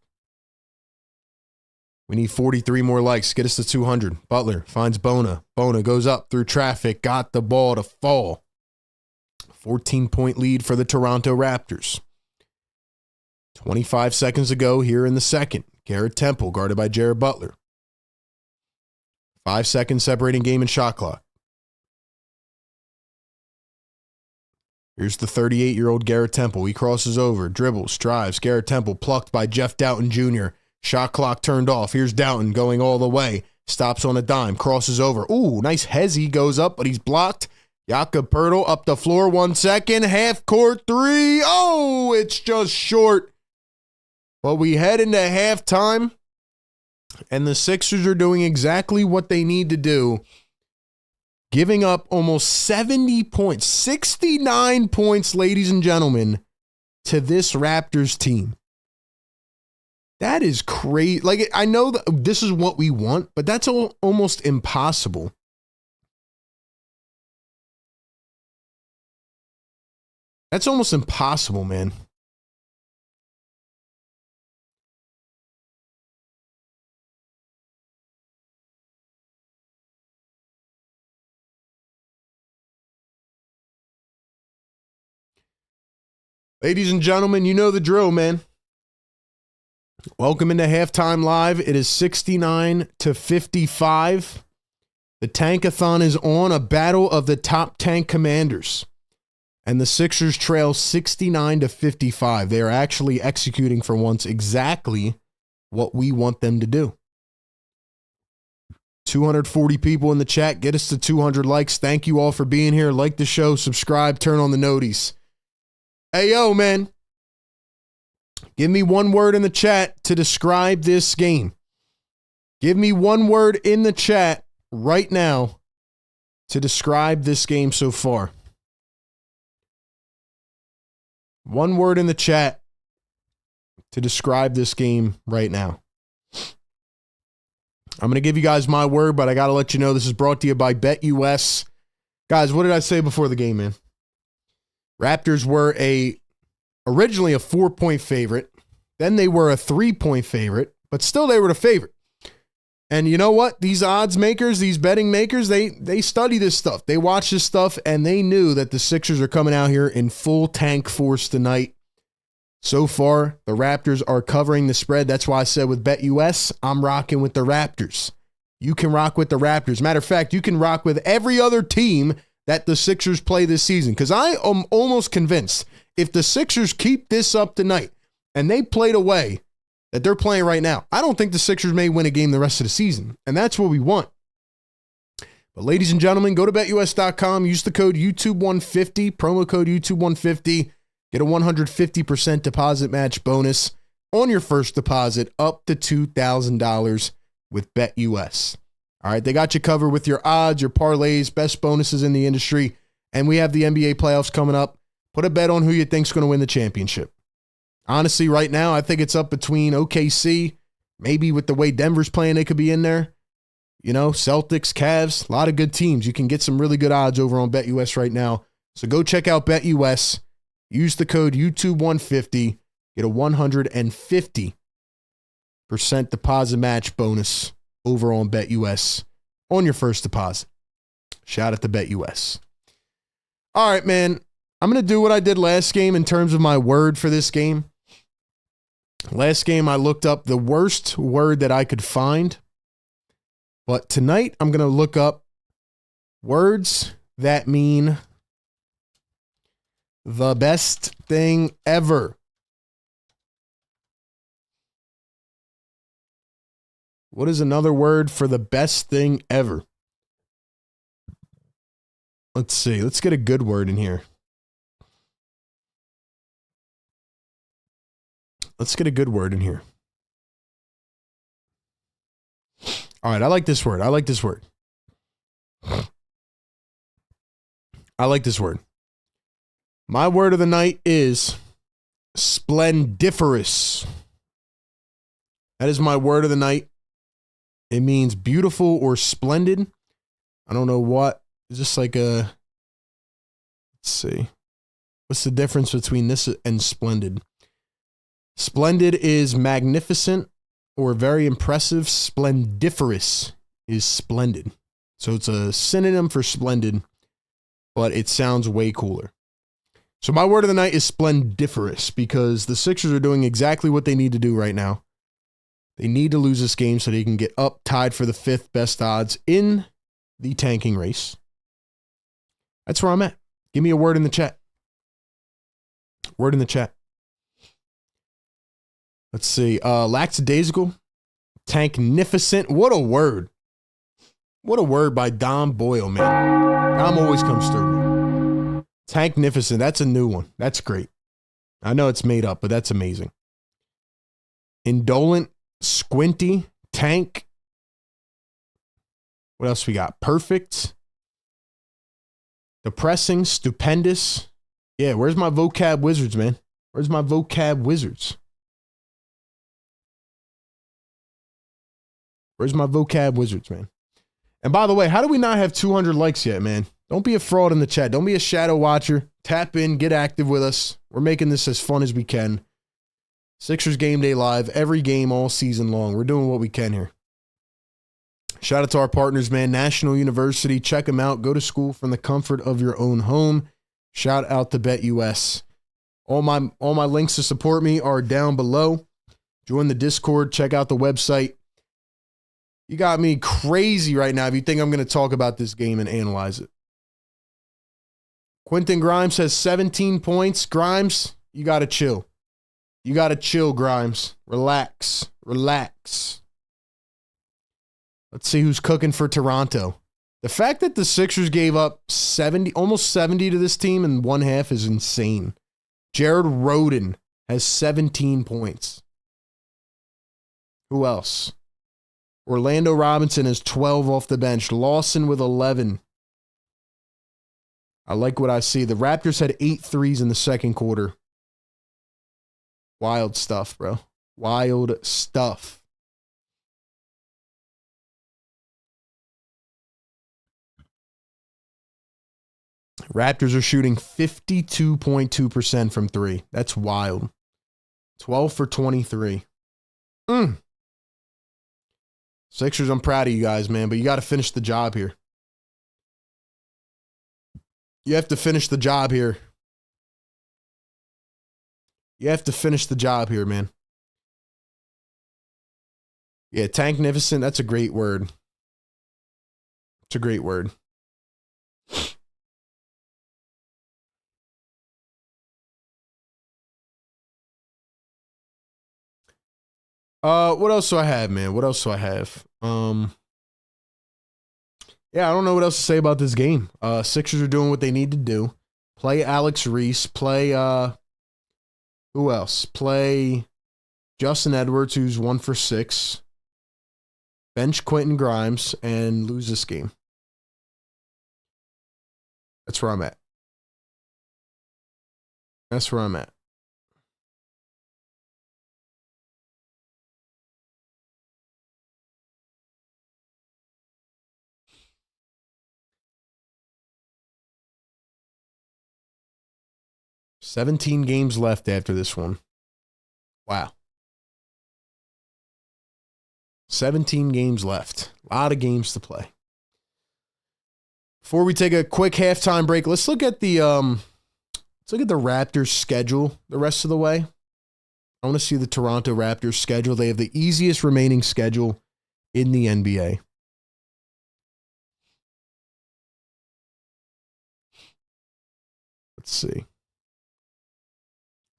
We need 43 more likes. Get us to 200. Butler finds Bona. Bona goes up through traffic. Got the ball to fall. 14-point lead for the Toronto Raptors. 25 seconds to go here in the second. Garrett Temple guarded by Jared Butler. 5 seconds separating game and shot clock. Here's the 38-year-old Garrett Temple. He crosses over, dribbles, drives. Garrett Temple plucked by Jeff Doughton Jr. Shot clock turned off. Here's Doughton going all the way. Stops on a dime. Crosses over. Ooh, nice hezzy. Goes up, but he's blocked. Jakob Poeltl up the floor. 1 second. Half court three. Oh, it's just short. But we head into halftime, and the Sixers are doing exactly what they need to do. Giving up almost 70 points. 69 points, ladies and gentlemen, to this Raptors team. That is crazy. Like, I know that this is what we want, but that's almost impossible. That's almost impossible, man. Ladies and gentlemen, you know the drill, man. Welcome into halftime live. It is 69-55. The tankathon is on, a battle of the top tank commanders. And the Sixers trail 69-55. They are actually executing for once exactly what we want them to do. 240 people in the chat. Get us to 200 likes. Thank you all for being here. Like the show, subscribe, turn on the noties. Hey, yo, man. Give me one word in the chat to describe this game. Give me one word in the chat right now to describe this game so far. One word in the chat to describe this game right now. I'm going to give you guys my word, but I got to let you know this is brought to you by BetUS. Guys, what did I say before the game, man? Raptors were originally a 4-point favorite. Then they were a 3-point favorite, but still they were the favorite. And you know what? These odds makers, these betting makers, they study this stuff. They watch this stuff, and they knew that the Sixers are coming out here in full tank force tonight. So far, the Raptors are covering the spread. That's why I said with BetUS, I'm rocking with the Raptors. You can rock with the Raptors. Matter of fact, you can rock with every other team that the Sixers play this season. Because I am almost convinced if the Sixers keep this up tonight and they play the way that they're playing right now, I don't think the Sixers may win a game the rest of the season. And that's what we want. But ladies and gentlemen, go to BetUS.com. Use the code YouTube150, promo code YouTube150. Get a 150% deposit match bonus on your first deposit up to $2,000 with BetUS. All right, they got you covered with your odds, your parlays, best bonuses in the industry, and we have the NBA playoffs coming up. Put a bet on who you think's going to win the championship. Honestly, right now, I think it's up between OKC, maybe with the way Denver's playing, they could be in there. You know, Celtics, Cavs, a lot of good teams. You can get some really good odds over on BetUS right now. So go check out BetUS. Use the code YouTube150. Get a 150% deposit match bonus over on BetUS on your first deposit. Shout out to BetUS. All right, man. I'm going to do what I did last game in terms of my word for this game. Last game, I looked up the worst word that I could find. But tonight, I'm going to look up words that mean the best thing ever. What is another word for the best thing ever? Let's see. Let's get a good word in here. Let's get a good word in here. All right, I like this word. I like this word. I like this word. My word of the night is splendiferous. That is my word of the night. It means beautiful or splendid. I don't know what. It's just like a, let's see. What's the difference between this and splendid? Splendid is magnificent or very impressive. Splendiferous is splendid. So it's a synonym for splendid, but it sounds way cooler. So my word of the night is splendiferous because the Sixers are doing exactly what they need to do right now. They need to lose this game so they can get up tied for the 5th best odds in the tanking race. That's where I'm at. Give me a word in the chat. Word in the chat. Let's see. Lackadaisical. Tanknificent. What a word. What a word by Dom Boyle, man. Dom always comes through, man. Tanknificent. That's a new one. That's great. I know it's made up, but that's amazing. Indolent. Squinty. Tank. What else we got? Perfect. Depressing. Stupendous. Yeah, where's my vocab wizards, man? Where's my vocab wizards? Where's my vocab wizards, man? And by the way, how do we not have 200 likes yet, man? Don't be a fraud in the chat. Don't be a shadow watcher. Tap in, get active with us. We're making this as fun as we can. Sixers Game Day Live, every game all season long. We're doing what we can here. Shout out to our partners, man. National University. Check them out. Go to school from the comfort of your own home. Shout out to BetUS. All my links to support me are down below. Join the Discord. Check out the website. You got me crazy right now if you think I'm going to talk about this game and analyze it. Quentin Grimes has 17 points. Grimes, you got to chill. You got to chill, Grimes. Relax. Relax. Let's see who's cooking for Toronto. The fact that the Sixers gave up 70, almost 70 to this team in one half is insane. Jared Rhoden has 17 points. Who else? Orlando Robinson has 12 off the bench. Lawson with 11. I like what I see. The Raptors had 8 threes in the second quarter. Wild stuff, bro. Wild stuff. Raptors are shooting 52.2% from 3. That's wild. 12 for 23. Sixers, I'm proud of you guys, man, but you got to finish the job here. You have to finish the job here. You have to finish the job here, man. Yeah, tanknificent, that's a great word. It's a great word. What else do I have, man? What else do I have? Yeah, I don't know what else to say about this game. Sixers are doing what they need to do. Play Alex Reese. Play, who else? Play Justin Edwards, who's 1 for 6. bench Quentin Grimes, and lose this game. That's where I'm at. That's where I'm at. $17 games left after this one. Wow. 17 games left. A lot of games to play. Before we take a quick halftime break, let's look at the Raptors schedule the rest of the way. I want to see the Toronto Raptors schedule. They have the easiest remaining schedule in the NBA. Let's see.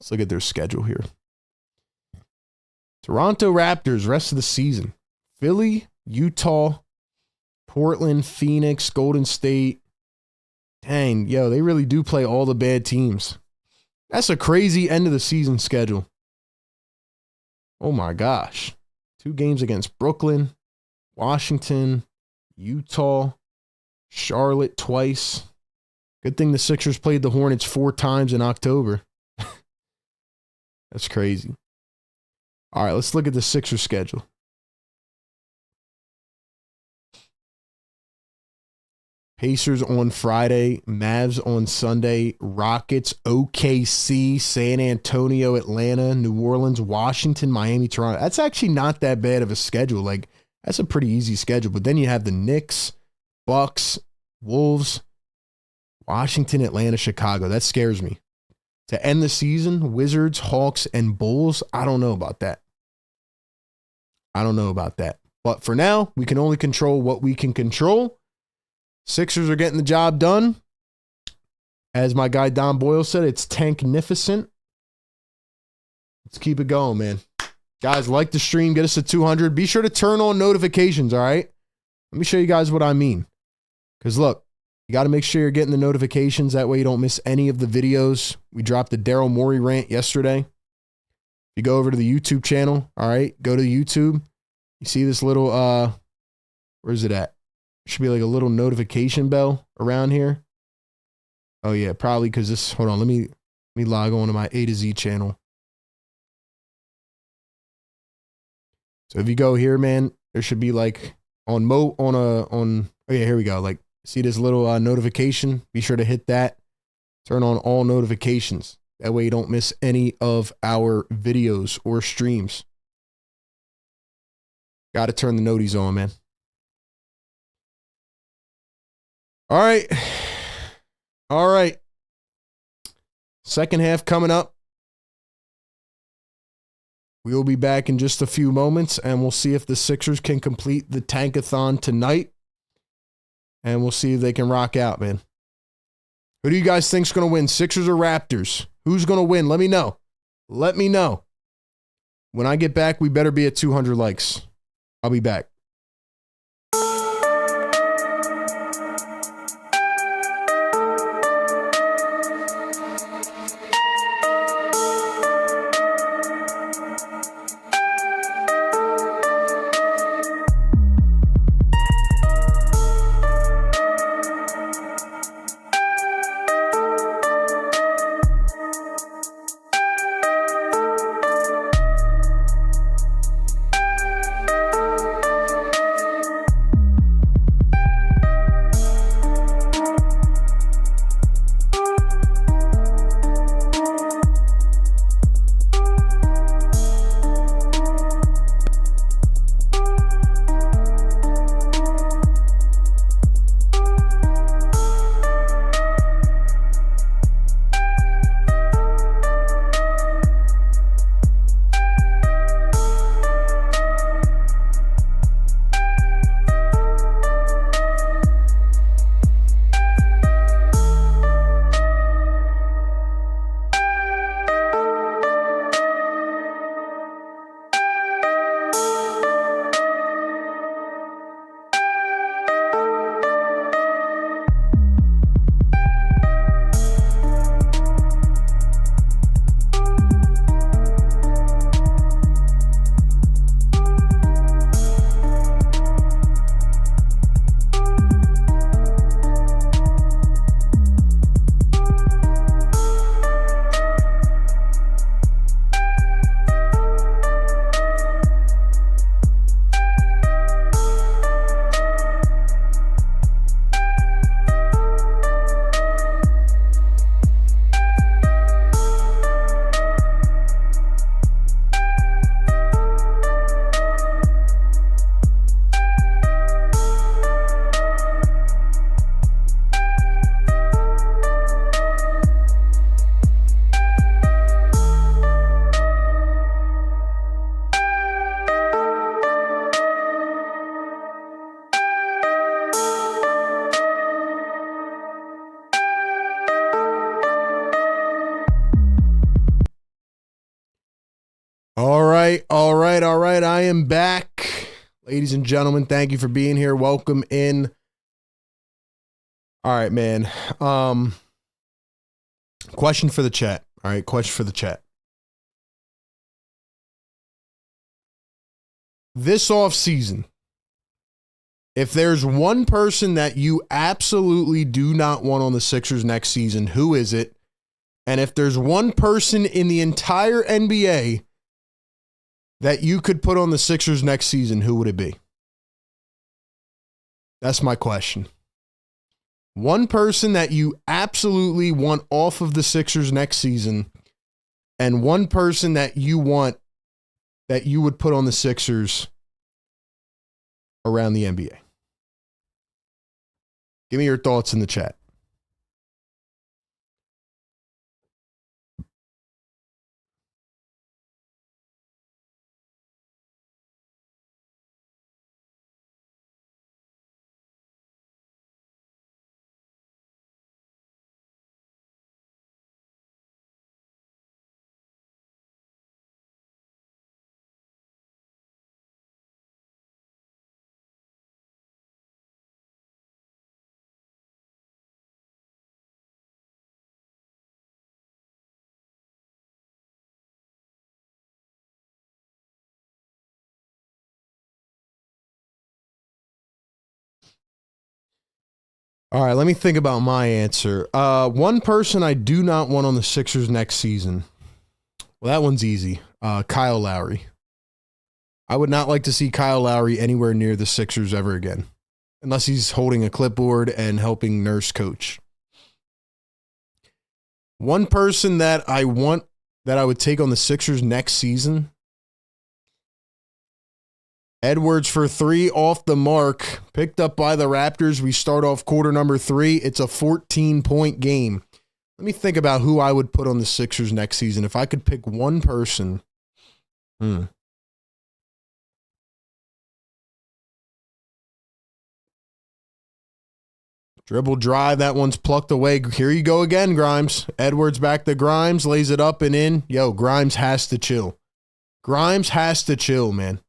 Let's look at their schedule here. Toronto Raptors, rest of the season. Philly, Utah, Portland, Phoenix, Golden State. Dang, yo, they really do play all the bad teams. That's a crazy end of the season schedule. Oh my gosh. 2 games against Brooklyn, Washington, Utah, Charlotte twice. Good thing the Sixers played the Hornets 4 times in October. That's crazy. All right, let's look at the Sixers schedule. Pacers on Friday, Mavs on Sunday, Rockets, OKC, San Antonio, Atlanta, New Orleans, Washington, Miami, Toronto. That's actually not that bad of a schedule. Like, that's a pretty easy schedule. But then you have the Knicks, Bucks, Wolves, Washington, Atlanta, Chicago. That scares me. To end the season, Wizards, Hawks, and Bulls, I don't know about that. I don't know about that. But for now, we can only control what we can control. Sixers are getting the job done. As my guy Don Boyle said, it's tanknificent. Let's keep it going, man. Guys, like the stream, get us to 200. Be sure to turn on notifications, all right? Let me show you guys what I mean. Because look, you got to make sure you're getting the notifications. That way you don't miss any of the videos. We dropped the Daryl Morey rant yesterday. If you go over to the YouTube channel, all right, go to YouTube. You see this little, where's it at? Should be like a little notification bell around here. Oh yeah, probably because this, hold on, let me log on to my A to Z channel. So if you go here, man, there should be like oh yeah, here we go. Like, see this little notification? Be sure to hit that. Turn on all notifications. That way you don't miss any of our videos or streams. Got to turn the noties on, man. All right. All right. Second half coming up. We will be back in just a few moments, and we'll see if the Sixers can complete the tankathon tonight. And we'll see if they can rock out, man. Who do you guys think's going to win, Sixers or Raptors? Who's going to win? Let me know. Let me know. When I get back, we better be at 200 likes. I'll be back. I am back. Ladies and gentlemen, thank you for being here. Welcome in. All right, man. Question for the chat. All right, question for the chat. This offseason, if there's one person that you absolutely do not want on the Sixers next season, who is it? And if there's one person in the entire NBA that you could put on the Sixers next season, who would it be? That's my question. One person that you absolutely want off of the Sixers next season, and one person that you want that you would put on the Sixers around the NBA. Give me your thoughts in the chat. All right, let me think about my answer. One person I do not want on the Sixers next season. Well, that one's easy. Kyle Lowry. I would not like to see Kyle Lowry anywhere near the Sixers ever again, unless he's holding a clipboard and helping nurse coach. One person that I want that I would take on the Sixers next season. Edwards for 3 off the mark. Picked up by the Raptors. We start off quarter number 3. It's a 14-point game. Let me think about who I would put on the Sixers next season. If I could pick one person. Dribble drive. That one's plucked away. Here you go again, Grimes. Edwards back to Grimes. Lays it up and in. Yo, Grimes has to chill. Grimes has to chill, man.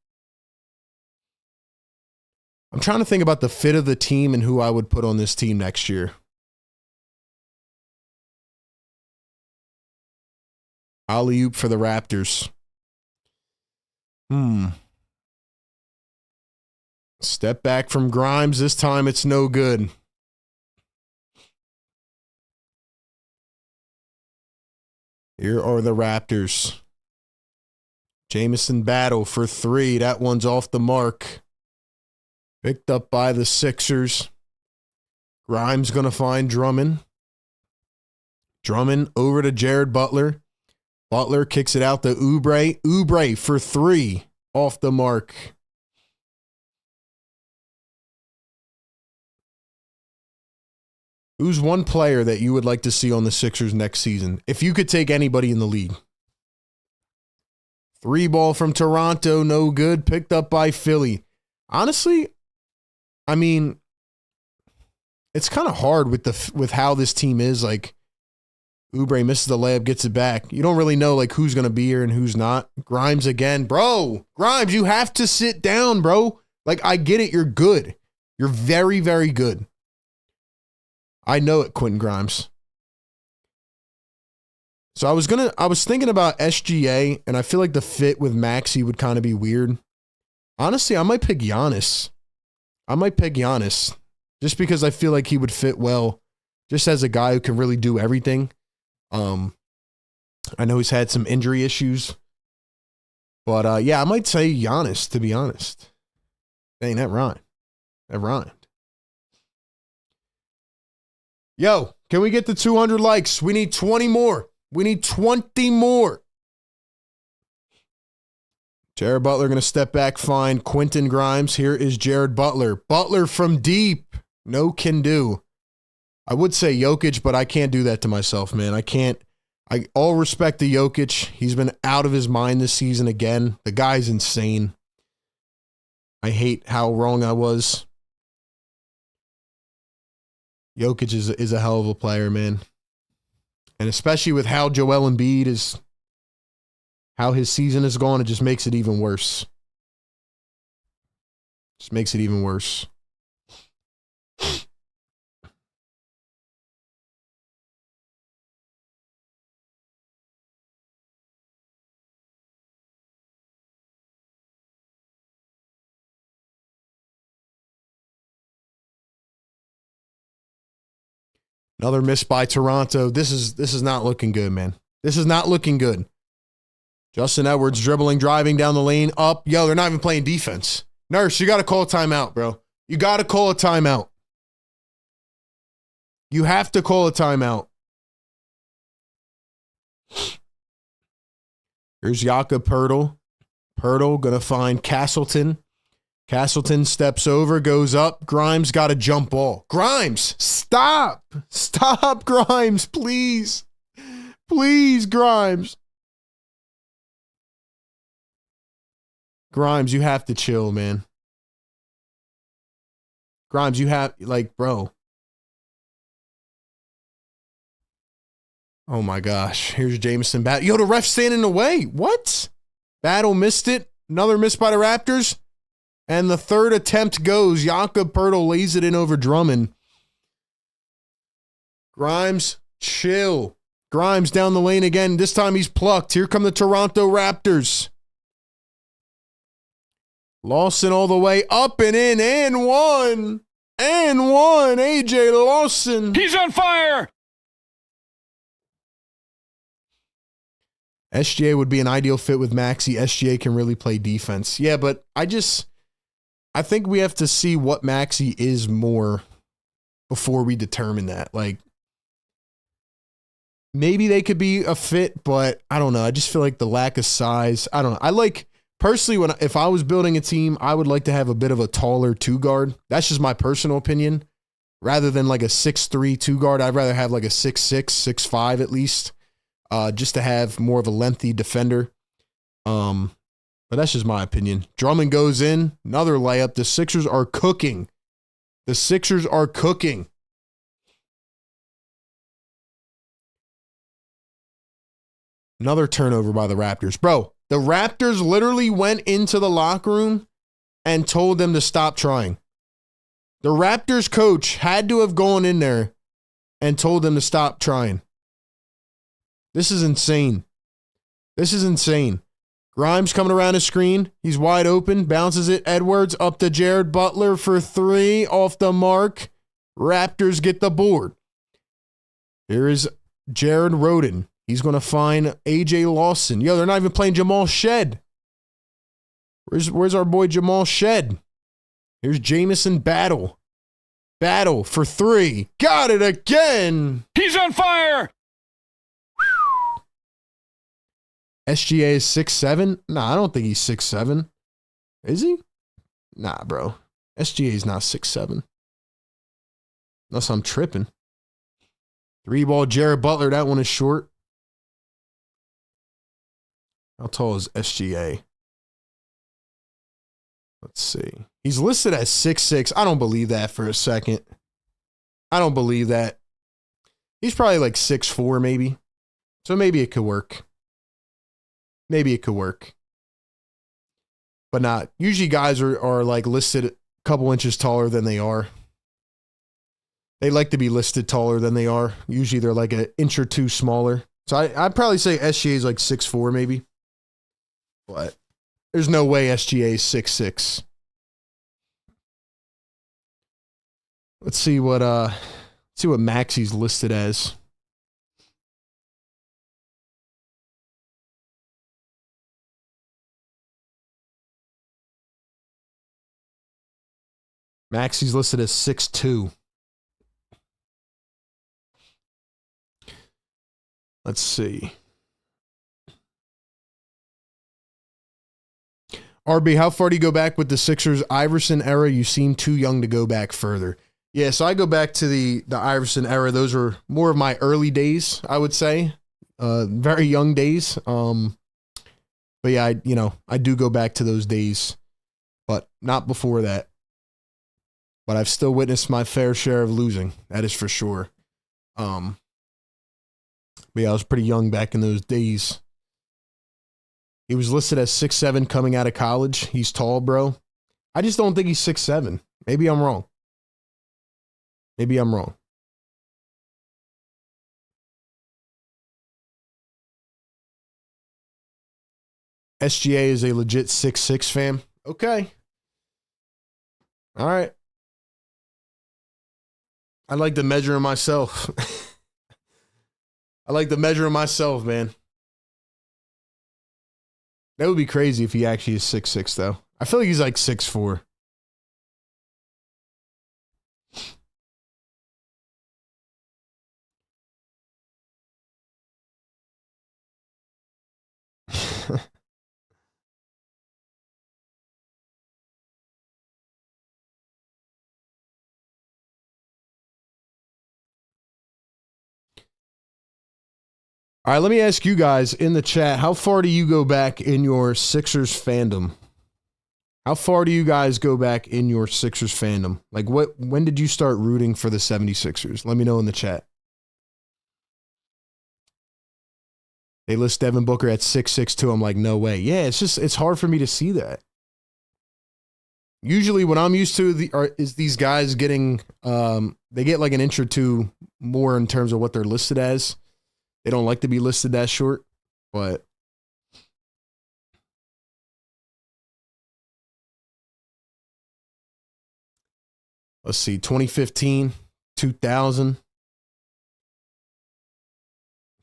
I'm trying to think about the fit of the team and who I would put on this team next year. Alley-oop for the Raptors. Step back from Grimes. This time it's no good. Here are the Raptors. Jamison battle for 3. That one's off the mark. Picked up by the Sixers. Grimes going to find Drummond. Drummond over to Jared Butler. Butler kicks it out to Oubre. Oubre for 3. Off the mark. Who's one player that you would like to see on the Sixers next season? If you could take anybody in the league. 3 ball from Toronto. No good. Picked up by Philly. Honestly, I mean, it's kind of hard with how this team is. Like, Oubre misses the layup, gets it back. You don't really know like who's going to be here and who's not. Grimes again. Bro, Grimes, you have to sit down, bro. Like, I get it. You're good. You're very, very good. I know it, Quentin Grimes. So I was thinking about SGA, and I feel like the fit with Maxey would kind of be weird. Honestly, I might pick Giannis. Just because I feel like he would fit well, just as a guy who can really do everything. I know he's had some injury issues, but yeah, I might say Giannis, to be honest. Dang, that rhymed. Yo, can we get to 200 likes? We need 20 more. We need 20 more. Jared Butler going to step back, find Quentin Grimes. Here is Jared Butler. Butler from deep. No can do. I would say Jokic, but I can't do that to myself, man. I can't. All respect to Jokic. He's been out of his mind this season again. The guy's insane. I hate how wrong I was. Jokic is a hell of a player, man. And especially with how Joel Embiid is, how his season has gone, it just makes it even worse. Just makes it even worse. Another miss by Toronto. This is not looking good, man. This is not looking good. Justin Edwards dribbling, driving down the lane, up. Yo, they're not even playing defense. Nurse, you got to call a timeout, bro. You got to call a timeout. You have to call a timeout. Here's Jakob Poeltl. Poeltl going to find Castleton. Castleton steps over, goes up. Grimes got a jump ball. Grimes, stop. Stop, Grimes, please. Please, Grimes. Grimes, you have to chill, man. Grimes, you have, like, bro. Oh, my gosh. Here's Jameson. Yo, the ref's standing in the way. What? Battle missed it. Another miss by the Raptors. And the third attempt goes. Jakob Poeltl lays it in over Drummond. Grimes, chill. Grimes down the lane again. This time he's plucked. Here come the Toronto Raptors. Lawson all the way up and in. And one. And one. AJ Lawson. He's on fire. SGA would be an ideal fit with Maxey. SGA can really play defense. Yeah, but I think we have to see what Maxey is more before we determine that. Like, maybe they could be a fit, but I don't know. I just feel like the lack of size. I don't know. I like, personally, if I was building a team, I would like to have a bit of a taller two guard. That's just my personal opinion. Rather than like a 6'3" two guard, I'd rather have like a 6'6", 6'5" at least, just to have more of a lengthy defender. But that's just my opinion. Drummond goes in. Another layup. The Sixers are cooking. The Sixers are cooking. Another turnover by the Raptors. Bro, the Raptors literally went into the locker room and told them to stop trying. The Raptors coach had to have gone in there and told them to stop trying. This is insane. This is insane. Grimes coming around his screen. He's wide open. Bounces it. Edwards up to Jared Butler for three. Off the mark. Raptors get the board. Here is Jared Rhoden. He's going to find AJ Lawson. Yo, they're not even playing Jamal Shed. Where's our boy Jamal Shed? Here's Jamison Battle. Battle for three. Got it again. He's on fire. SGA is 6'7"? Nah, I don't think he's 6'7". Is he? Nah, bro. SGA is not 6'7". Unless I'm tripping. Three ball Jared Butler. That one is short. How tall is SGA? Let's see. He's listed as 6'6". I don't believe that for a second. I don't believe that. He's probably like 6'4", maybe. So maybe it could work. Maybe it could work. But not. Usually guys are like listed a couple inches taller than they are. They like to be listed taller than they are. Usually they're like an inch or two smaller. So I'd probably say SGA is like 6'4", maybe. But there's no way SGA is 6'6". Let's see what Maxey's listed as. Maxey's listed as 6'2". Let's see. RB, how far do you go back with the Sixers Iverson era? You seem too young to go back further. Yeah, so I go back to the Iverson era. Those were more of my early days, I would say. Very young days. But yeah, I do go back to those days, but not before that. But I've still witnessed my fair share of losing. That is for sure. But yeah, I was pretty young back in those days. He was listed as 6'7" coming out of college. He's tall, bro. I just don't think he's 6'7". Maybe I'm wrong. Maybe I'm wrong. SGA is a legit 6'6" fan. Okay. All right. I like the measuring myself. I like the measuring myself, man. That would be crazy if he actually is 6'6", though. I feel like he's like 6'4". All right, let me ask you guys in the chat, how far do you go back in your Sixers fandom? How far do you guys go back in your Sixers fandom? Like, when did you start rooting for the 76ers? Let me know in the chat. They list Devin Booker at 6'6" too. I'm like, no way. Yeah, it's hard for me to see that. Usually what I'm used to is these guys getting, they get like an inch or two more in terms of what they're listed as. They don't like to be listed that short, but let's see, 2015, 2000,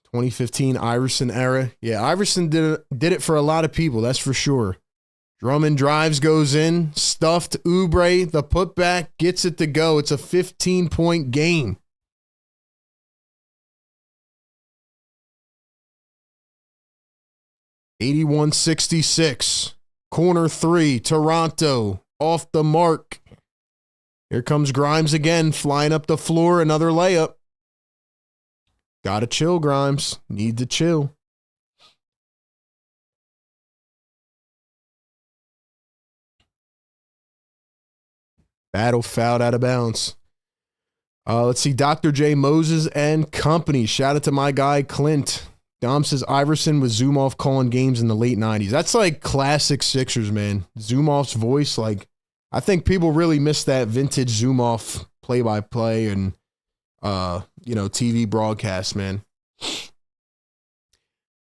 2015 Iverson era. Yeah, Iverson did it for a lot of people, that's for sure. Drummond drives, goes in, stuffed Oubre, the putback, gets it to go. It's a 15-point game. $81-66. Corner three, Toronto, off the mark. Here comes Grimes again, flying up the floor, another layup. Gotta chill, Grimes. Need to chill. Battle fouled out of bounds. Let's see, Dr. J. Moses and company. Shout out to my guy, Clint. Dom says Iverson was Zumoff calling games in the late 90s. That's like classic Sixers, man. Zumoff's voice, like, I think people really miss that vintage Zumoff play-by-play and, TV broadcast, man.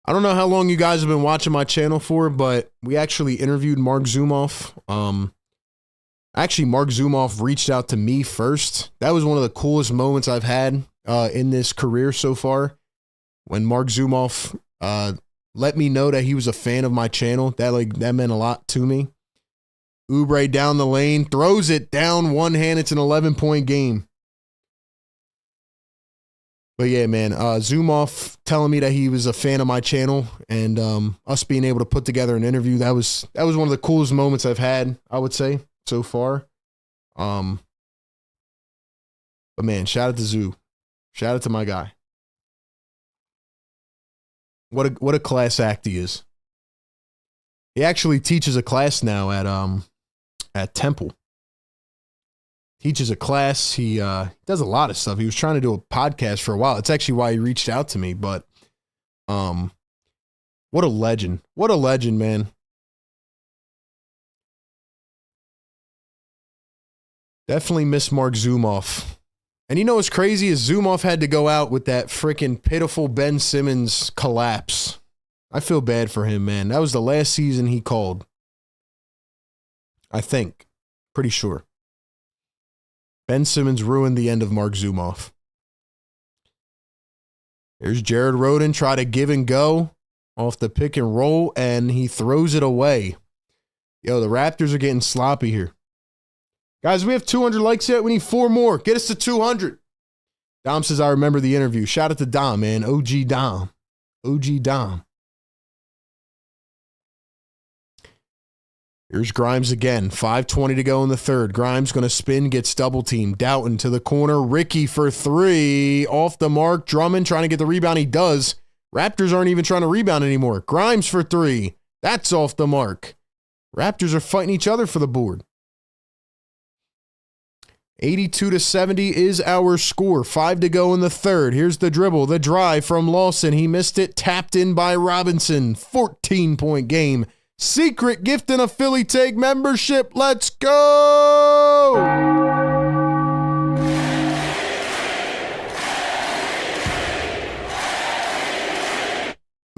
I don't know how long you guys have been watching my channel for, but we actually interviewed Mark Zumoff. Actually, Mark Zumoff reached out to me first. That was one of the coolest moments I've had in this career so far. When Mark Zumoff let me know that he was a fan of my channel, that meant a lot to me. Oubre down the lane, throws it down one hand. It's an 11-point game. But yeah, man, Zumoff telling me that he was a fan of my channel and us being able to put together an interview, that was one of the coolest moments I've had, I would say, so far. But man, shout out to Zoo. Shout out to my guy. What a class act he is. He actually teaches a class now at Temple. Teaches a class. He does a lot of stuff. He was trying to do a podcast for a while. It's actually why he reached out to me. But what a legend. What a legend, man. Definitely miss Mark Zumoff. And you know what's crazy is Zumoff had to go out with that freaking pitiful Ben Simmons collapse. I feel bad for him, man. That was the last season he called. I think. Pretty sure. Ben Simmons ruined the end of Mark Zumoff. Here's Jared Rhoden, try to give and go off the pick and roll, and he throws it away. Yo, the Raptors are getting sloppy here. Guys, we have 200 likes yet. We need 4 more. Get us to 200. Dom says, I remember the interview. Shout out to Dom, man. OG Dom. OG Dom. Here's Grimes again. 5:20 to go in the third. Grimes going to spin, gets double teamed. Doughton to the corner. Ricky for 3. Off the mark. Drummond trying to get the rebound. He does. Raptors aren't even trying to rebound anymore. Grimes for 3. That's off the mark. Raptors are fighting each other for the board. 82-70 is our score. 5 to go in the third. Here's the dribble, the drive from Lawson. He missed it. Tapped in by Robinson. 14-point game. Secret gifting a Philly Take membership. Let's go!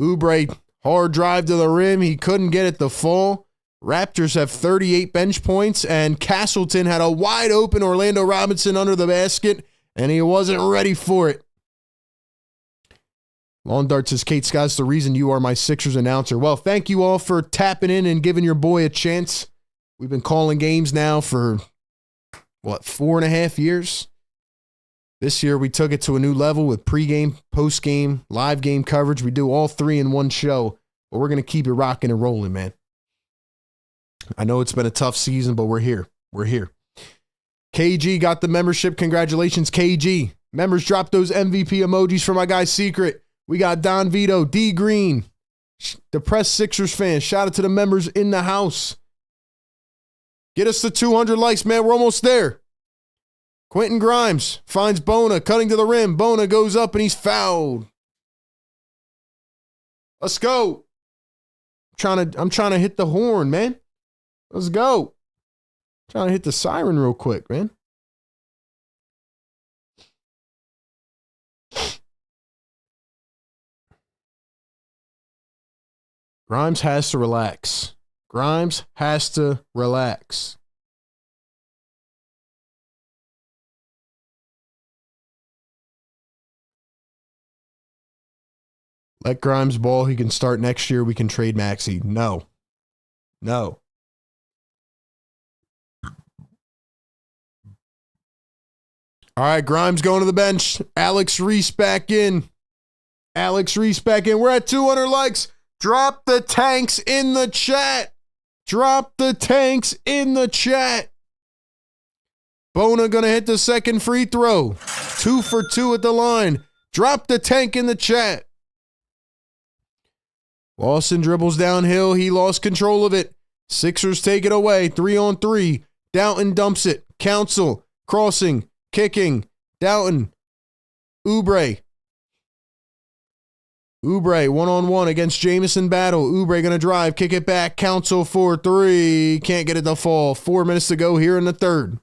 Oubre, hard drive to the rim. He couldn't get it to fall. Raptors have 38 bench points, and Castleton had a wide open Orlando Robinson under the basket, and he wasn't ready for it. Lawn Dart says, Kate Scott's the reason you are my Sixers announcer. Well, thank you all for tapping in and giving your boy a chance. We've been calling games now for, 4.5 years? This year, we took it to a new level with pregame, postgame, live game coverage. We do all three in one show, but we're going to keep it rocking and rolling, man. I know it's been a tough season, but we're here. We're here. KG got the membership. Congratulations, KG. Members, drop those MVP emojis for my guy Secret. We got Don Vito, D Green, depressed Sixers fans. Shout out to the members in the house. Get us to 200 likes, man. We're almost there. Quentin Grimes finds Bona cutting to the rim. Bona goes up and he's fouled. Let's go. I'm trying to hit the horn, man. Let's go. Trying to hit the siren real quick, man. Grimes has to relax. Grimes has to relax. Let Grimes ball. He can start next year. We can trade Maxey. No. No. All right, Grimes going to the bench. Alex Reese back in. We're at 200 likes. Drop the tanks in the chat. Drop the tanks in the chat. Bona going to hit the second free throw. 2 for 2 at the line. Drop the tank in the chat. Lawson dribbles downhill. He lost control of it. Sixers take it away. 3-on-3. Doughton dumps it. Council crossing. Kicking. Doughton. Oubre. Oubre, one-on-one against Jamison Battle. Oubre going to drive, kick it back. Council for 3. Can't get it to fall. 4 minutes to go here in the third.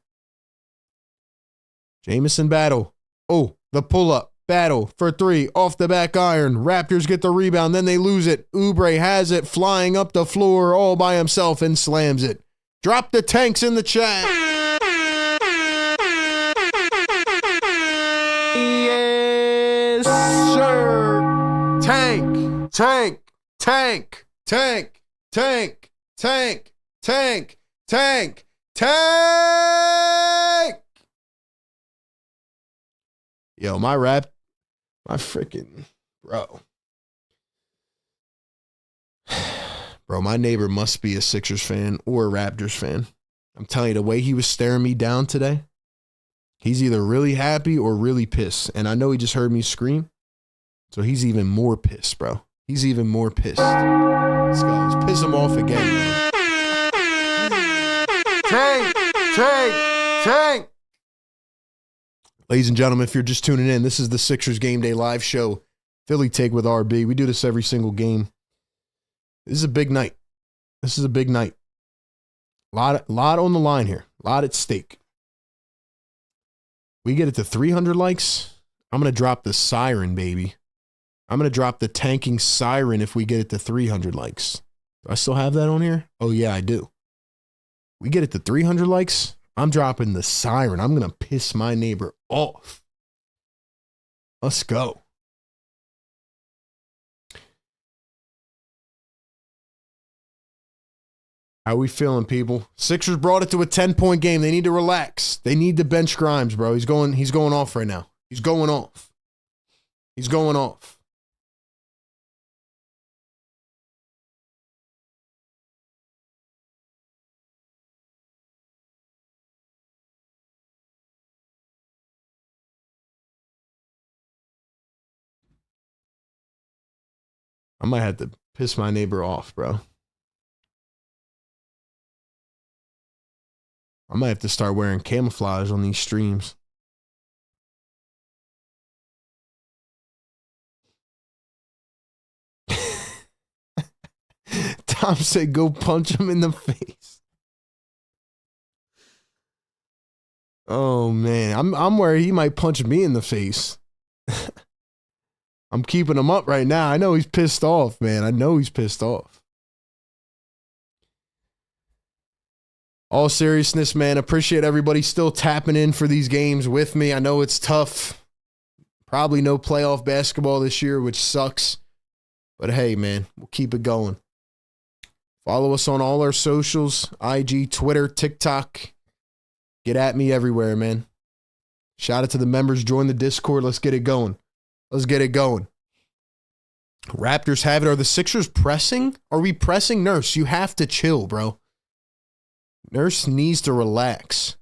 Jamison Battle. Oh, the pull-up. Battle for 3. Off the back iron. Raptors get the rebound. Then they lose it. Oubre has it flying up the floor all by himself and slams it. Drop the tanks in the chat. Yes, sir. Tank, tank, tank, tank, tank, tank, tank, tank, tank. Yo, my freaking, bro. Bro, my neighbor must be a Sixers fan or a Raptors fan. I'm telling you, the way he was staring me down today, he's either really happy or really pissed. And I know he just heard me scream. So he's even more pissed, bro. He's even more pissed. Let's go. Let's piss him off again, man. Tank! Tank! Tank! Ladies and gentlemen, if you're just tuning in, this is the Sixers Game Day Live Show. Philly Take with RB. We do this every single game. This is a big night. This is a big night. Lot on the line here. A lot at stake. We get it to 300 likes. I'm going to drop the siren, baby. I'm going to drop the tanking siren if we get it to 300 likes. Do I still have that on here? Oh, yeah, I do. We get it to 300 likes. I'm dropping the siren. I'm going to piss my neighbor off. Let's go. How we feeling, people? Sixers brought it to a 10-point game. They need to relax. They need to bench Grimes, bro. He's going off right now. He's going off. He's going off. I might have to piss my neighbor off, bro. I might have to start wearing camouflage on these streams. Tom said, go punch him in the face. Oh, man. I'm worried he might punch me in the face. I'm keeping him up right now. I know he's pissed off, man. I know he's pissed off. All seriousness, man, appreciate everybody still tapping in for these games with me. I know it's tough. Probably no playoff basketball this year, which sucks. But hey, man, we'll keep it going. Follow us on all our socials, IG, Twitter, TikTok. Get at me everywhere, man. Shout out to the members. Join the Discord. Let's get it going. Let's get it going. Raptors have it. Are the Sixers pressing? Are we pressing? Nurse, you have to chill, bro. Nurse needs to relax.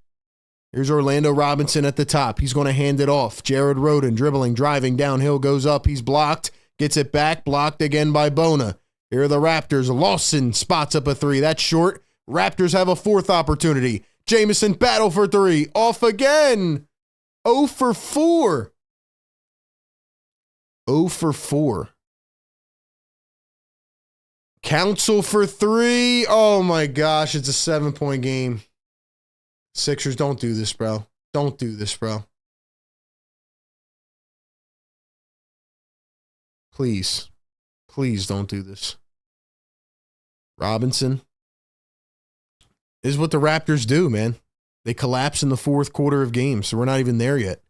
Here's Orlando Robinson at the top. He's going to hand it off. Jared Rhoden dribbling, driving downhill, goes up. He's blocked. Gets it back. Blocked again by Bona. Here are the Raptors. Lawson spots up a three. That's short. Raptors have a fourth opportunity. Jamison battle for three. Off again. 0 for 4. 0 for 4. Council for 3. Oh my gosh, it's a 7-point game. Sixers, don't do this, bro. Don't do this, bro. Please. Please don't do this. Robinson. This is what the Raptors do, man. They collapse in the fourth quarter of games, so we're not even there yet.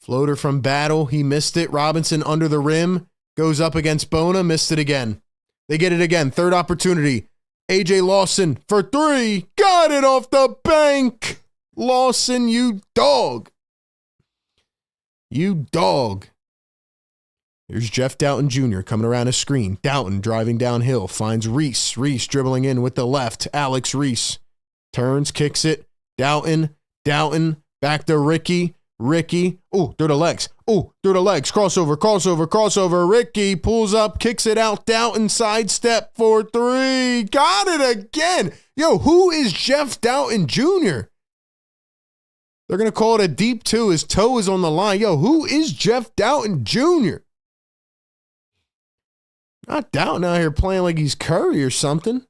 Floater from Battle. He missed it. Robinson under the rim. Goes up against Bona. Missed it again. They get it again. Third opportunity. AJ Lawson for 3. Got it off the bank. Lawson, you dog. You dog. Here's Jeff Doughton Jr. coming around a screen. Doughton driving downhill. Finds Reese. Reese dribbling in with the left. Alex Reese. Turns, kicks it. Doughton. Doughton. Back to Ricky. Ricky. Oh, through the legs. Oh, through the legs. Crossover, crossover, crossover. Ricky pulls up, kicks it out. Doughton sidestep for 3. Got it again. Yo, who is Jeff Doughton Jr.? They're going to call it a deep 2. His toe is on the line. Yo, who is Jeff Doughton Jr.? Not Doughton out here playing like he's Curry or something.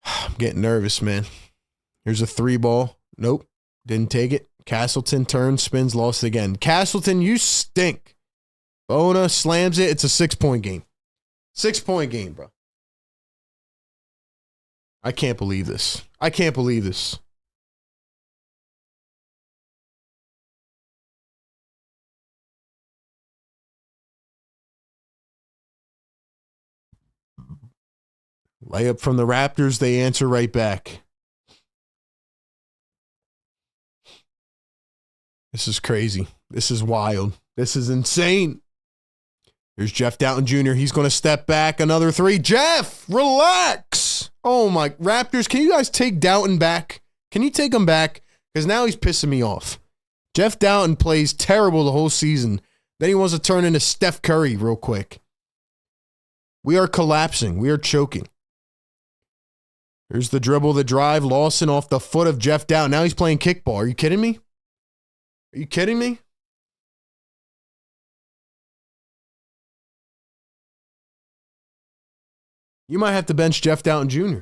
I'm getting nervous, man. Here's a 3 ball. Nope. Didn't take it. Castleton turns, spins, lost again. Castleton, you stink. Bona slams it. It's a 6-point game. 6-point game, bro. I can't believe this. I can't believe this. Layup from the Raptors. They answer right back. This is crazy. This is wild. This is insane. Here's Jeff Doughton Jr. He's going to step back. Another 3. Jeff, relax. Oh, my. Raptors, can you guys take Doughton back? Can you take him back? Because now he's pissing me off. Jeff Doughton plays terrible the whole season. Then he wants to turn into Steph Curry real quick. We are collapsing. We are choking. Here's the dribble, the drive. Lawson off the foot of Jeff Doughton. Now he's playing kickball. Are you kidding me? Are you kidding me? You might have to bench Jeff Doughton Jr.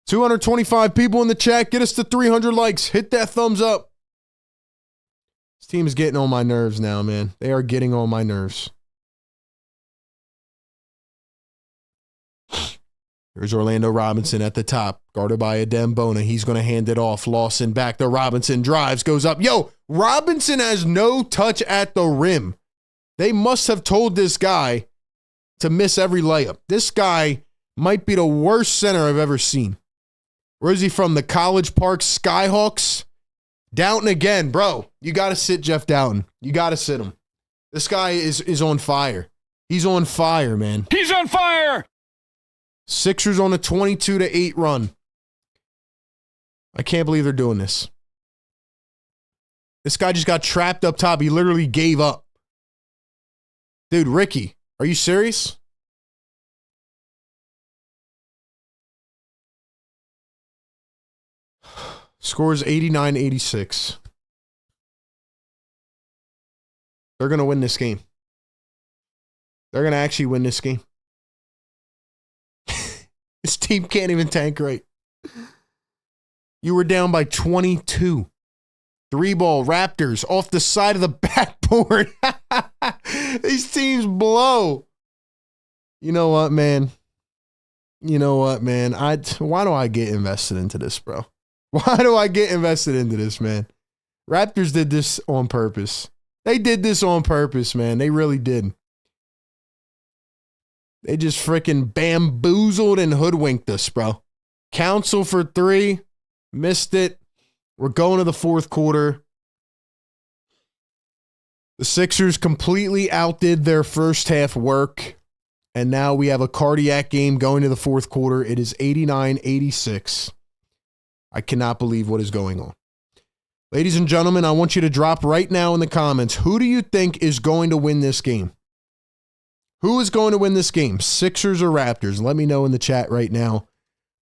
225 people in the chat. Get us to 300 likes. Hit that thumbs up. This team is getting on my nerves now, man. They are getting on my nerves. There's Orlando Robinson at the top, guarded by Adem Bona. He's going to hand it off. Lawson back to Robinson. Drives, goes up. Yo, Robinson has no touch at the rim. They must have told this guy to miss every layup. This guy might be the worst center I've ever seen. Where is he from? The College Park Skyhawks? Doughton again. Bro, you got to sit Jeff Doughton. You got to sit him. This guy is on fire. He's on fire, man. He's on fire! Sixers on a 22-8 run. I can't believe they're doing this. This guy just got trapped up top. He literally gave up. Dude, Ricky, are you serious? Scores 89-86. They're going to win this game. They're going to actually win this game. This team can't even tank right. You were down by 22. 3-ball Raptors off the side of the backboard. These teams blow. You know what, man? Why do I get invested into this, bro? Why do I get invested into this, man? Raptors did this on purpose. They did this on purpose, man. They really did. They just freaking bamboozled and hoodwinked us, bro. Council for 3. Missed it. We're going to the fourth quarter. The Sixers completely outdid their first half work. And now we have a cardiac game going to the fourth quarter. It is 89-86. I cannot believe what is going on. Ladies and gentlemen, I want you to drop right now in the comments, who do you think is going to win this game? Who is going to win this game? Sixers or Raptors? Let me know in the chat right now.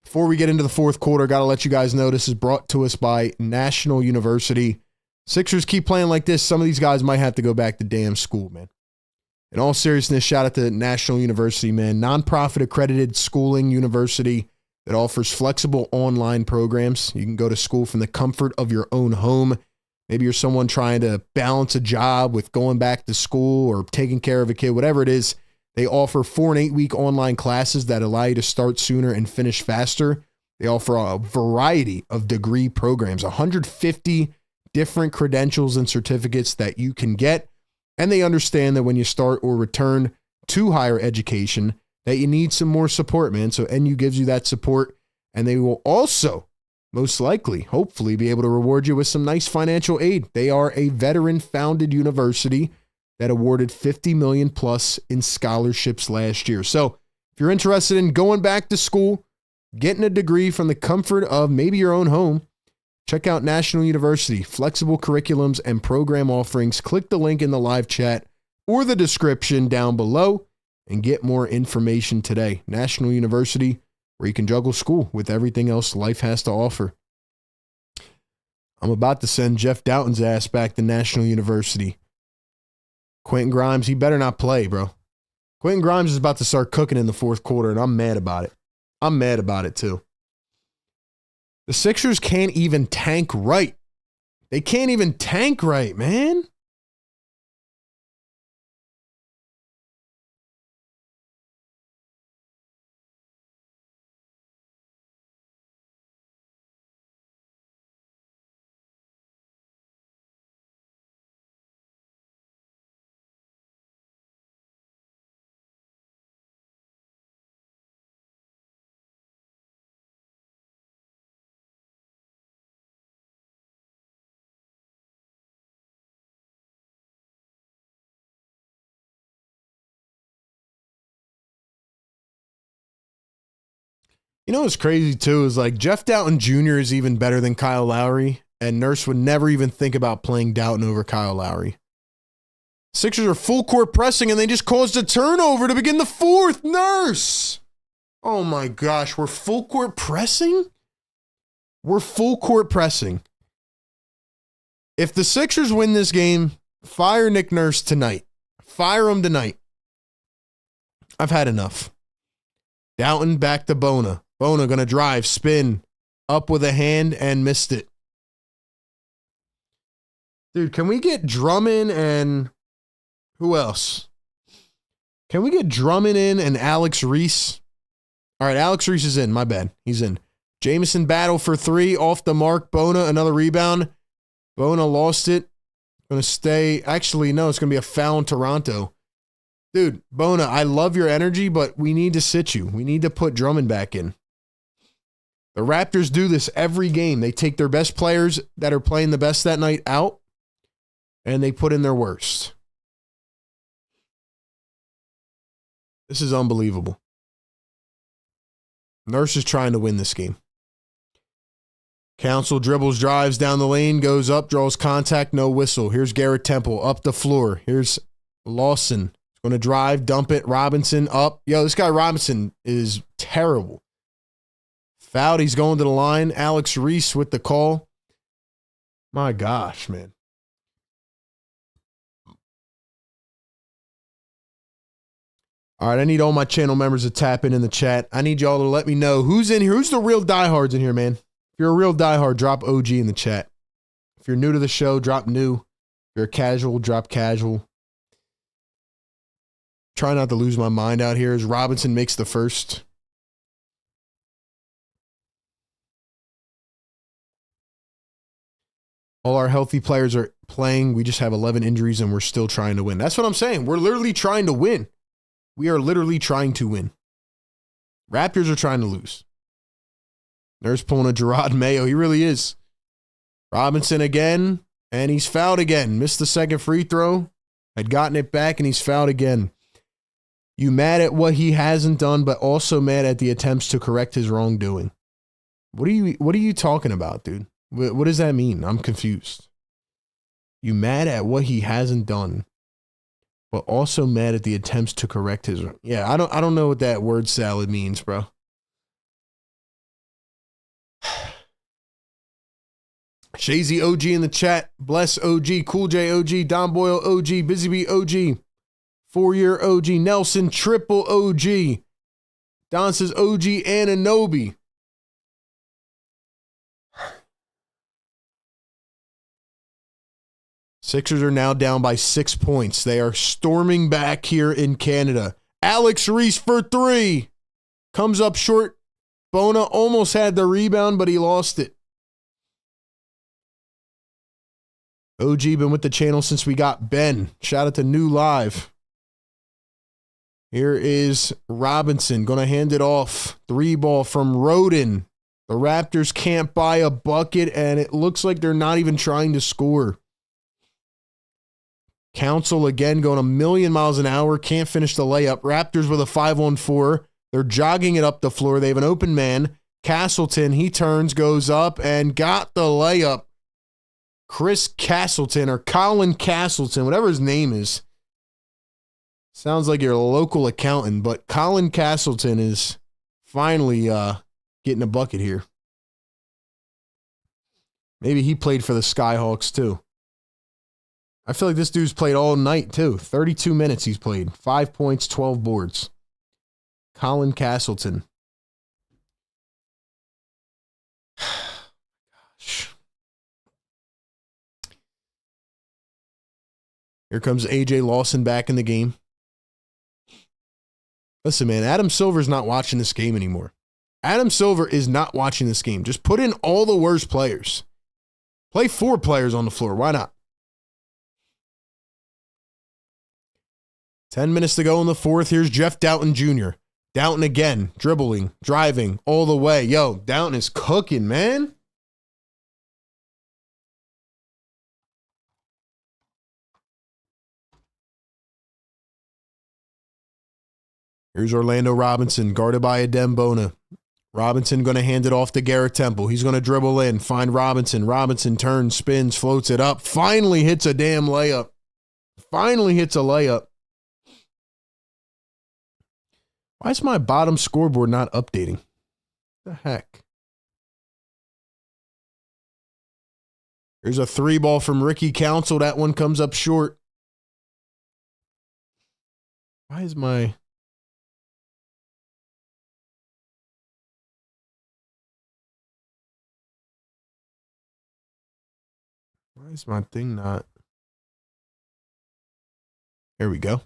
Before we get into the fourth quarter, got to let you guys know this is brought to us by National University. Sixers keep playing like this. Some of these guys might have to go back to damn school, man. In all seriousness, shout out to National University, man. Nonprofit accredited schooling university that offers flexible online programs. You can go to school from the comfort of your own home. Maybe you're someone trying to balance a job with going back to school or taking care of a kid, whatever it is. They offer 4 and 8-week online classes that allow you to start sooner and finish faster. They offer a variety of degree programs, 150 different credentials and certificates that you can get. And they understand that when you start or return to higher education, that you need some more support, man. So NU gives you that support, and they will also most likely, hopefully, be able to reward you with some nice financial aid. They are a veteran-founded university that awarded $50 million plus in scholarships last year. So if you're interested in going back to school, getting a degree from the comfort of maybe your own home, check out National University, flexible curriculums and program offerings. Click the link in the live chat or the description down below and get more information today. National University, where you can juggle school with everything else life has to offer. I'm about to send Jeff Doughton's ass back to National University. Quentin Grimes, he better not play, bro. Quentin Grimes is about to start cooking in the fourth quarter, and I'm mad about it. I'm mad about it, too. The Sixers can't even tank right. They can't even tank right, man. You know what's crazy, too, is like Jeff Doughton Jr. is even better than Kyle Lowry, and Nurse would never even think about playing Doughton over Kyle Lowry. Sixers are full court pressing, and they just caused a turnover to begin the fourth. Nurse! Oh my gosh, we're full court pressing? We're full court pressing. If the Sixers win this game, fire Nick Nurse tonight. Fire him tonight. I've had enough. Doughton back to Bona. Bona going to drive, spin, up with a hand, and missed it. Dude, can we get Drummond and who else? Can we get Drummond in and Alex Reese? All right, Alex Reese is in. My bad. He's in. Jamison battle for 3, off the mark. Bona, another rebound. Bona lost it. Going to stay. Actually, no, it's going to be a foul in Toronto. Dude, Bona, I love your energy, but we need to sit you. We need to put Drummond back in. The Raptors do this every game. They take their best players that are playing the best that night out, and they put in their worst. This is unbelievable. Nurse is trying to win this game. Council dribbles, drives down the lane, goes up, draws contact, no whistle. Here's Garrett Temple up the floor. Here's Lawson. Going to drive, dump it. Robinson up. Yo, this guy Robinson is terrible. Fouled. He's going to the line. Alex Reese with the call. My gosh, man. All right, I need all my channel members to tap in the chat. I need y'all to let me know who's in here. Who's the real diehards in here, man? If you're a real diehard, drop OG in the chat. If you're new to the show, drop new. If you're a casual, drop casual. Try not to lose my mind out here as Robinson makes the first. All our healthy players are playing. We just have 11 injuries and we're still trying to win. That's what I'm saying. We're literally trying to win. We are literally trying to win. Raptors are trying to lose. There's pulling a Gerard Mayo. He really is. Robinson again, and he's fouled again. Missed the second free throw. Had gotten it back, and he's fouled again. You mad at what he hasn't done, but also mad at the attempts to correct his wrongdoing. What are you talking about, dude? What does that mean? I'm confused. You mad at what he hasn't done, but also mad at the attempts to correct his. Yeah, I don't know what that word salad means, bro. Shazy OG in the chat. Bless OG. Cool J OG. Don Boyle OG. Busy Bee OG. 4-year OG. Nelson triple OG. Don says OG Ananobi. Sixers are now down by 6 points. They are storming back here in Canada. Alex Reese for 3. Comes up short. Bona almost had the rebound, but he lost it. OG been with the channel since we got Ben. Shout out to New Live. Here is Robinson. Going to hand it off. 3-ball from Roden. The Raptors can't buy a bucket, and it looks like they're not even trying to score. Council again going a million miles an hour. Can't finish the layup. Raptors with a 5-on-4. They're jogging it up the floor. They have an open man. Castleton, he turns, goes up, and got the layup. Chris Castleton, or Colin Castleton, whatever his name is. Sounds like your local accountant, but Colin Castleton is finally getting a bucket here. Maybe he played for the Skyhawks too. I feel like this dude's played all night too. 32 minutes he's played. 5 points, 12 boards. Colin Castleton. Gosh. Here comes AJ Lawson back in the game. Listen, man, Adam Silver's not watching this game anymore. Adam Silver is not watching this game. Just put in all the worst players. Play 4 players on the floor. Why not? 10 minutes to go in the fourth. Here's Jeff Doughton Jr. Doughton again, dribbling, driving all the way. Yo, Doughton is cooking, man. Here's Orlando Robinson, guarded by Adem Bona. Robinson going to hand it off to Garrett Temple. He's going to dribble in, find Robinson. Robinson turns, spins, floats it up. Finally hits a damn layup. Finally hits a layup. Why is my bottom scoreboard not updating? What the heck? Here's a 3-ball from Ricky Council. That one comes up short. Why is my... Why is my thing not... There we go.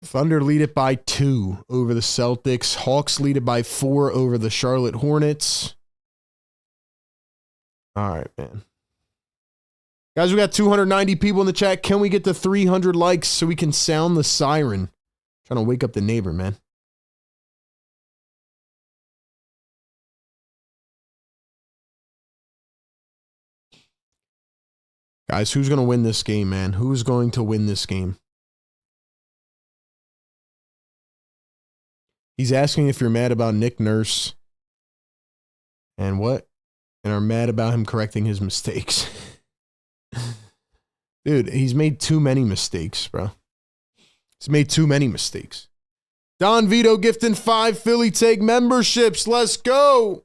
Thunder lead it by 2 over the Celtics. Hawks lead it by 4 over the Charlotte Hornets. All right, man. Guys, we got 290 people in the chat. Can we get to 300 likes so we can sound the siren? Trying to wake up the neighbor, man. Guys, who's going to win this game, man? Who's going to win this game? He's asking if you're mad about Nick Nurse and what? And are mad about him correcting his mistakes. Dude, he's made too many mistakes, bro. He's made too many mistakes. Don Vito gifting 5 Philly Take memberships. Let's go.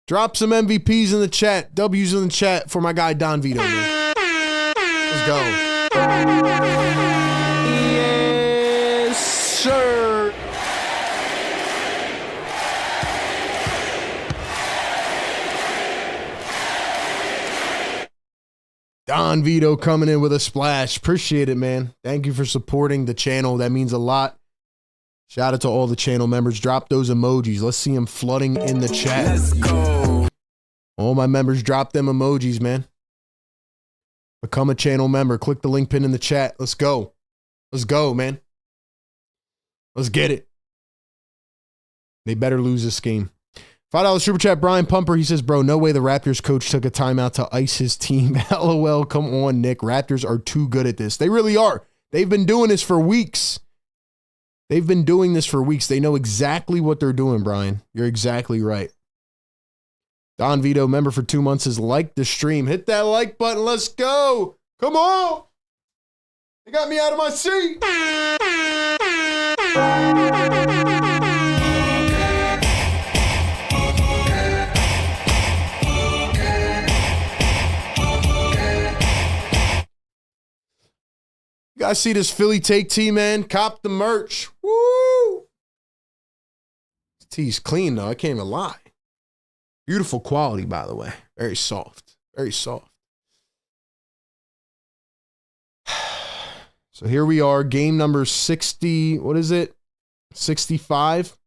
Drop some MVPs in the chat. W's in the chat for my guy Don Vito, man. Let's go. Don Vito coming in with a splash. Appreciate it, man. Thank you for supporting the channel. That means a lot. Shout out to all the channel members. Drop those emojis. Let's see them flooding in the chat. Let's go. All my members, drop them emojis, man. Become a channel member. Click the link pin in the chat. Let's go. Let's go, man. Let's get it. They better lose this game. $5 super chat, Brian Pumper. He says, bro, no way the Raptors coach took a timeout to ice his team. LOL, come on, Nick. Raptors are too good at this. They really are. They've been doing this for weeks. They've been doing this for weeks. They know exactly what they're doing, Brian. You're exactly right. Don Vito, member for 2 months, has liked the stream. Hit that like button. Let's go. Come on. You got me out of my seat. You guys see this Philly take tee, man? Cop the merch. Woo! This tee's clean, though. I can't even lie. Beautiful quality, by the way. Very soft. Very soft. So here we are. Game number 60. What is it? 65.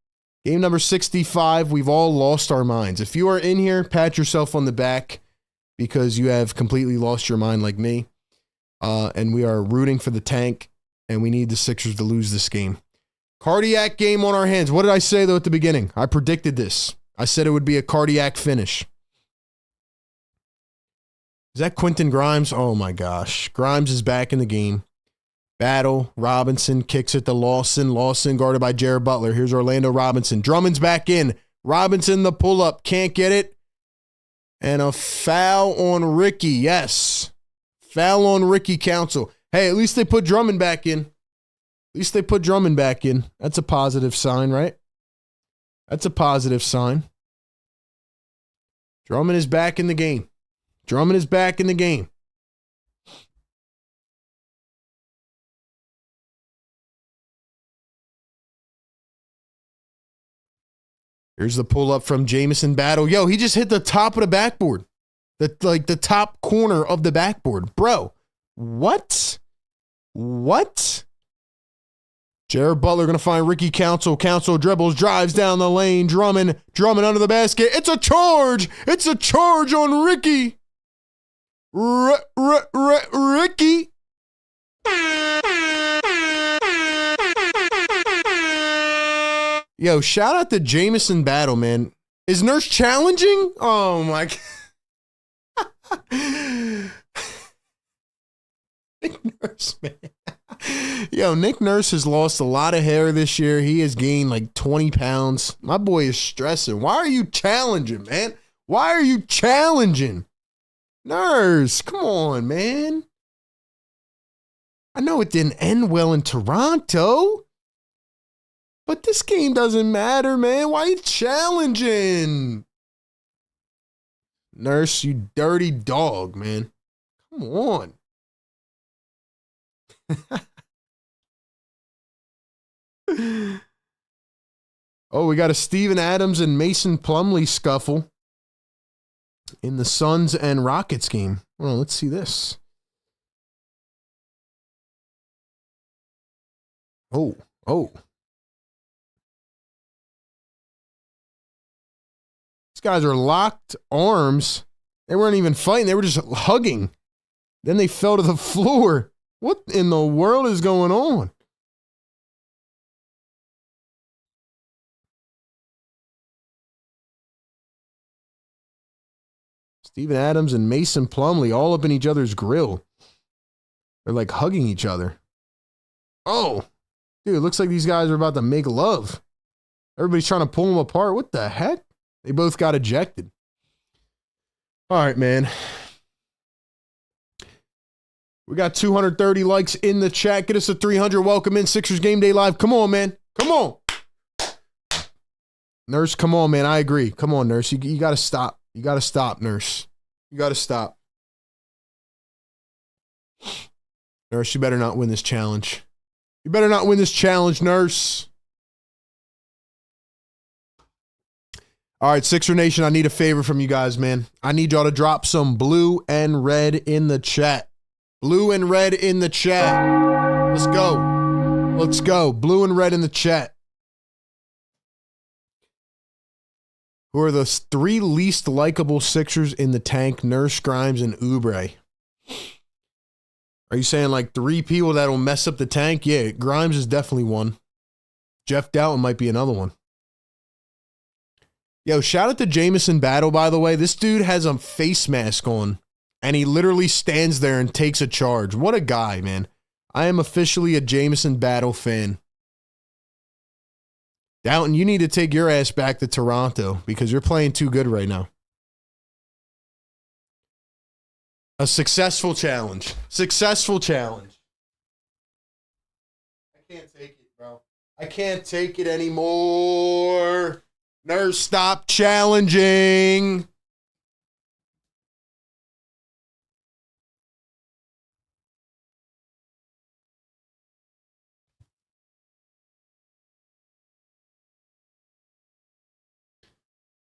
Game number 65. We've all lost our minds. If you are in here, pat yourself on the back because you have completely lost your mind like me. And we are rooting for the tank, and we need the Sixers to lose this game. Cardiac game on our hands. What did I say, though, at the beginning? I predicted this. I said it would be a cardiac finish. Is that Quentin Grimes? Oh, my gosh. Grimes is back in the game. Battle. Robinson kicks it to Lawson. Lawson guarded by Jared Butler. Here's Orlando Robinson. Drummond's back in. Robinson, the pull-up. Can't get it. And a foul on Ricky. Yes. Foul on Ricky Council. Hey, at least they put Drummond back in. At least they put Drummond back in. That's a positive sign, right? That's a positive sign. Drummond is back in the game. Drummond is back in the game. Here's the pull-up from Jamison Battle. Yo, he just hit the top of the backboard. The top corner of the backboard. Bro, what? What? Jared Butler going to find Ricky Council. Council dribbles, drives down the lane. Drummond under the basket. It's a charge. It's a charge on Ricky. Ricky. Yo, shout out to Jamison Battle, man. Is Nurse challenging? Oh, my God. Nick Nurse, man. Yo, Nick Nurse has lost a lot of hair this year. He has gained like 20 pounds. My boy is stressing. Why are you challenging, man? Why are you challenging? Nurse, come on, man. I know it didn't end well in Toronto, but this game doesn't matter, man. Why are you challenging? Nurse, you dirty dog, man. Come on. Oh, we got a Steven Adams and Mason Plumlee scuffle in the Suns and Rockets game. Well, let's see this. Oh. These guys are locked arms. They weren't even fighting. They were just hugging. Then they fell to the floor. What in the world is going on? Steven Adams and Mason Plumlee all up in each other's grill. They're like hugging each other. Oh, dude, it looks like these guys are about to make love. Everybody's trying to pull them apart. What the heck? They both got ejected. All right, man. We got 230 likes in the chat. Get us a 300. Welcome in Sixers Game Day Live. Come on, man. Come on. Nurse, come on, man. I agree. Come on, Nurse. You got to stop. You got to stop, Nurse. You got to stop. Nurse, you better not win this challenge. You better not win this challenge, Nurse. All right, Sixer Nation, I need a favor from you guys, man. I need y'all to drop some blue and red in the chat. Blue and red in the chat. Let's go. Let's go. Blue and red in the chat. Who are the 3 least likable Sixers in the tank? Nurse, Grimes, and Oubre. Are you saying like 3 people that'll mess up the tank? Yeah, Grimes is definitely one. Jeff Doughton might be another one. Yo, shout out to Jameson Battle, by the way. This dude has a face mask on, and he literally stands there and takes a charge. What a guy, man. I am officially a Jameson Battle fan. Doughton, you need to take your ass back to Toronto because you're playing too good right now. A successful challenge. Successful challenge. I can't take it, bro. I can't take it anymore. Nurse, stop challenging.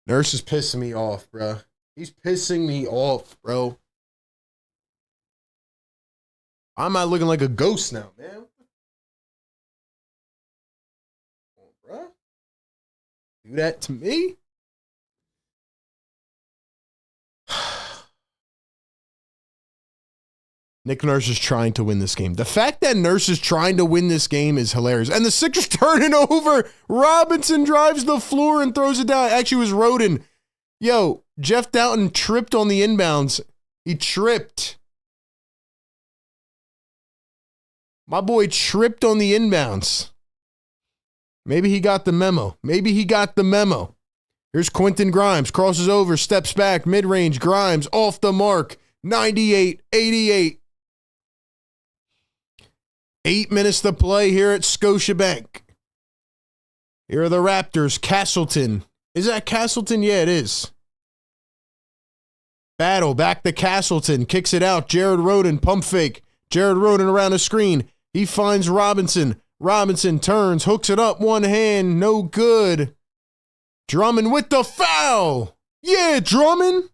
Nurse is pissing me off, bro. He's pissing me off, bro. I'm not looking like a ghost now, man. Come on, bro. Do that to me? Nick Nurse is trying to win this game. The fact that Nurse is trying to win this game is hilarious. And the Sixers turn it over. Robinson drives the floor and throws it down. Actually, it was Roden. Yo, Jeff Doughton tripped on the inbounds. He tripped. My boy tripped on the inbounds. Maybe he got the memo. Maybe he got the memo. Here's Quentin Grimes. Crosses over, steps back, mid-range. Grimes off the mark. 98-88. 8 minutes to play here at Scotiabank. Here are the Raptors. Castleton. Is that Castleton? Yeah, it is. Battle. Back to Castleton. Kicks it out. Jared Roden. Pump fake. Jared Roden around the screen. He finds Robinson. Robinson turns, hooks it up, one hand, no good. Drummond with the foul. Yeah, Drummond.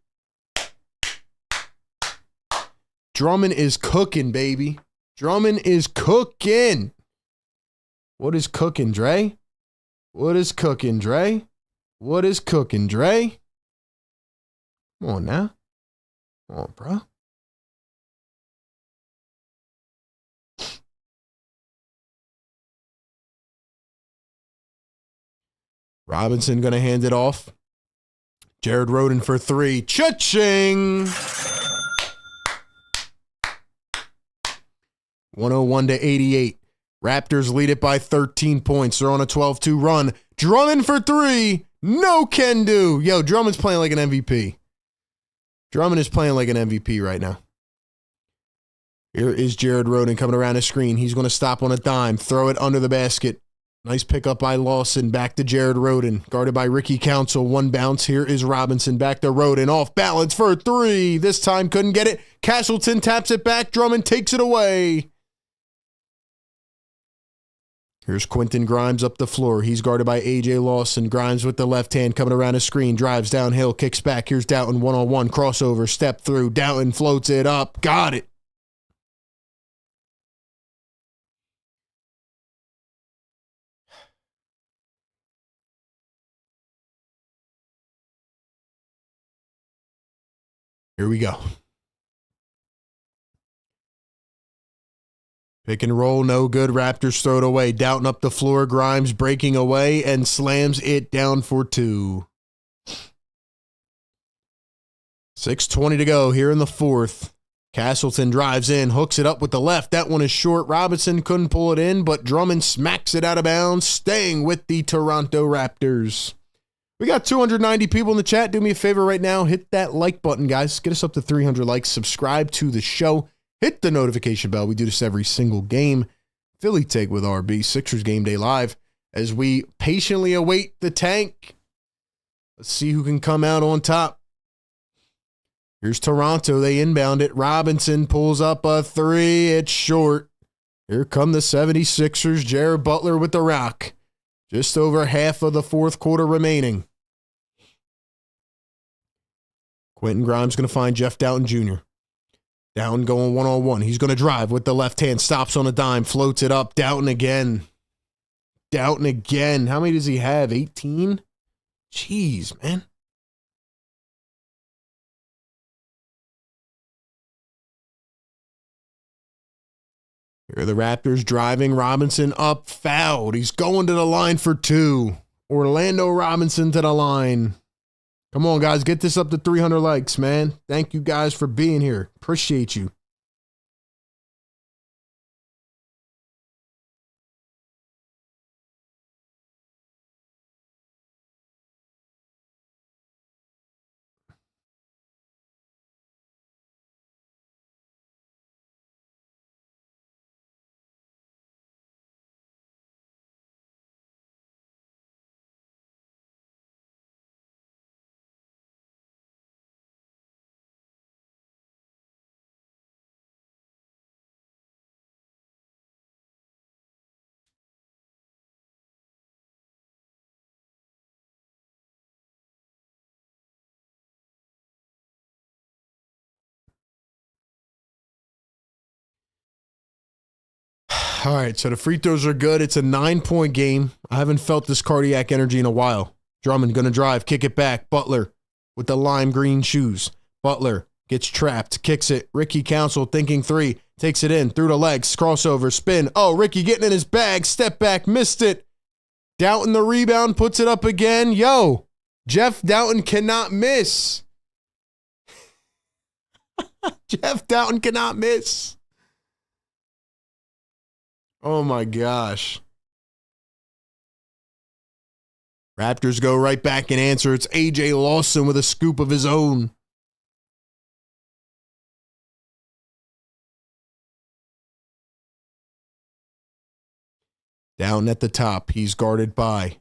Drummond is cooking, baby. Drummond is cooking. What is cooking, Dre? What is cooking, Dre? What is cooking, Dre? Come on now. Come on, bro. Robinson going to hand it off. Jared Roden for 3. Cha-ching! 101-88. Raptors lead it by 13 points. They're on a 12-2 run. Drummond for 3. No can do. Yo, Drummond's playing like an MVP. Drummond is playing like an MVP right now. Here is Jared Roden coming around the screen. He's going to stop on a dime. Throw it under the basket. Nice pickup by Lawson. Back to Jared Roden. Guarded by Ricky Council. One bounce. Here is Robinson. Back to Roden. Off balance for 3. This time couldn't get it. Castleton taps it back. Drummond takes it away. Here's Quentin Grimes up the floor. He's guarded by A.J. Lawson. Grimes with the left hand coming around a screen. Drives downhill. Kicks back. Here's Doughton one-on-one. Crossover. Step through. Doughton floats it up. Got it. Here we go. Pick and roll, no good. Raptors throw it away. Doughton up the floor. Grimes breaking away and slams it down for 2. 6:20 to go here in the fourth. Castleton drives in, hooks it up with the left. That one is short. Robinson couldn't pull it in, but Drummond smacks it out of bounds, staying with the Toronto Raptors. We got 290 people in the chat. Do me a favor right now. Hit that like button, guys. Get us up to 300 likes. Subscribe to the show. Hit the notification bell. We do this every single game. Philly Take with RB. Sixers Game Day Live. As we patiently await the tank. Let's see who can come out on top. Here's Toronto. They inbound it. Robinson pulls up a 3. It's short. Here come the 76ers. Jared Butler with the rock. Just over half of the fourth quarter remaining. Quentin Grimes going to find Jeff Doughton Jr. Doughton going one-on-one. He's going to drive with the left hand. Stops on a dime. Floats it up. Doughton again. Doughton again. How many does he have? 18? Jeez, man. Here are the Raptors driving. Robinson up, fouled. He's going to the line for two. Orlando Robinson to the line. Come on, guys. Get this up to 300 likes, man. Thank you guys for being here. Appreciate you. All right, so the free throws are good. It's a 9-point game. I haven't felt this cardiac energy in a while. Drummond going to drive, kick it back. Butler with the lime green shoes. Butler gets trapped, kicks it. Ricky Council thinking three, takes it in, through the legs, crossover, spin. Oh, Ricky getting in his bag, step back, missed it. Doughton the rebound, puts it up again. Yo, Jeff Doughton cannot miss. Jeff Doughton cannot miss. Oh my gosh. Raptors go right back and answer. It's AJ Lawson with a scoop of his own. Down at the top. He's guarded by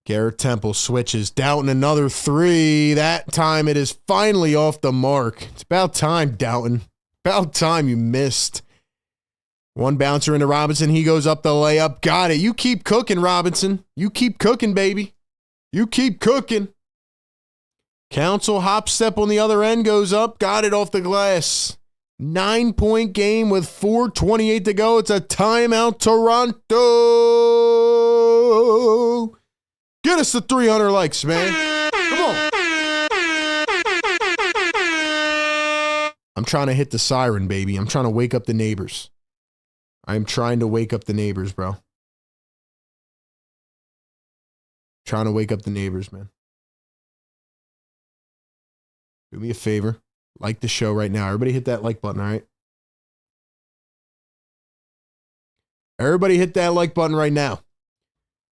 Garrett Temple. Switches. Doughton another three. That time it is finally off the mark. It's about time, Doughton. About time you missed. One bouncer into Robinson. He goes up the layup. Got it. You keep cooking, Robinson. You keep cooking, baby. You keep cooking. Council hop step on the other end goes up. Got it off the glass. 9-point game with 4:28 to go. It's a timeout, Toronto. Get us to 300 likes, man. Come on. I'm trying to hit the siren, baby. I'm trying to wake up the neighbors. I'm trying to wake up the neighbors, bro. Trying to wake up the neighbors, man. Do me a favor. Like the show right now. Everybody hit that like button, all right? Everybody hit that like button right now.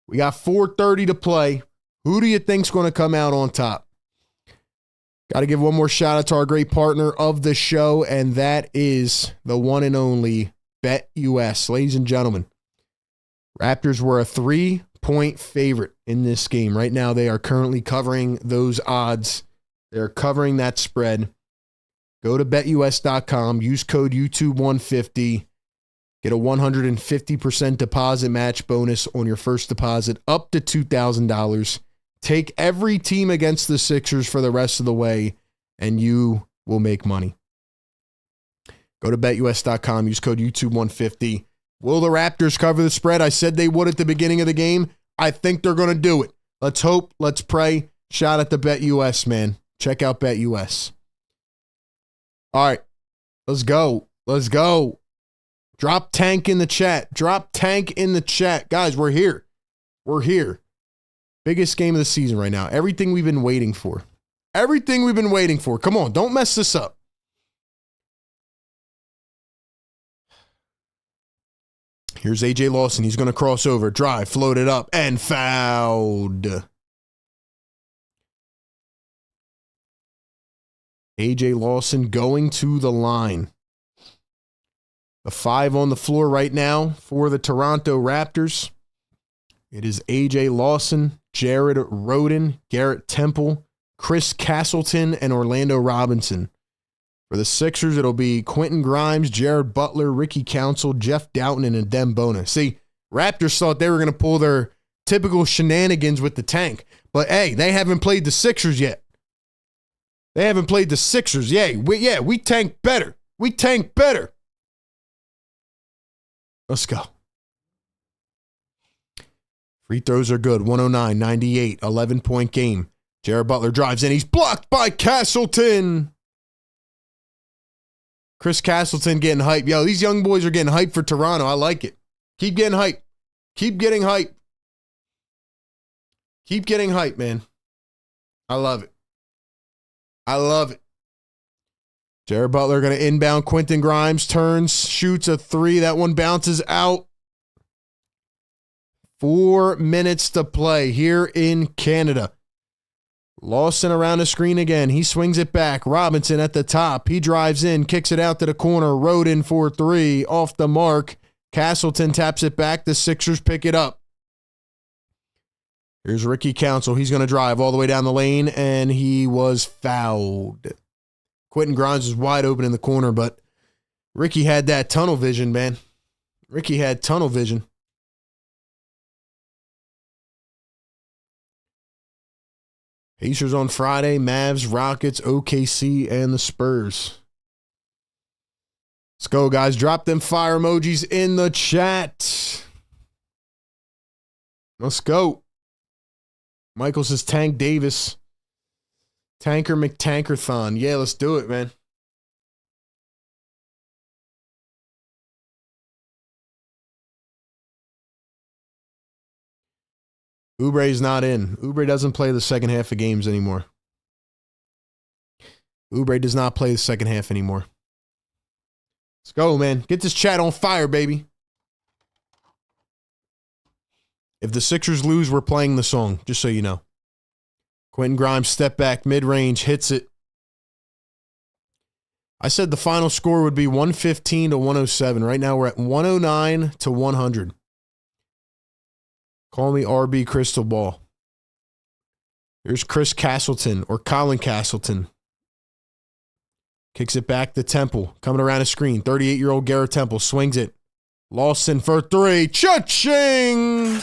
We got 4:30 to play. Who do you think's going to come out on top? Got to give one more shout out to our great partner of the show, and that is the one and only BetUS. Ladies and gentlemen, Raptors were a 3-point favorite in this game. Right now, they are currently covering those odds. They're covering that spread. Go to betus.com, use code YouTube150, get a 150% deposit match bonus on your first deposit up to $2,000. Take every team against the Sixers for the rest of the way, and you will make money. Go to betus.com, use code YouTube150. Will the Raptors cover the spread? I said they would at the beginning of the game. I think they're going to do it. Let's hope. Let's pray. Shout out to BetUS, man. Check out BetUS. All right. Let's go. Let's go. Drop tank in the chat. Drop tank in the chat. Guys, we're here. We're here. Biggest game of the season right now. Everything we've been waiting for. Everything we've been waiting for. Come on. Don't mess this up. Here's AJ Lawson. He's going to cross over, drive, float it up, and fouled. AJ Lawson going to the line. The 5 on the floor right now for the Toronto Raptors. It is AJ Lawson, Jared Rhoden, Garrett Temple, Chris Castleton, and Orlando Robinson. For the Sixers, it'll be Quentin Grimes, Jared Butler, Ricky Council, Jeff Doughton, and Adem Bona. See, Raptors thought they were going to pull their typical shenanigans with the tank. But, hey, they haven't played the Sixers yet. They haven't played the Sixers. We tank better. We tank better. Let's go. Free throws are good. 109-98, 11-point game. Jared Butler drives in. He's blocked by Castleton. Chris Castleton getting hype. Yo, these young boys are getting hype for Toronto. I like it. Keep getting hype. Keep getting hype. Keep getting hype, man. I love it. I love it. Jared Butler going to inbound. Quentin Grimes turns, shoots a three. That one bounces out. 4 minutes to play here in Canada. Lawson around the screen again. He swings it back. Robinson at the top. He drives in, kicks it out to the corner. Roden for three. Off the mark. Castleton taps it back. The Sixers pick it up. Here's Ricky Council. He's going to drive all the way down the lane, and he was fouled. Quentin Grimes was wide open in the corner, but Ricky had that tunnel vision, man. Ricky had tunnel vision. Pacers on Friday, Mavs, Rockets, OKC, and the Spurs. Let's go, guys. Drop them fire emojis in the chat. Let's go. Michael says Tank Davis. Tanker McTankerthon. Yeah, let's do it, man. Oubre's not in. Oubre doesn't play the second half of games anymore. Oubre does not play the second half anymore. Let's go, man. Get this chat on fire, baby. If the Sixers lose, we're playing the song, just so you know. Quentin Grimes, step back, mid-range, hits it. I said the final score would be 115-107. Right now we're at 109-100. Call me RB Crystal Ball. Here's Chris Castleton, or Colin Castleton. Kicks it back to Temple. Coming around a screen. 38-year-old Garrett Temple swings it. Lawson for three. Cha-ching!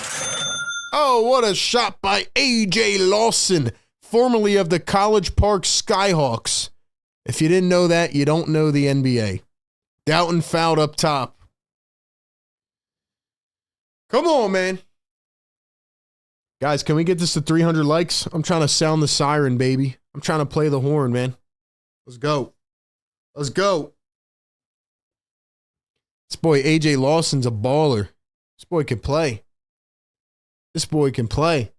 Oh, what a shot by A.J. Lawson, formerly of the College Park Skyhawks. If you didn't know that, you don't know the NBA. Doughton fouled up top. Come on, man. Guys, can we get this to 300 likes? I'm trying to sound the siren, baby. I'm trying to play the horn, man. Let's go. Let's go. This boy, A.J. Lawson's a baller. This boy can play. This boy can play.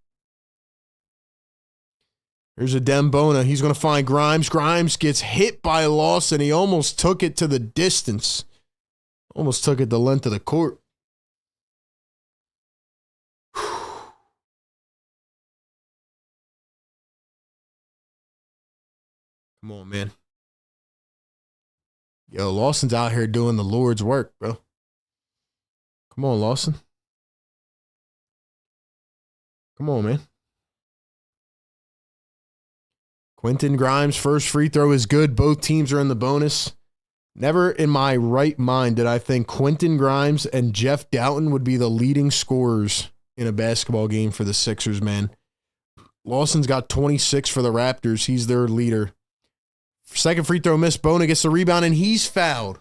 Here's a Dembona. He's going to find Grimes. Grimes gets hit by Lawson. He almost took it to the distance. Almost took it the length of the court. Come on, man. Yo, Lawson's out here doing the Lord's work, bro. Come on, Lawson. Come on, man. Quentin Grimes' first free throw is good. Both teams are in the bonus. Never in my right mind did I think Quentin Grimes and Jeff Doughton would be the leading scorers in a basketball game for the Sixers, man. Lawson's got 26 for the Raptors. He's their leader. Second free throw missed. Bona gets the rebound, and he's fouled.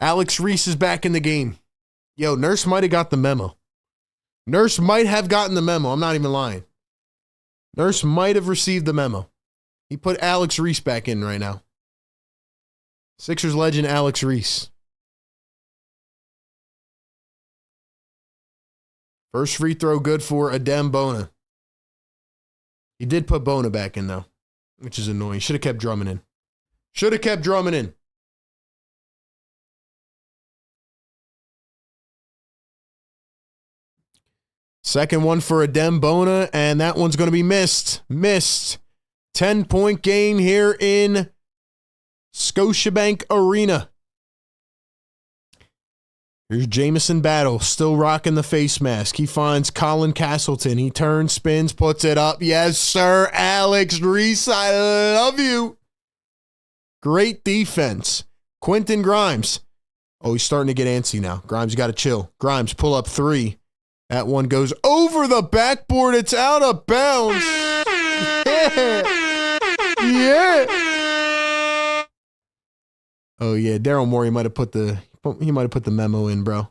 Alex Reese is back in the game. Yo, Nurse might have got the memo. Nurse might have gotten the memo. I'm not even lying. Nurse might have received the memo. He put Alex Reese back in right now. Sixers legend Alex Reese. First free throw good for Adem Bona. He did put Bona back in, though, which is annoying. Should have kept Drummond in. Should have kept Drummond in. Second one for Adem Bona, and that one's going to be missed. Missed. 10-point game here in Scotiabank Arena. Here's Jamison Battle, still rocking the face mask. He finds Colin Castleton. He turns, spins, puts it up. Yes, sir, Alex Reese, I love you. Great defense. Quentin Grimes. Oh, he's starting to get antsy now. Grimes got to chill. Grimes, pull up three. That one goes over the backboard. It's out of bounds. Yeah. Oh yeah, Daryl Morey might have put the memo in, bro.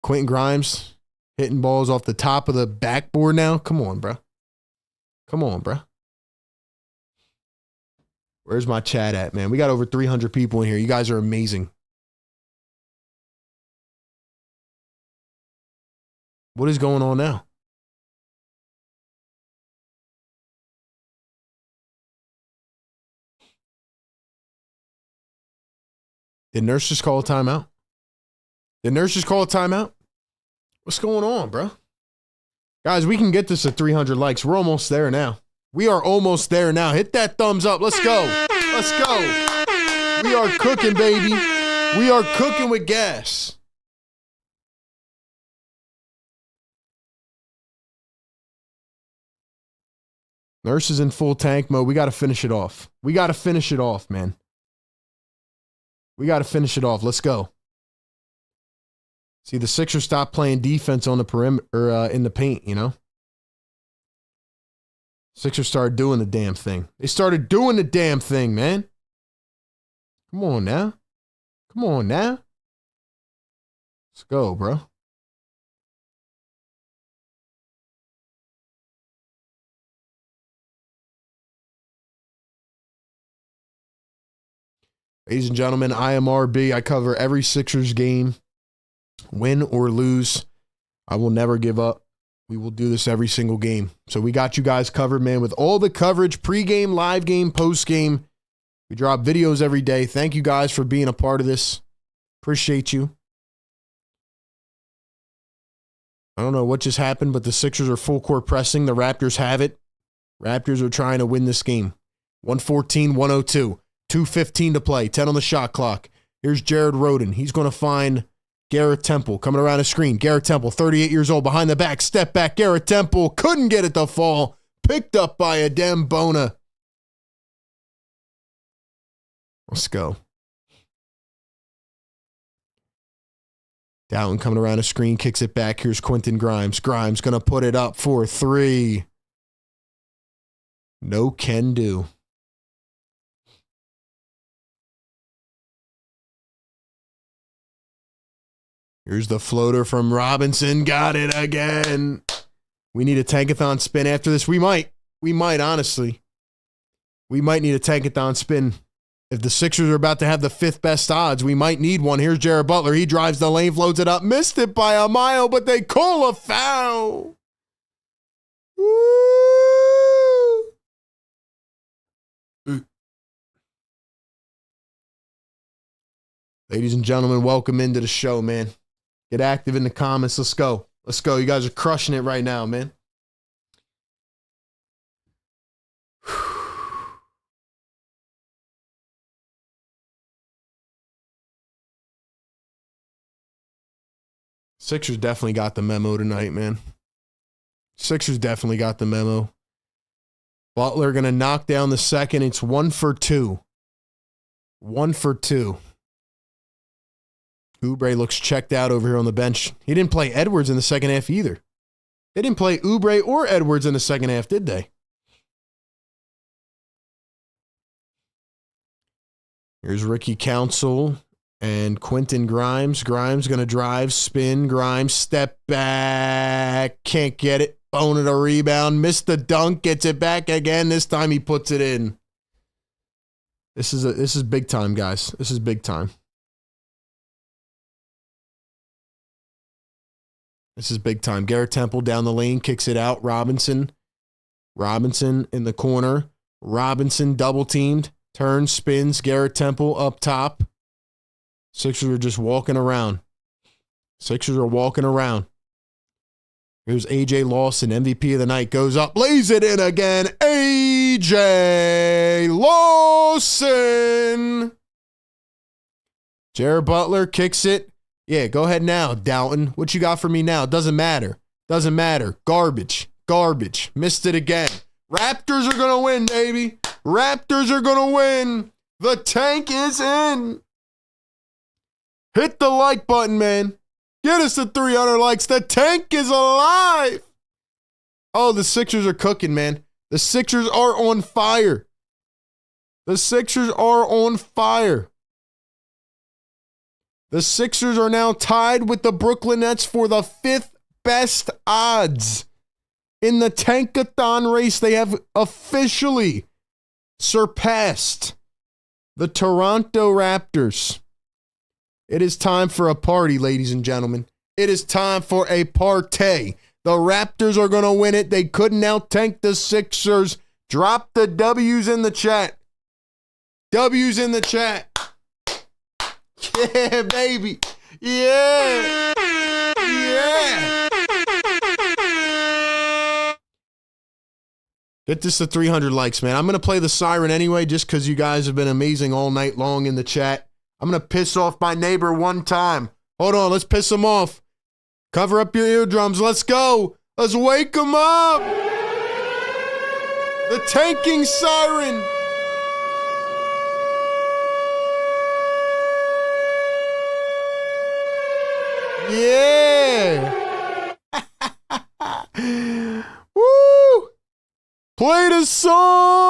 Quentin Grimes hitting balls off the top of the backboard now. Come on, bro. Come on, bro. Where's my chat at, man? We got over 300 people in here. You guys are amazing. What is going on now? Did Nurse just call a timeout? Did Nurse just call a timeout? What's going on, bro? Guys, we can get this to 300 likes. We're almost there now. We are almost there now. Hit that thumbs up. Let's go. Let's go. We are cooking, baby. We are cooking with gas. Nurse is in full tank mode. We got to finish it off. We got to finish it off, man. We got to finish it off. Let's go. See, the Sixers stopped playing defense on the perimeter or in the paint, you know? Sixers started doing the damn thing. They started doing the damn thing, man. Come on now. Come on now. Let's go, bro. Ladies and gentlemen, I am RB. I cover every Sixers game, win or lose. I will never give up. We will do this every single game. So we got you guys covered, man, with all the coverage, pregame, live game, postgame. We drop videos every day. Thank you guys for being a part of this. Appreciate you. I don't know what just happened, but the Sixers are full court pressing. The Raptors have it. Raptors are trying to win this game. 114-102. 2:15 to play. 10 on the shot clock. Here's Jared Rhoden. He's going to find Garrett Temple coming around the screen. Garrett Temple, 38 years old, behind the back. Step back. Garrett Temple couldn't get it to fall. Picked up by Adem Bona. Let's go. Dowling coming around the screen. Kicks it back. Here's Quentin Grimes. Grimes going to put it up for 3. No can do. Here's the floater from Robinson. Got it again. We need a tankathon spin after this. We might, honestly. We might need a tankathon spin. If the Sixers are about to have the 5th best odds, we might need one. Here's Jared Butler. He drives the lane, floats it up. Missed it by a mile, but they call a foul. Woo! Ladies and gentlemen, welcome into the show, man. Get active in the comments. Let's go. Let's go. You guys are crushing it right now, man. Sixers definitely got the memo tonight, man. Sixers definitely got the memo. Butler going to knock down the second. It's 1 for 2. 1 for 2. Oubre looks checked out over here on the bench. He didn't play Edwards in the second half either. They didn't play Oubre or Edwards in the second half, did they? Here's Ricky Council and Quentin Grimes. Grimes going to drive, spin. Grimes, step back. Can't get it. Bone it a rebound. Missed the dunk. Gets it back again. This time he puts it in. This is big time, guys. This is big time. This is big time. Garrett Temple down the lane, kicks it out. Robinson in the corner. Robinson double teamed. Turns, spins. Garrett Temple up top. Sixers are just walking around. Sixers are walking around. Here's AJ Lawson, MVP of the night. Goes up, lays it in again. AJ Lawson. Jared Butler kicks it. Yeah, go ahead now, Downton. What you got for me now? Doesn't matter. Doesn't matter. Garbage. Garbage. Missed it again. Raptors are going to win, baby. Raptors are going to win. The tank is in. Hit the like button, man. Get us to 300 likes. The tank is alive. Oh, the Sixers are cooking, man. The Sixers are on fire. The Sixers are on fire. The Sixers are now tied with the Brooklyn Nets for the 5th best odds. In the tankathon race, they have officially surpassed the Toronto Raptors. It is time for a party, ladies and gentlemen. It is time for a party. The Raptors are going to win it. They couldn't out-tank the Sixers. Drop the W's in the chat. W's in the chat. Yeah, baby. Yeah. Yeah. Get this to 300 likes, man. I'm going to play the siren anyway just because you guys have been amazing all night long in the chat. I'm going to piss off my neighbor one time. Hold on, let's piss him off. Cover up your eardrums. Let's go. Let's wake him up. The tanking siren. Yeah. Woo. Play the song.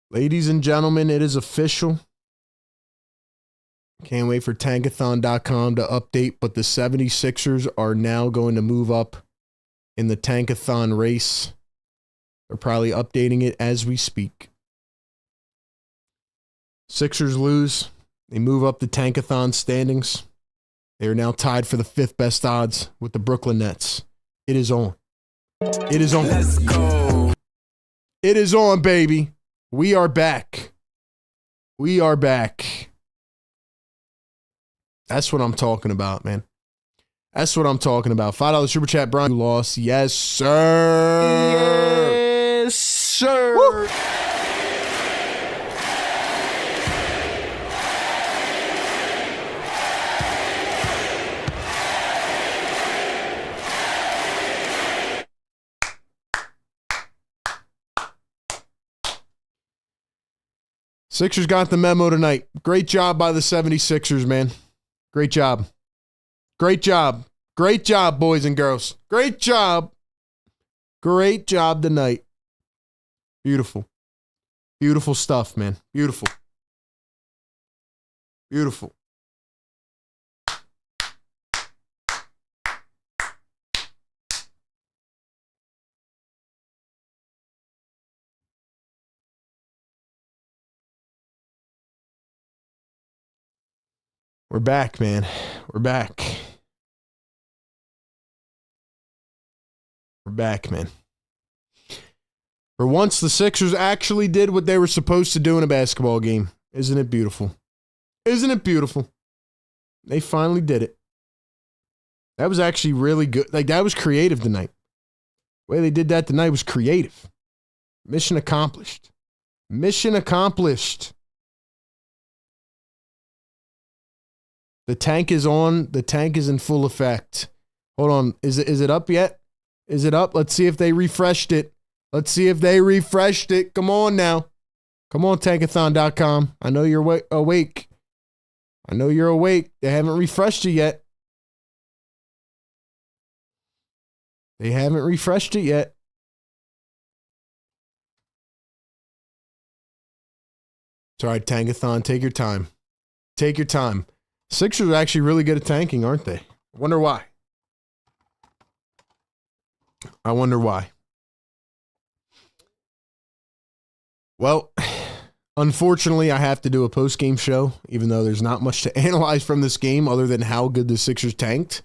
Ladies and gentlemen, it is official. Can't wait for tankathon.com to update, but the 76ers are now going to move up in the tankathon race. They're probably updating it as we speak. Sixers lose. They move up the tankathon standings. They are now tied for the 5th best odds with the Brooklyn Nets. It is on. It is on. Let's go. It is on, baby. We are back. We are back. That's what I'm talking about, man. That's what I'm talking about. $5 super chat, Brian. Loss. Yes, sir. Yes, sir. Woo. Sixers got the memo tonight. Great job by the 76ers, man. Great job. Great job. Great job, boys and girls. Great job. Great job tonight. Beautiful. Beautiful stuff, man. Beautiful. Beautiful. We're back, man. We're back. We're back, man. For once, the Sixers actually did what they were supposed to do in a basketball game. Isn't it beautiful? Isn't it beautiful? They finally did it. That was actually really good. Like, that was creative tonight. The way they did that tonight was creative. Mission accomplished. Mission accomplished. The tank is on. The tank is in full effect. Hold on. Is it up yet? Is it up? Let's see if they refreshed it. Let's see if they refreshed it. Come on now. Come on, tankathon.com. I know you're awake. I know you're awake. They haven't refreshed it yet. They haven't refreshed it yet. It's all right, Tankathon. Take your time. Take your time. Sixers are actually really good at tanking, aren't they? I wonder why. I wonder why. Well, unfortunately, I have to do a post-game show, even though there's not much to analyze from this game other than how good the Sixers tanked.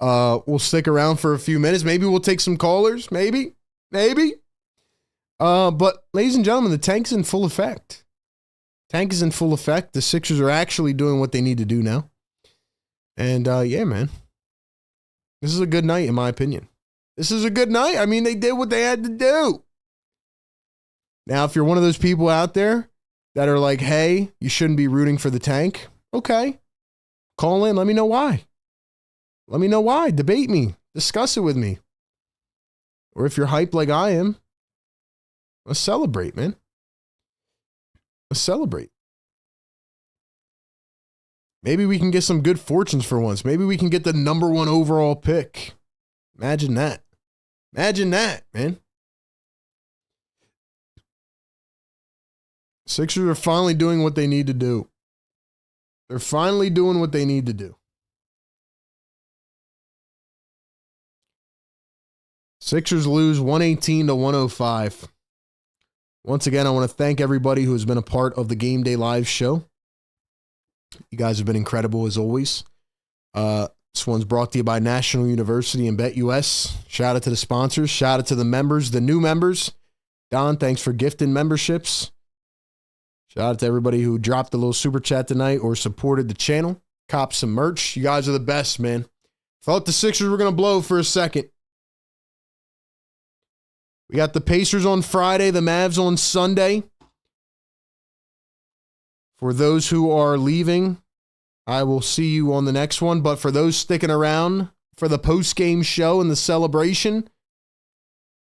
We'll stick around for a few minutes. Maybe we'll take some callers. Maybe. But ladies and gentlemen, the tank's in full effect. Tank is in full effect. The Sixers are actually doing what they need to do now. And yeah, man. This is a good night, in my opinion. This is a good night. I mean, they did what they had to do. Now, if you're one of those people out there that are like, hey, you shouldn't be rooting for the tank, okay. Call in. Let me know why. Let me know why. Debate me. Discuss it with me. Or if you're hyped like I am, let's celebrate, man. Let's celebrate. Maybe we can get some good fortunes for once. Maybe we can get the number 1 overall pick. Imagine that. Imagine that, man. Sixers are finally doing what they need to do. They're finally doing what they need to do. Sixers lose 118-105. Once again, I want to thank everybody who has been a part of the Game Day Live show. You guys have been incredible as always. This one's brought to you by National University and BetUS. Shout out to the sponsors. Shout out to the members, the new members. Don, thanks for gifting memberships. Shout out to everybody who dropped a little super chat tonight or supported the channel. Cop some merch. You guys are the best, man. Thought the Sixers were going to blow for a second. We got the Pacers on Friday, the Mavs on Sunday. For those who are leaving, I will see you on the next one. But for those sticking around for the post-game show and the celebration,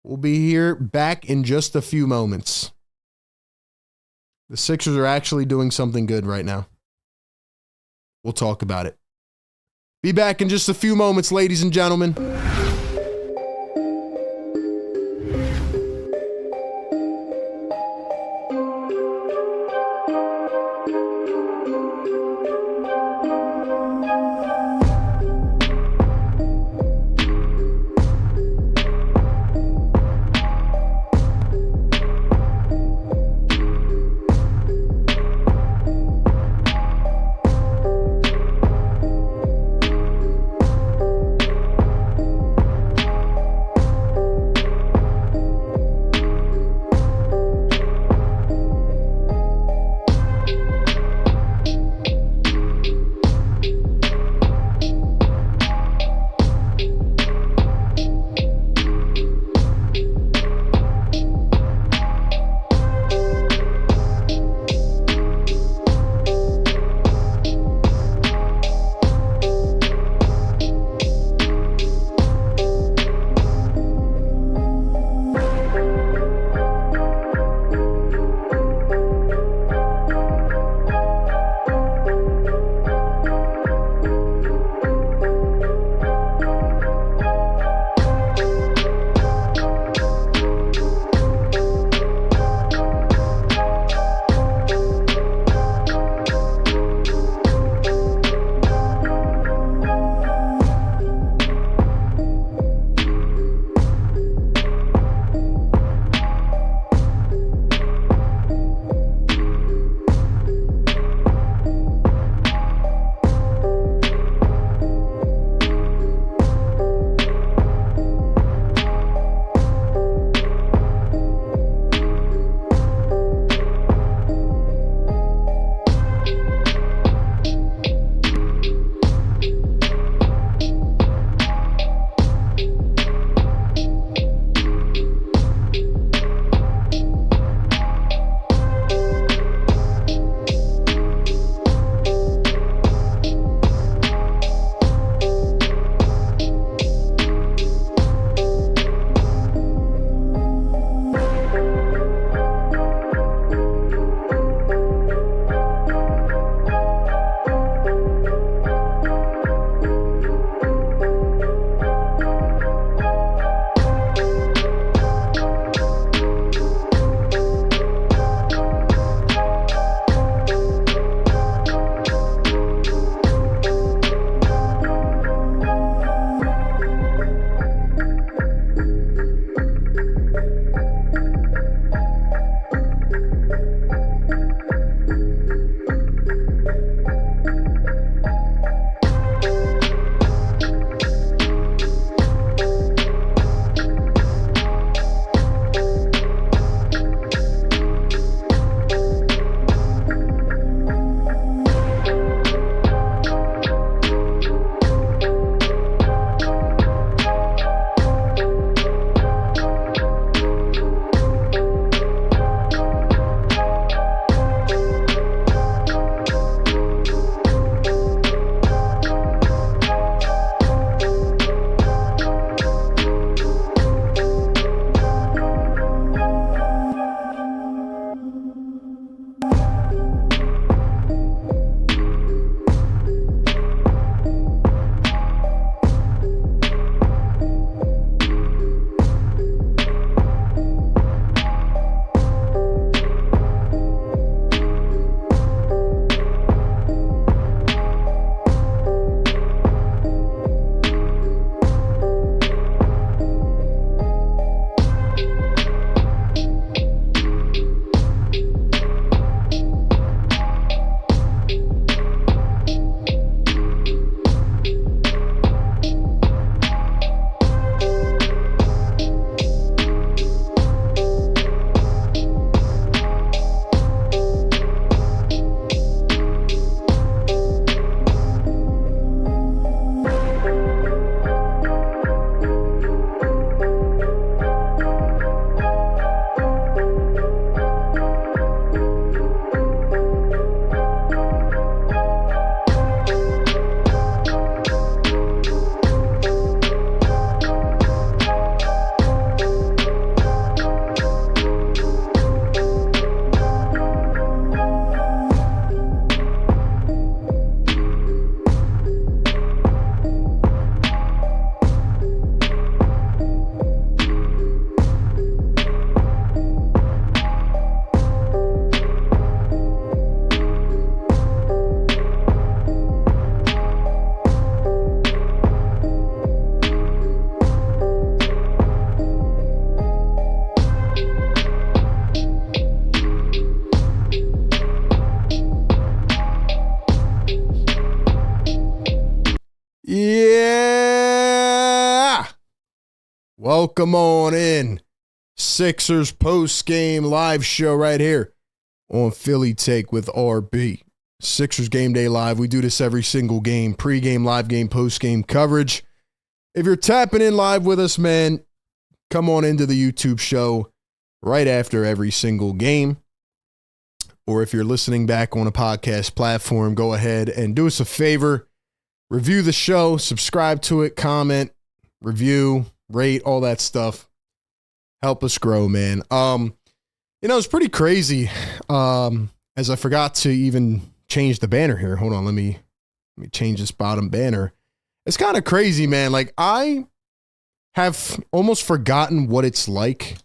we'll be here back in just a few moments. The Sixers are actually doing something good right now. We'll talk about it. Be back in just a few moments, ladies and gentlemen. Welcome on in. Sixers post-game live show right here on Philly Take with RB. Sixers Game Day Live. We do this every single game. Pre-game, live game, post-game coverage. If you're tapping in live with us, man, come on into the YouTube show right after every single game. Or if you're listening back on a podcast platform, go ahead and do us a favor. Review the show, subscribe to it, comment, review, rate, all that stuff. Help us grow, man. It's pretty crazy. As I forgot to even change the banner here. Hold on, let me change this bottom banner. It's kind of crazy, man. Like, I have almost forgotten what it's like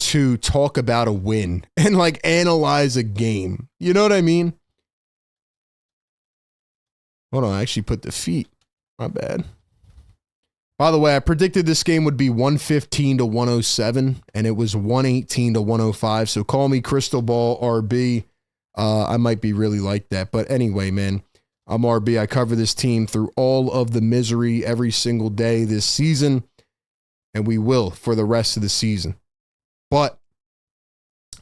to talk about a win and like analyze a game. You know what I mean? Hold on, I actually put the feet. My bad. By the way, I predicted this game would be 115-107, and it was 118-105. So call me Crystal Ball RB. I might be really like that. But anyway, man, I'm RB. I cover this team through all of the misery every single day this season, and we will for the rest of the season. But,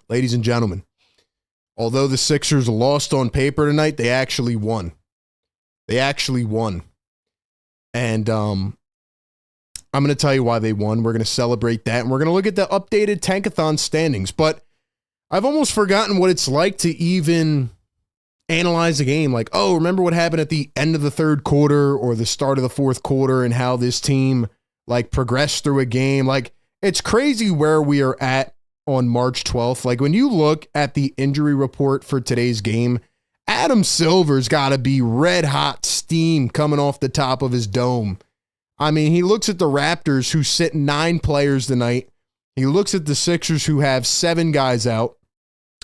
ladies and gentlemen, although the Sixers lost on paper tonight, they actually won. They actually won. And I'm going to tell you why they won. We're going to celebrate that, and we're going to look at the updated Tankathon standings. But I've almost forgotten what it's like to even analyze a game. Like, oh, remember what happened at the end of the third quarter or the start of the fourth quarter and how this team like progressed through a game. Like, it's crazy where we are at on March 12th. Like, when you look at the injury report for today's game, Adam Silver's got to be red hot steam coming off the top of his dome. I mean, he looks at the Raptors who sit 9 players tonight. He looks at the Sixers who have 7 guys out.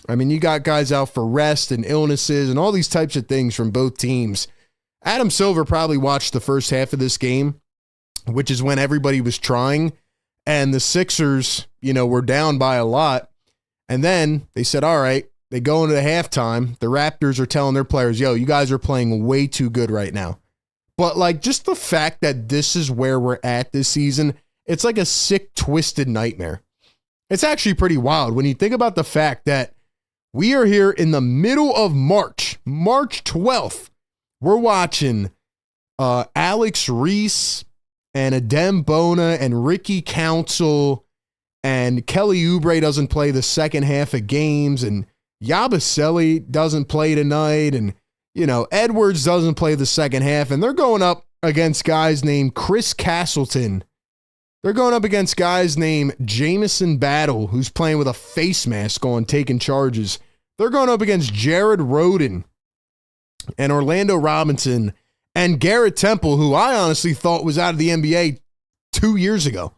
I mean, you got guys out for rest and illnesses and all these types of things from both teams. Adam Silver probably watched the first half of this game, which is when everybody was trying, and the Sixers, were down by a lot. And then they said, all right, they go into the halftime. The Raptors are telling their players, yo, you guys are playing way too good right now. But like, just the fact that this is where we're at this season, it's like a sick, twisted nightmare. It's actually pretty wild when you think about the fact that we are here in the middle of March 12th. We're watching Alex Reese and Adem Bona and Ricky Council, and Kelly Oubre doesn't play the second half of games, and Yabusele doesn't play tonight, and Edwards doesn't play the second half, and they're going up against guys named Chris Castleton. They're going up against guys named Jamison Battle, who's playing with a face mask on, taking charges. They're going up against Jared Rhoden and Orlando Robinson and Garrett Temple, who I honestly thought was out of the NBA 2 years ago.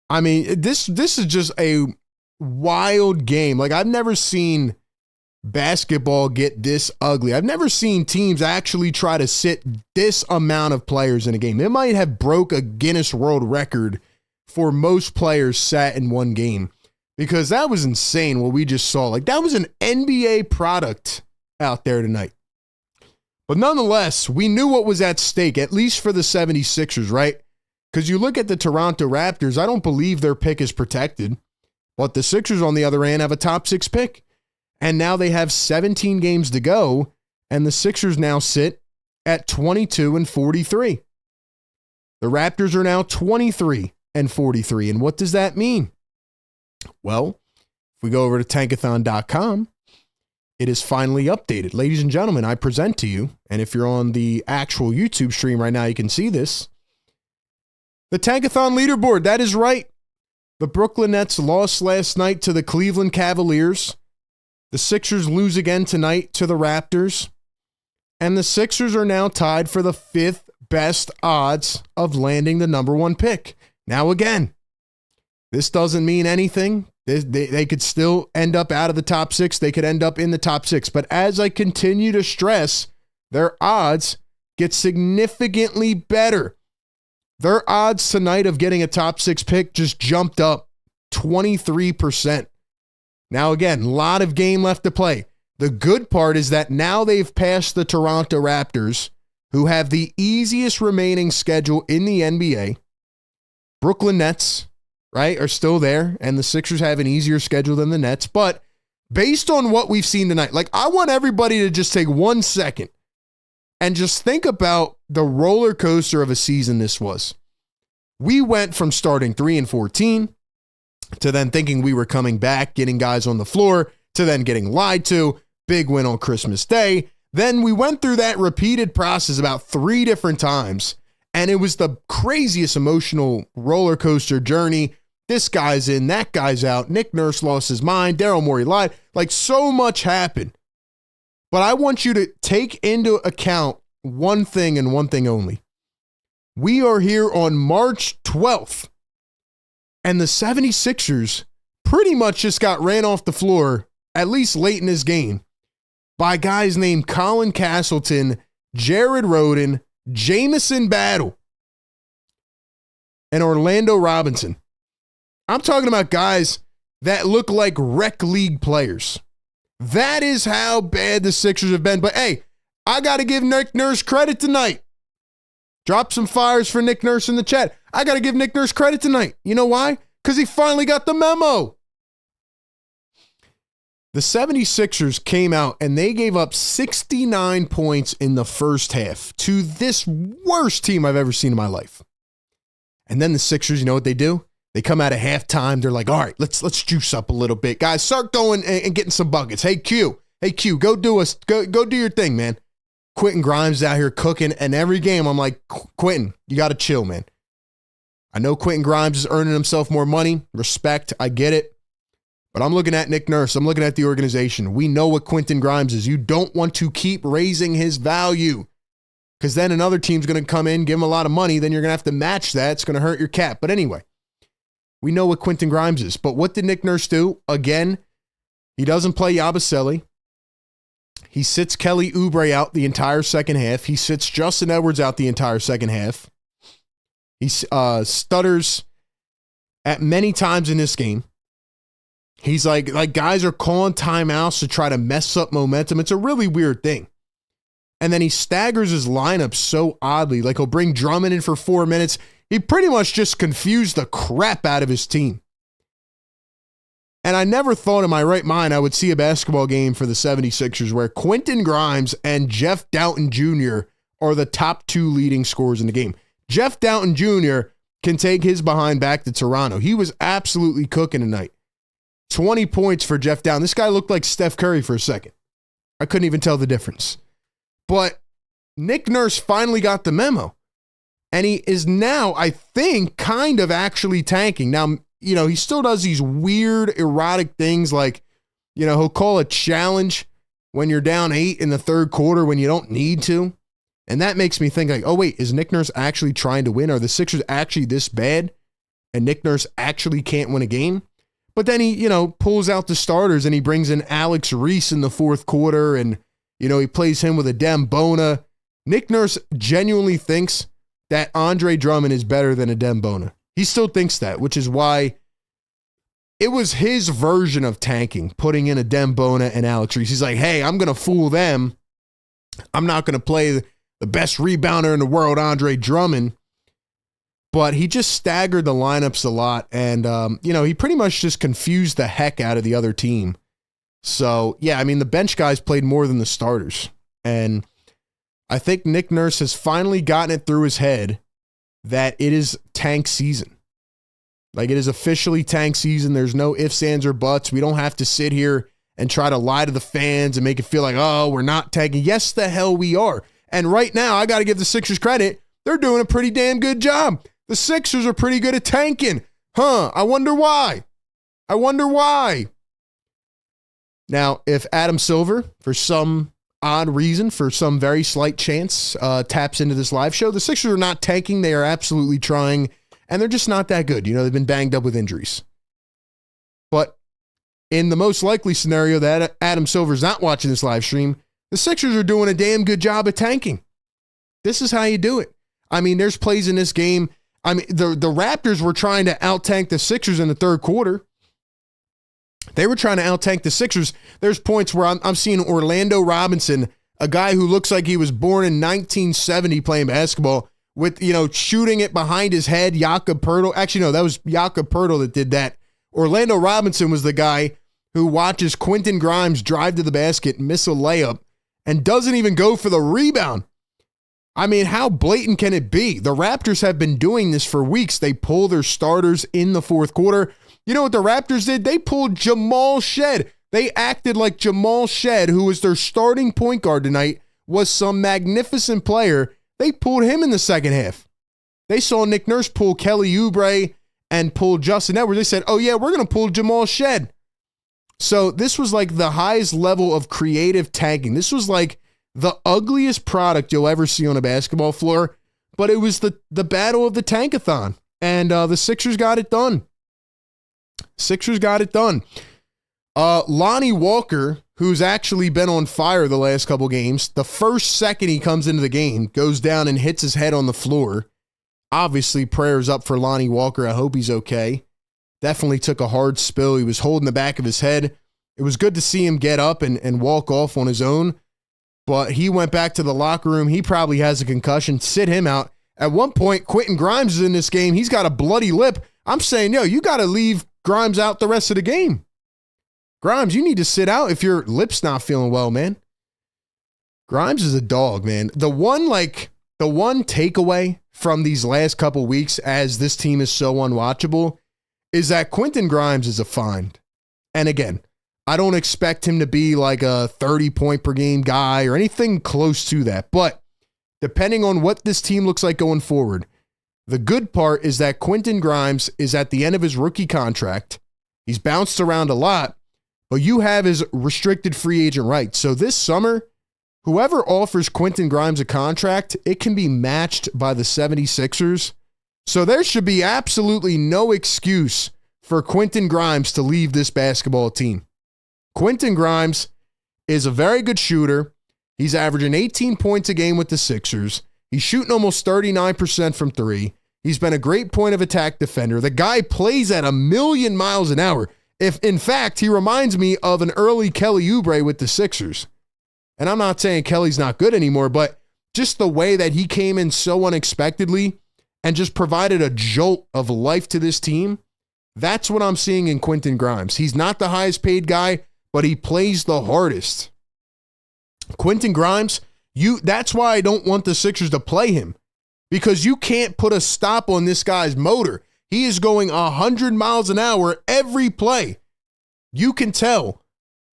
I mean, this is just a wild game. Like, I've never seen basketball get this ugly. I've never seen teams actually try to sit this amount of players in a game. It might have broke a Guinness World Record for most players sat in one game, because that was insane what we just saw. Like, that was an NBA product out there tonight. But nonetheless, we knew what was at stake, at least for the 76ers, right? Because you look at the Toronto Raptors, I don't believe their pick is protected. But the Sixers, on the other hand, have a top 6 pick. And now they have 17 games to go, and the Sixers now sit at 22-43. The Raptors are now 23-43. And what does that mean? Well, if we go over to tankathon.com, it is finally updated. Ladies and gentlemen, I present to you, and if you're on the actual YouTube stream right now, you can see this, the Tankathon leaderboard. That is right. The Brooklyn Nets lost last night to the Cleveland Cavaliers. The Sixers lose again tonight to the Raptors. And the Sixers are now tied for the 5th best odds of landing the number 1 pick. Now again, this doesn't mean anything. They could still end up out of the top 6. They could end up in the top 6. But as I continue to stress, their odds get significantly better. Their odds tonight of getting a top 6 pick just jumped up 23%. Now, again, a lot of game left to play. The good part is that now they've passed the Toronto Raptors, who have the easiest remaining schedule in the NBA. Brooklyn Nets, right, are still there, and the Sixers have an easier schedule than the Nets. But based on what we've seen tonight, like, I want everybody to just take 1 second and just think about the roller coaster of a season this was. We went from starting 3-14 to then thinking we were coming back, getting guys on the floor, to then getting lied to, big win on Christmas Day. Then we went through that repeated process about 3 different times, and it was the craziest emotional roller coaster journey. This guy's in, that guy's out. Nick Nurse lost his mind. Daryl Morey lied. Like, so much happened. But I want you to take into account one thing and one thing only. We are here on March 12th, and the 76ers pretty much just got ran off the floor, at least late in this game, by guys named Colin Castleton, Jared Rhoden, Jamison Battle, and Orlando Robinson. I'm talking about guys that look like rec league players. That is how bad the Sixers have been. But hey, I got to give Nick Nurse credit tonight. Drop some fires for Nick Nurse in the chat. I got to give Nick Nurse credit tonight. You know why? Because he finally got the memo. The 76ers came out and they gave up 69 points in the first half to this worst team I've ever seen in my life. And then the Sixers, you know what they do? They come out at halftime. They're like, all right, let's juice up a little bit. Guys, start going and getting some buckets. Hey, Q, go do your thing, man. Quentin Grimes out here cooking, and every game I'm like, Quentin, you got to chill, man. I know Quentin Grimes is earning himself more money. Respect, I get it. But I'm looking at Nick Nurse. I'm looking at the organization. We know what Quentin Grimes is. You don't want to keep raising his value because then another team's going to come in, give him a lot of money. Then you're going to have to match that. It's going to hurt your cap. But anyway, we know what Quentin Grimes is. But what did Nick Nurse do? Again, he doesn't play Yabusele. He sits Kelly Oubre out the entire second half. He sits Justin Edwards out the entire second half. He stutters at many times in this game. He's like guys are calling timeouts to try to mess up momentum. It's a really weird thing. And then he staggers his lineup so oddly. Like, he'll bring Drummond in for 4 minutes. He pretty much just confused the crap out of his team. And I never thought in my right mind I would see a basketball game for the 76ers where Quentin Grimes and Jeff Doughton Jr. are the top 2 leading scorers in the game. Jeff Doughton Jr. can take his behind back to Toronto. He was absolutely cooking tonight. 20 points for Jeff Doughton. This guy looked like Steph Curry for a second. I couldn't even tell the difference. But Nick Nurse finally got the memo. And he is now, I think, kind of actually tanking. Now, you know, he still does these weird, erotic things like, you know, he'll call a challenge when you're down 8 in the third quarter when you don't need to. And that makes me think like, oh, wait, is Nick Nurse actually trying to win? Are the Sixers actually this bad? And Nick Nurse actually can't win a game? But then he, you know, pulls out the starters and he brings in Alex Reese in the fourth quarter and, you know, he plays him with a Dembona. Nick Nurse genuinely thinks that Andre Drummond is better than a Dembona. He still thinks that, which is why it was his version of tanking, putting in a Dembona and Alex Reese. He's like, hey, I'm going to fool them. I'm not going to play the best rebounder in the world, Andre Drummond. But he just staggered the lineups a lot. And, you know, he pretty much just confused the heck out of the other team. So, yeah, I mean, the bench guys played more than the starters. And I think Nick Nurse has finally gotten it through his head that it is tank season. Like, it is officially tank season. There's no ifs, ands, or buts. We don't have to sit here and try to lie to the fans and make it feel like, oh, we're not tanking. Yes, the hell we are. And right now, I got to give the Sixers credit. They're doing a pretty damn good job. The Sixers are pretty good at tanking. I wonder why. Now, if Adam Silver, for some odd reason, for some very slight chance, taps into this live show, the Sixers are not tanking. They are absolutely trying, and they're just not that good. You know, they've been banged up with injuries. But in the most likely scenario that Adam Silver's not watching this live stream, the Sixers are doing a damn good job at tanking. This is how you do it. I mean, there's plays in this game. I mean, the Raptors were trying to out-tank the Sixers in the third quarter. They were trying to out-tank the Sixers. There's points where I'm seeing Orlando Robinson, a guy who looks like he was born in 1970 playing basketball, with, shooting it behind his head. Jakob Poeltl. Actually, no, that was Jakob Poeltl that did that. Orlando Robinson was the guy who watches Quentin Grimes drive to the basket, miss a layup, and doesn't even go for the rebound. I mean, how blatant can it be? The Raptors have been doing this for weeks. They pull their starters in the fourth quarter. You know what the Raptors did? They pulled Jamal Shead. They acted like Jamal Shead, who was their starting point guard tonight, was some magnificent player. They pulled him in the second half. They saw Nick Nurse pull Kelly Oubre and pull Justin Edwards. They said, oh yeah, we're going to pull Jamal Shead. So this was like the highest level of creative tanking. This was like the ugliest product you'll ever see on a basketball floor, but it was the battle of the tankathon, and the Sixers got it done. Lonnie Walker, who's actually been on fire the last couple games, the first second he comes into the game, goes down and hits his head on the floor. Obviously, prayers up for Lonnie Walker. I hope he's okay. Definitely took a hard spill. He was holding the back of his head. It was good to see him get up and walk off on his own, but he went back to the locker room. He probably has a concussion. Sit him out. At one point, Quentin Grimes is in this game. He's got a bloody lip. I'm saying, yo, you got to leave Grimes out the rest of the game. Grimes, you need to sit out if your lip's not feeling well, man. Grimes is a dog, man. The one takeaway from these last couple weeks, as this team is so unwatchable, is that Quentin Grimes is a find. And again, I don't expect him to be like a 30-point per game guy or anything close to that. But depending on what this team looks like going forward, the good part is that Quentin Grimes is at the end of his rookie contract. He's bounced around a lot, but you have his restricted free agent rights. So this summer, whoever offers Quentin Grimes a contract, it can be matched by the 76ers. So there should be absolutely no excuse for Quentin Grimes to leave this basketball team. Quentin Grimes is a very good shooter. He's averaging 18 points a game with the Sixers. He's shooting almost 39% from three. He's been a great point of attack defender. The guy plays at 1,000,000 miles an hour. If, in fact, he reminds me of an early Kelly Oubre with the Sixers. And I'm not saying Kelly's not good anymore, but just the way that he came in so unexpectedly and just provided a jolt of life to this team, that's what I'm seeing in Quentin Grimes. He's not the highest paid guy, but he plays the hardest. Quentin Grimes, that's why I don't want the Sixers to play him, because you can't put a stop on this guy's motor. He is going 100 miles an hour every play. You can tell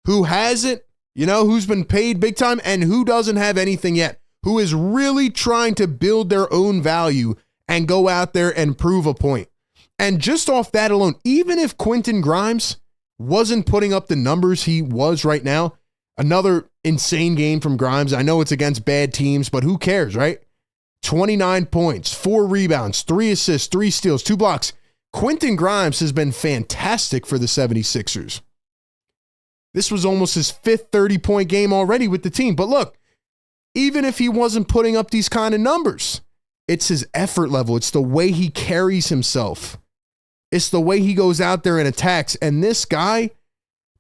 who has it, who's been paid big time, and who doesn't have anything yet, who is really trying to build their own value and go out there and prove a point. And just off that alone, even if Quentin Grimes wasn't putting up the numbers he was right now, another insane game from Grimes. I know it's against bad teams, but who cares, right? 29 points, 4 rebounds, 3 assists, 3 steals, 2 blocks. Quentin Grimes has been fantastic for the 76ers. This was almost his 5th 30-point game already with the team. But look, even if he wasn't putting up these kind of numbers, it's his effort level. It's the way he carries himself. It's the way he goes out there and attacks. And this guy,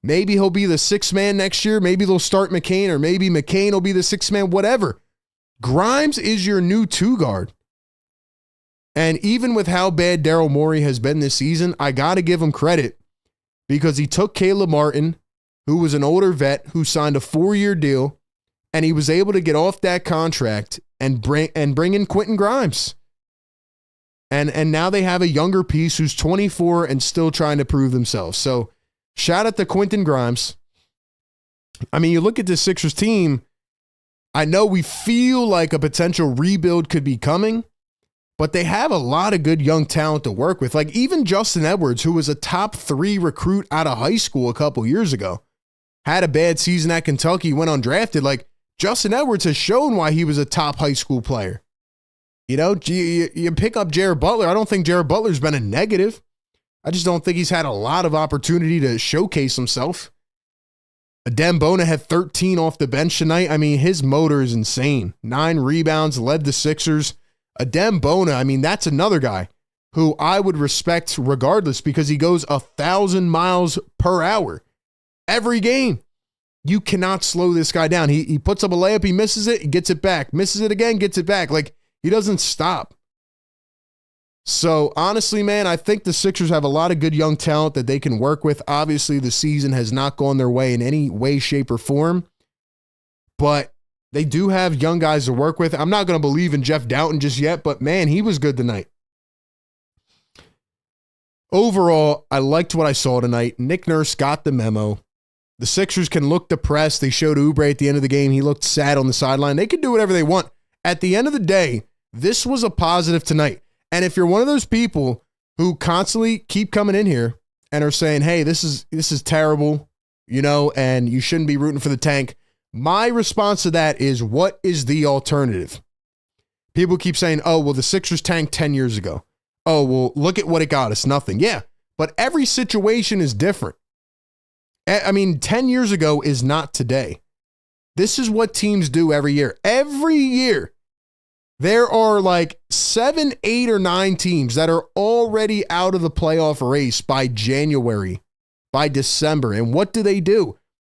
maybe he'll be the 6th man next year. Maybe they'll start McCain, or maybe McCain will be the 6th man, whatever. Grimes is your new 2 guard. And even with how bad Daryl Morey has been this season, I got to give him credit, because he took Caleb Martin, who was an older vet, who signed a 4-year deal, and he was able to get off that contract and bring in Quentin Grimes. And now they have a younger piece who's 24 and still trying to prove themselves. So shout out to Quentin Grimes. I mean, you look at this Sixers team, I know we feel like a potential rebuild could be coming, but they have a lot of good young talent to work with. Like even Justin Edwards, who was a top 3 recruit out of high school a couple years ago, had a bad season at Kentucky, went undrafted. Like Justin Edwards has shown why he was a top high school player. You pick up Jared Butler. I don't think Jared Butler's been a negative. I just don't think he's had a lot of opportunity to showcase himself. Adem Bona had 13 off the bench tonight. I mean, his motor is insane. 9 rebounds, led the Sixers. Adem Bona, I mean, that's another guy who I would respect regardless, because he goes 1,000 miles per hour every game. You cannot slow this guy down. He puts up a layup, he misses it, he gets it back. Misses it again, gets it back. Like, He doesn't stop. So honestly, man, I think the Sixers have a lot of good young talent that they can work with. Obviously, the season has not gone their way in any way, shape, or form, but they do have young guys to work with. I'm not going to believe in Jeff Doughton just yet, but man, he was good tonight. Overall, I liked what I saw tonight. Nick Nurse got the memo. The Sixers can look depressed. They showed Oubre at the end of the game. He looked sad on the sideline. They can do whatever they want. At the end of the day, this was a positive tonight. And if you're one of those people who constantly keep coming in here and are saying, hey, this is terrible, and you shouldn't be rooting for the tank, my response to that is, what is the alternative? People keep saying, oh, well, the Sixers tanked 10 years ago. Oh, well, look at what it got us, nothing. Yeah, but every situation is different. 10 years ago is not today. This is what teams do every year. Every year, there are like 7, 8, or 9 teams that are already out of the playoff race by January, by December. And what do?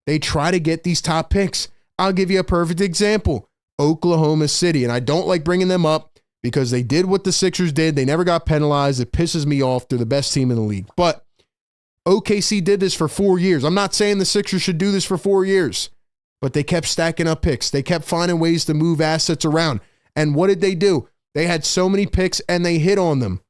They try to get these top picks. I'll give you a perfect example. Oklahoma City. And I don't like bringing them up because they did what the Sixers did. They never got penalized. It pisses me off. They're the best team in the league. But OKC did this for 4 years. I'm not saying the Sixers should do this for 4 years, but they kept stacking up picks. They kept finding ways to move assets around. And what did they do? They had so many picks and they hit on them.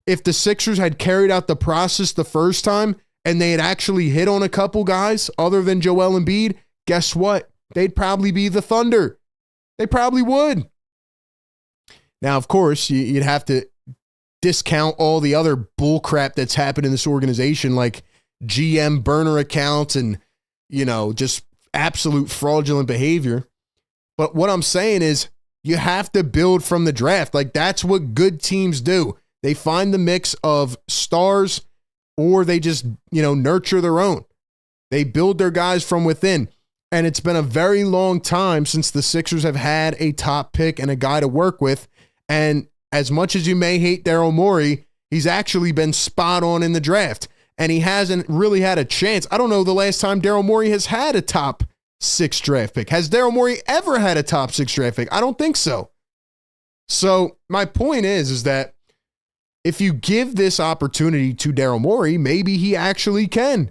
If the Sixers had carried out the process the first time and they had actually hit on a couple guys other than Joel Embiid, guess what? They'd probably be the Thunder. They probably would. Now, of course, you'd have to discount all the other bull crap that's happened in this organization, like GM burner accounts and, just absolute fraudulent behavior. But what I'm saying is, you have to build from the draft. Like, that's what good teams do. They find the mix of stars or they just, nurture their own. They build their guys from within. And it's been a very long time since the Sixers have had a top pick and a guy to work with. And as much as you may hate Daryl Morey, he's actually been spot on in the draft. And he hasn't really had a chance. I don't know the last time Daryl Morey has had a top 6 draft pick. Has Daryl Morey ever had a top 6 draft pick? I don't think so. So my point is that if you give this opportunity to Daryl Morey, maybe he actually can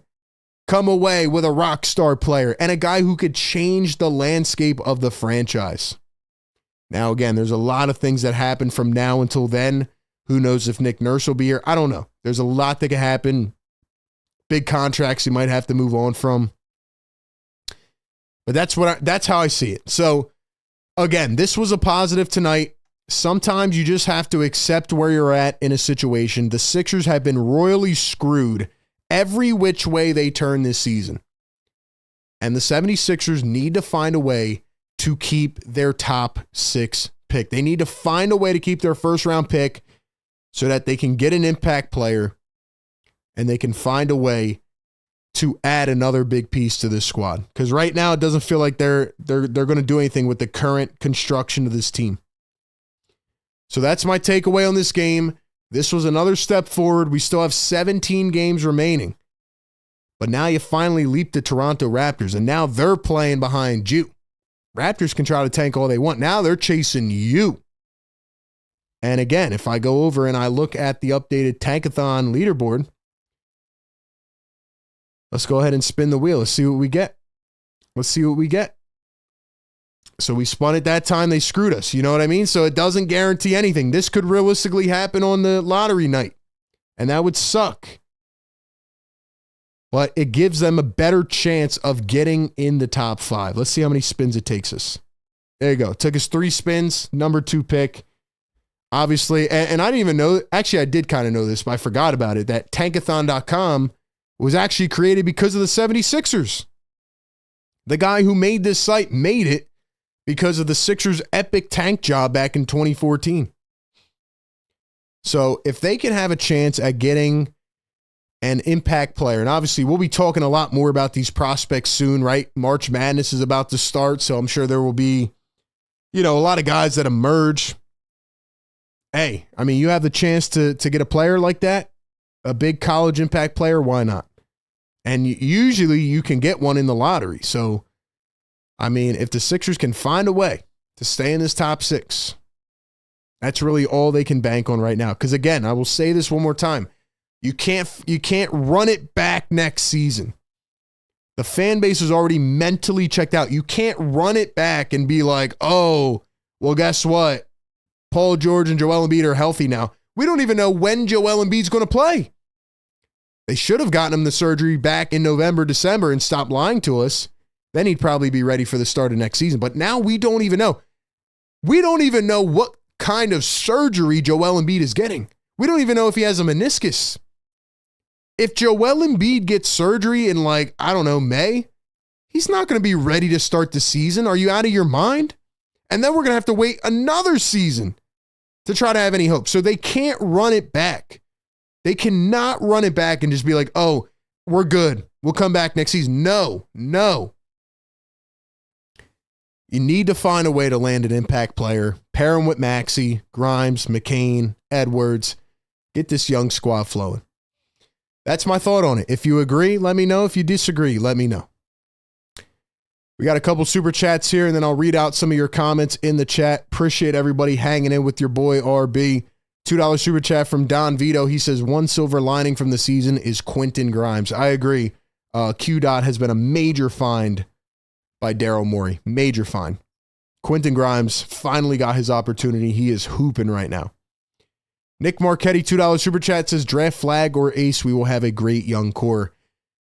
come away with a rock star player and a guy who could change the landscape of the franchise. Now, again, there's a lot of things that happen from now until then. Who knows if Nick Nurse will be here? I don't know. There's a lot that can happen. Big contracts he might have to move on from. But that's how I see it. So, again, this was a positive tonight. Sometimes you just have to accept where you're at in a situation. The Sixers have been royally screwed every which way they turn this season. And the 76ers need to find a way to keep their top 6 pick. They need to find a way to keep their first round pick so that they can get an impact player and they can find a way to add another big piece to this squad. Because right now it doesn't feel like they're going to do anything with the current construction of this team. So that's my takeaway on this game. This was another step forward. We still have 17 games remaining. But now you finally leap the Toronto Raptors, and now they're playing behind you. Raptors can try to tank all they want. Now they're chasing you. And again, if I go over and I look at the updated Tankathon leaderboard, let's go ahead and spin the wheel. Let's see what we get. So we spun it that time. They screwed us. You know what I mean? So it doesn't guarantee anything. This could realistically happen on the lottery night, and that would suck. But it gives them a better chance of getting in the top 5. Let's see how many spins it takes us. There you go. It took us 3 spins, number 2 pick. Obviously, and I didn't even know. Actually, I did kind of know this, but I forgot about it. That tankathon.com was actually created because of the 76ers. The guy who made this site made it because of the Sixers' epic tank job back in 2014. So if they can have a chance at getting an impact player, and obviously we'll be talking a lot more about these prospects soon, right? March Madness is about to start, so I'm sure there will be, a lot of guys that emerge. Hey, you have the chance to get a player like that, a big college impact player, why not? And usually you can get one in the lottery. So, if the Sixers can find a way to stay in this top 6, That's really all they can bank on right now. Because again, I will say this one more time. You can't run it back next season. The fan base is already mentally checked out. You can't run it back and be like, oh, well, guess what? Paul George and Joel Embiid are healthy now. We don't even know when Joel Embiid's going to play. They should have gotten him the surgery back in November, December and stopped lying to us. Then he'd probably be ready for the start of next season. But now we don't even know. We don't even know what kind of surgery Joel Embiid is getting. We don't even know if he has a meniscus. If Joel Embiid gets surgery in May, he's not going to be ready to start the season. Are you out of your mind? And then we're going to have to wait another season to try to have any hope. So they can't run it back. They cannot run it back and just be like, oh, we're good. We'll come back next season. No. You need to find a way to land an impact player. Pair him with Maxey, Grimes, McCain, Edwards. Get this young squad flowing. That's my thought on it. If you agree, let me know. If you disagree, let me know. We got a couple super chats here, and then I'll read out some of your comments in the chat. Appreciate everybody hanging in with your boy RB. $2 super chat from Don Vito. He says, one silver lining from the season is Quentin Grimes. I agree. Q-Dot has been a major find by Daryl Morey. Major find. Quentin Grimes finally got his opportunity. He is hooping right now. Nick Marchetti, $2 super chat says, draft flag or ace, we will have a great young core.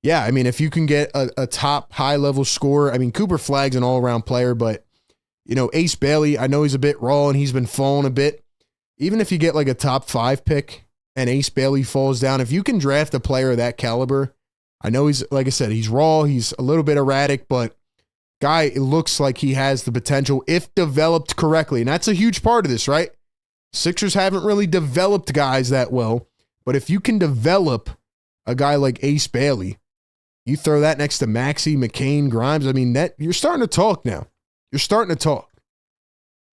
Yeah, I mean, if you can get a top high-level scorer, I mean, Cooper Flagg's an all-around player, but, Ace Bailey, I know he's a bit raw and he's been falling a bit. Even if you get like a top 5 pick and Ace Bailey falls down, if you can draft a player of that caliber, I know he's, like I said, he's raw, he's a little bit erratic, but guy, it looks like he has the potential if developed correctly. And that's a huge part of this, right? Sixers haven't really developed guys that well, but if you can develop a guy like Ace Bailey, you throw that next to Maxey, McCain, Grimes, I mean, you're starting to talk now. You're starting to talk.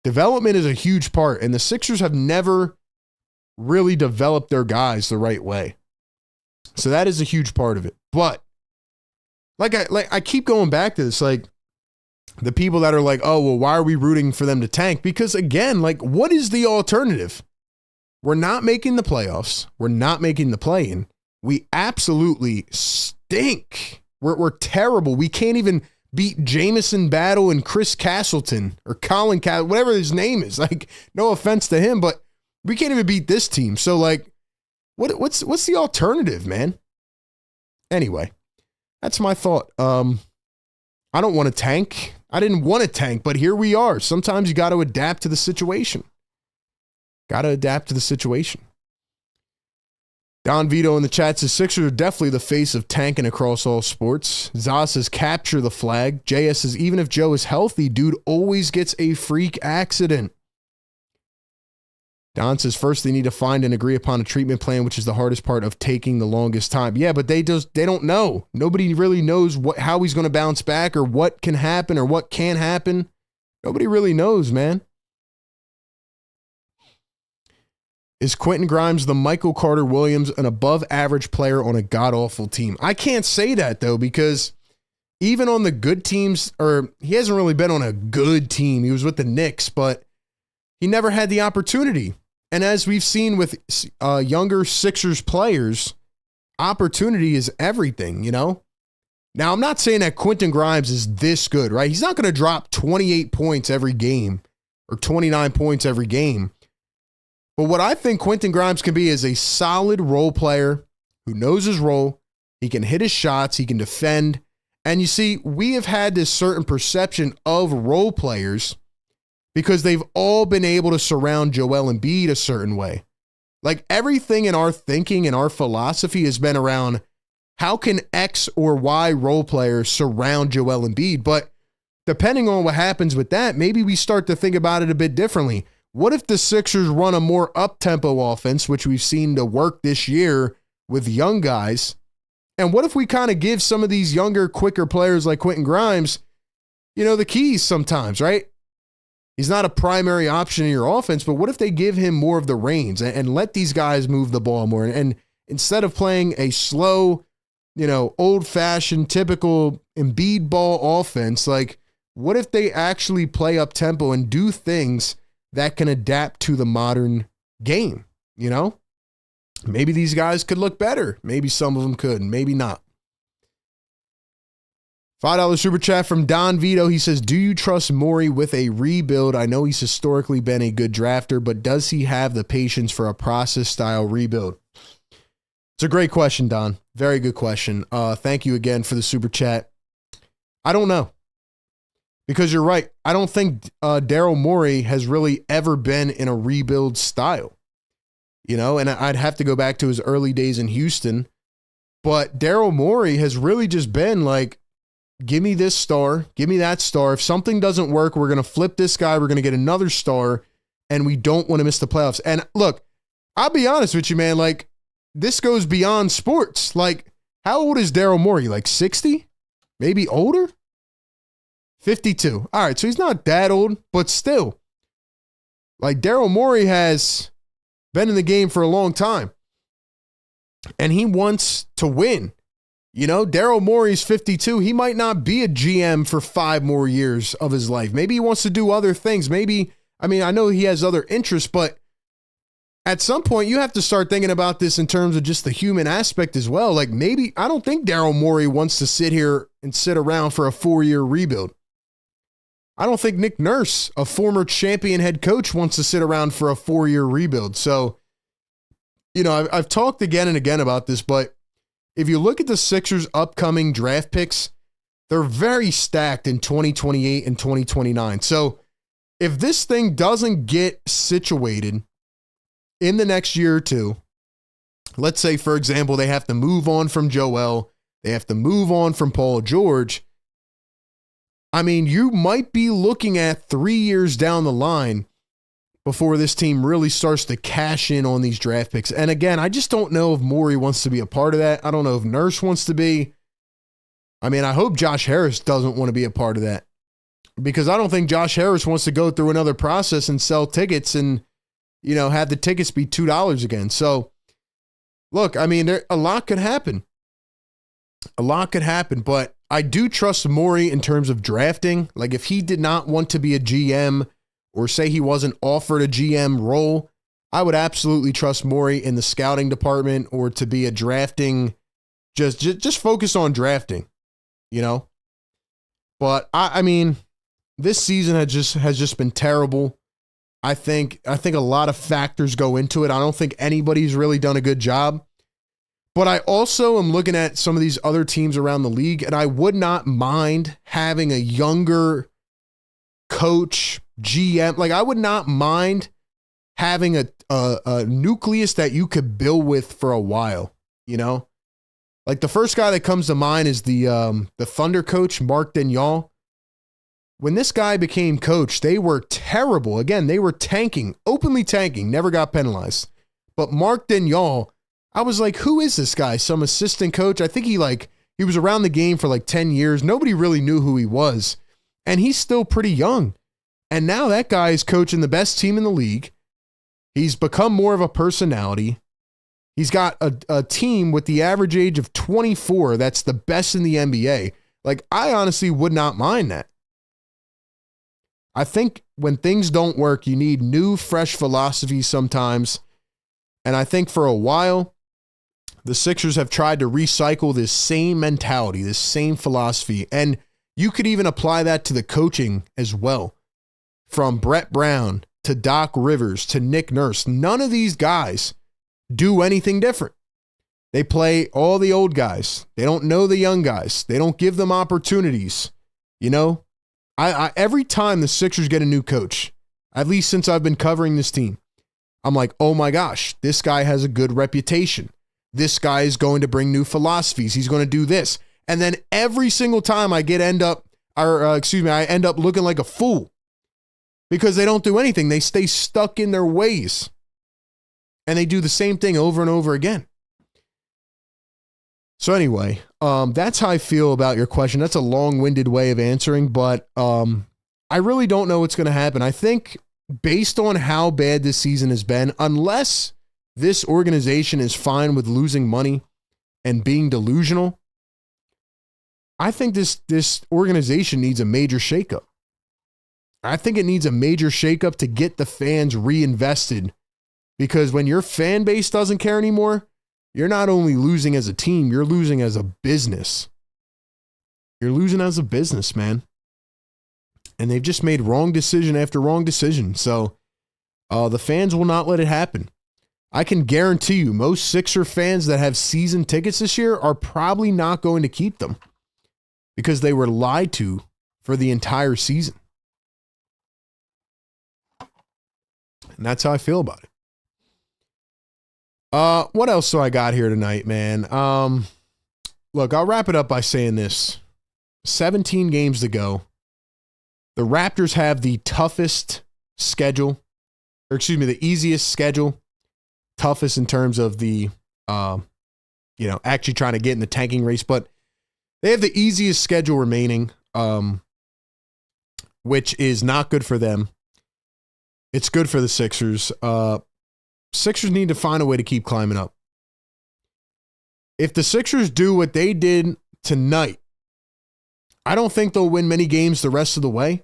Development is a huge part, and the Sixers have never really developed their guys the right way. So that is a huge part of it. But I keep going back to this, like the people that are like, oh, well, why are we rooting for them to tank? Because again, like, what is the alternative? We're not making the playoffs. We're not making the play-in. We absolutely stink. We're terrible. We can't even beat Jamison Battle and Chris Castleton or Colin Castleton, whatever his name is. Like, no offense to him, but we can't even beat this team. So, like, what's the alternative, man? Anyway, that's my thought. I don't want to tank. I didn't want to tank, but here we are. Sometimes you got to adapt to the situation. Got to adapt to the situation. Don Vito in the chat says, Sixers are definitely the face of tanking across all sports. Zaz says, capture the flag. JS says, even if Joe is healthy, dude always gets a freak accident. Don says, first they need to find and agree upon a treatment plan, which is the hardest part of taking the longest time. Yeah, but they don't know. Nobody really knows how he's going to bounce back or what can happen or what can't happen. Nobody really knows, man. Is Quentin Grimes the Michael Carter Williams, an above-average player on a god-awful team? I can't say that, though, because even on the good teams, or he hasn't really been on a good team. He was with the Knicks, but he never had the opportunity. And as we've seen with younger Sixers players, opportunity is everything, you know? Now, I'm not saying that Quentin Grimes is this good, right? He's not going to drop 28 points every game or 29 points every game. But what I think Quentin Grimes can be is a solid role player who knows his role. He can hit his shots. He can defend. And you see, we have had this certain perception of role players because they've all been able to surround Joel Embiid a certain way. Like everything in our thinking and our philosophy has been around how can X or Y role players surround Joel Embiid? But depending on what happens with that, maybe we start to think about it a bit differently. What if the Sixers run a more up-tempo offense, which we've seen to work this year with young guys? And what if we kind of give some of these younger, quicker players like Quentin Grimes, the keys sometimes, right? He's not a primary option in your offense, but what if they give him more of the reins and let these guys move the ball more? And instead of playing a slow, old-fashioned, typical Embiid ball offense, like what if they actually play up-tempo and do things that can adapt to the modern game, you know? Maybe these guys could look better. Maybe some of them could, maybe not. $5 super chat from Don Vito. He says, do you trust Morey with a rebuild? I know he's historically been a good drafter, but does he have the patience for a process-style rebuild? It's a great question, Don. Very good question. Thank you again for the super chat. I don't know. Because you're right. I don't think Daryl Morey has really ever been in a rebuild style. You know, and I'd have to go back to his early days in Houston. But Daryl Morey has really just been like, give me this star, give me that star. If something doesn't work, we're going to flip this guy. We're going to get another star, and we don't want to miss the playoffs. And look, I'll be honest with you, man. Like, this goes beyond sports. Like, how old is Daryl Morey? Like 60? Maybe older? 52. All right, so he's not that old, but still. Like, Daryl Morey has been in the game for a long time, and he wants to win. You know, Daryl Morey's 52. He might not be a GM for 5 more years of his life. Maybe he wants to do other things. Maybe, I mean, I know he has other interests, but at some point you have to start thinking about this in terms of just the human aspect as well. Like, maybe, I don't think Daryl Morey wants to sit here and sit around for a 4-year rebuild. I don't think Nick Nurse, a former champion head coach, wants to sit around for a 4-year rebuild. So, you know, I've talked again and again about this, but if you look at the Sixers' upcoming draft picks, they're very stacked in 2028 and 2029. So if this thing doesn't get situated in the next year or two, let's say, for example, they have to move on from Joel, they have to move on from Paul George. I mean, you might be looking at 3 years down the line before this team really starts to cash in on these draft picks. And again, I just don't know if Morey wants to be a part of that. I don't know if Nurse wants to be. I mean, I hope Josh Harris doesn't want to be a part of that, because I don't think Josh Harris wants to go through another process and sell tickets and, you know, have the tickets be $2 again. So, look, I mean, a lot could happen. A lot could happen, but I do trust Morey in terms of drafting. Like, if he did not want to be a GM, or say he wasn't offered a GM role, I would absolutely trust Morey in the scouting department, or to be a drafting, just focus on drafting, you know? But I mean, this season has just been terrible. I think a lot of factors go into it. I don't think anybody's really done a good job. But I also am looking at some of these other teams around the league, and I would not mind having a younger coach, GM. Like, I would not mind having a nucleus that you could build with for a while, you know? Like, the first guy that comes to mind is the Thunder coach, Mark Daigneault. When this guy became coach, they were terrible. Again, they were tanking, openly tanking, never got penalized. But Mark Daigneault, I was like, who is this guy? Some assistant coach? I think he was around the game for like 10 years. Nobody really knew who he was. And he's still pretty young. And now that guy is coaching the best team in the league. He's become more of a personality. He's got a team with the average age of 24 that's the best in the NBA. Like, I honestly would not mind that. I think when things don't work, you need new, fresh philosophies sometimes. And I think for a while, the Sixers have tried to recycle this same mentality, this same philosophy. And you could even apply that to the coaching as well. From Brett Brown to Doc Rivers to Nick Nurse, none of these guys do anything different. They play all the old guys. They don't know the young guys. They don't give them opportunities. You know, I every time the Sixers get a new coach, at least since I've been covering this team, I'm like, oh my gosh, this guy has a good reputation. This guy is going to bring new philosophies. He's going to do this. And then every single time I end up looking like a fool because they don't do anything. They stay stuck in their ways. And they do the same thing over and over again. So anyway, that's how I feel about your question. That's a long-winded way of answering, but I really don't know what's going to happen. I think based on how bad this season has been, unless this organization is fine with losing money and being delusional, I think this organization needs a major shakeup. I think it needs a major shakeup to get the fans reinvested, because when your fan base doesn't care anymore, you're not only losing as a team, you're losing as a business. You're losing as a business, man. And they've just made wrong decision after wrong decision. So the fans will not let it happen. I can guarantee you most Sixer fans that have season tickets this year are probably not going to keep them because they were lied to for the entire season. And that's how I feel about it. What else do I got here tonight, man? Look, I'll wrap it up by saying this. 17 games to go. The Raptors have the toughest schedule, or excuse me, the easiest schedule. Toughest in terms of the, actually trying to get in the tanking race, but they have the easiest schedule remaining, which is not good for them. It's good for the Sixers. Sixers need to find a way to keep climbing up. If the Sixers do what they did tonight, I don't think they'll win many games the rest of the way.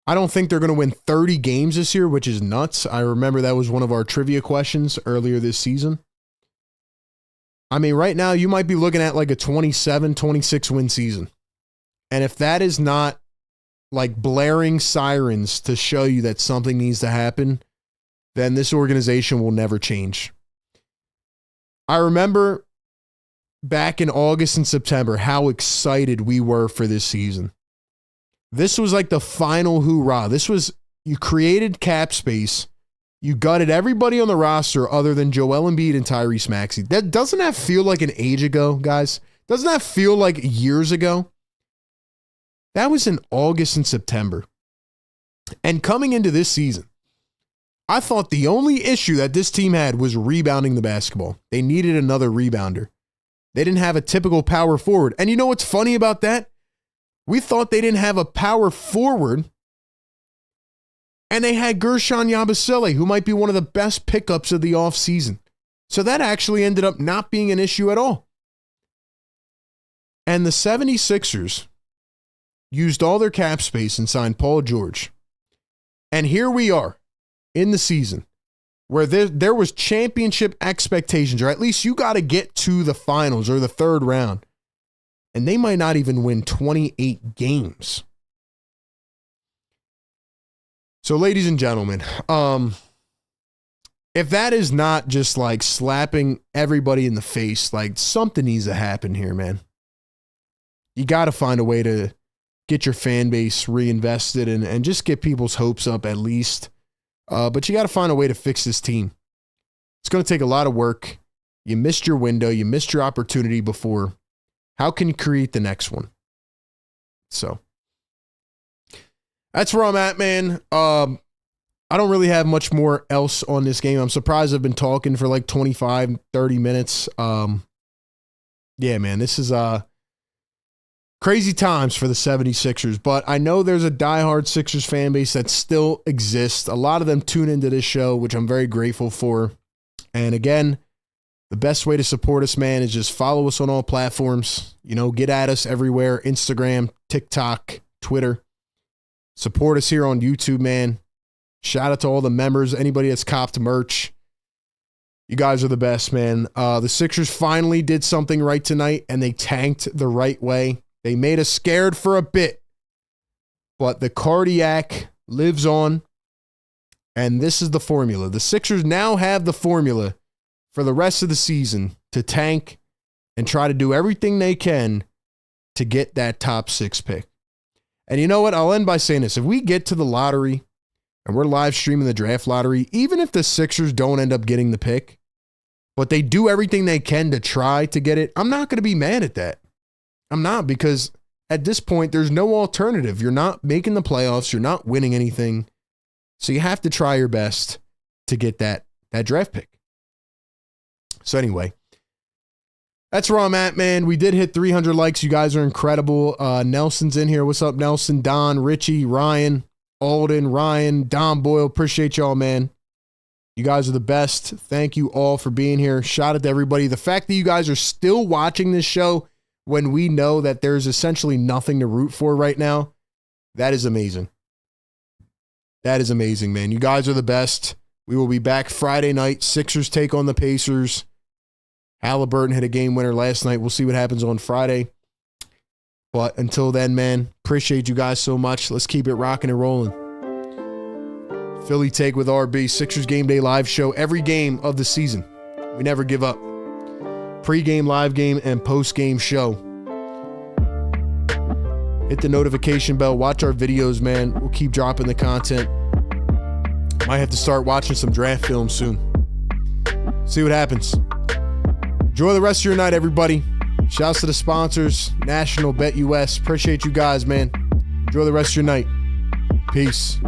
I don't think they're going to win 30 games this year, which is nuts. I remember that was one of our trivia questions earlier this season. I mean, right now you might be looking at like a 27, 26 win season. And if that is not like blaring sirens to show you that something needs to happen, then this organization will never change. I remember back in August and September how excited we were for this season. This was like the final hoorah. You created cap space. You gutted everybody on the roster other than Joel Embiid and Tyrese Maxey. Doesn't that feel like an age ago, guys? Doesn't that feel like years ago? That was in August and September. And coming into this season, I thought the only issue that this team had was rebounding the basketball. They needed another rebounder. They didn't have a typical power forward. And you know what's funny about that? We thought they didn't have a power forward, and they had Gershon Yabusele, who might be one of the best pickups of the offseason. So that actually ended up not being an issue at all. And the 76ers used all their cap space and signed Paul George. And here we are in the season where there was championship expectations, or at least you got to get to the finals or the third round. And they might not even win 28 games. So, ladies and gentlemen, if that is not just like slapping everybody in the face, like something needs to happen here, man. You got to find a way to get your fan base reinvested and just get people's hopes up at least. But you got to find a way to fix this team. It's going to take a lot of work. You missed your window. You missed your opportunity before. How can you create the next one? So that's where I'm at, man. I don't really have much more else on this game. I'm surprised I've been talking for like 25, 30 minutes. Yeah, man, this is crazy times for the 76ers, but I know there's a diehard Sixers fan base that still exists. A lot of them tune into this show, which I'm very grateful for. And again, the best way to support us, man, is just follow us on all platforms. Get at us everywhere. Instagram, TikTok, Twitter. Support us here on YouTube, man. Shout out to all the members, anybody that's copped merch. You guys are the best, man. The Sixers finally did something right tonight, and they tanked the right way. They made us scared for a bit, but the cardiac lives on, and this is the formula. The Sixers now have the formula for the rest of the season to tank and try to do everything they can to get that top 6 pick. And you know what? I'll end by saying this. If we get to the lottery and we're live streaming the draft lottery, even if the Sixers don't end up getting the pick, but they do everything they can to try to get it, I'm not going to be mad at that. I'm not, because at this point, there's no alternative. You're not making the playoffs. You're not winning anything. So you have to try your best to get that draft pick. So anyway, that's where I'm at, man. We did hit 300 likes. You guys are incredible. Nelson's in here. What's up, Nelson? Don, Richie, Ryan, Alden, Ryan, Don Boyle. Appreciate y'all, man. You guys are the best. Thank you all for being here. Shout out to everybody. The fact that you guys are still watching this show when we know that there's essentially nothing to root for right now That is amazing. That is amazing, man. You guys are the best. We will be back Friday night. Sixers take on the Pacers. Halliburton hit a game winner last night. We'll see what happens on Friday. But until then, man, appreciate you guys so much. Let's keep it rocking and rolling. Philly Take with RB, Sixers Game Day live show every game of the season. We never give up. Pre-game, live game, and post-game show. Hit the notification bell. Watch our videos, man. We'll keep dropping the content. Might have to start watching some draft films soon. See what happens. Enjoy the rest of your night, everybody. Shouts to the sponsors, National Bet US. Appreciate you guys, man. Enjoy the rest of your night. Peace.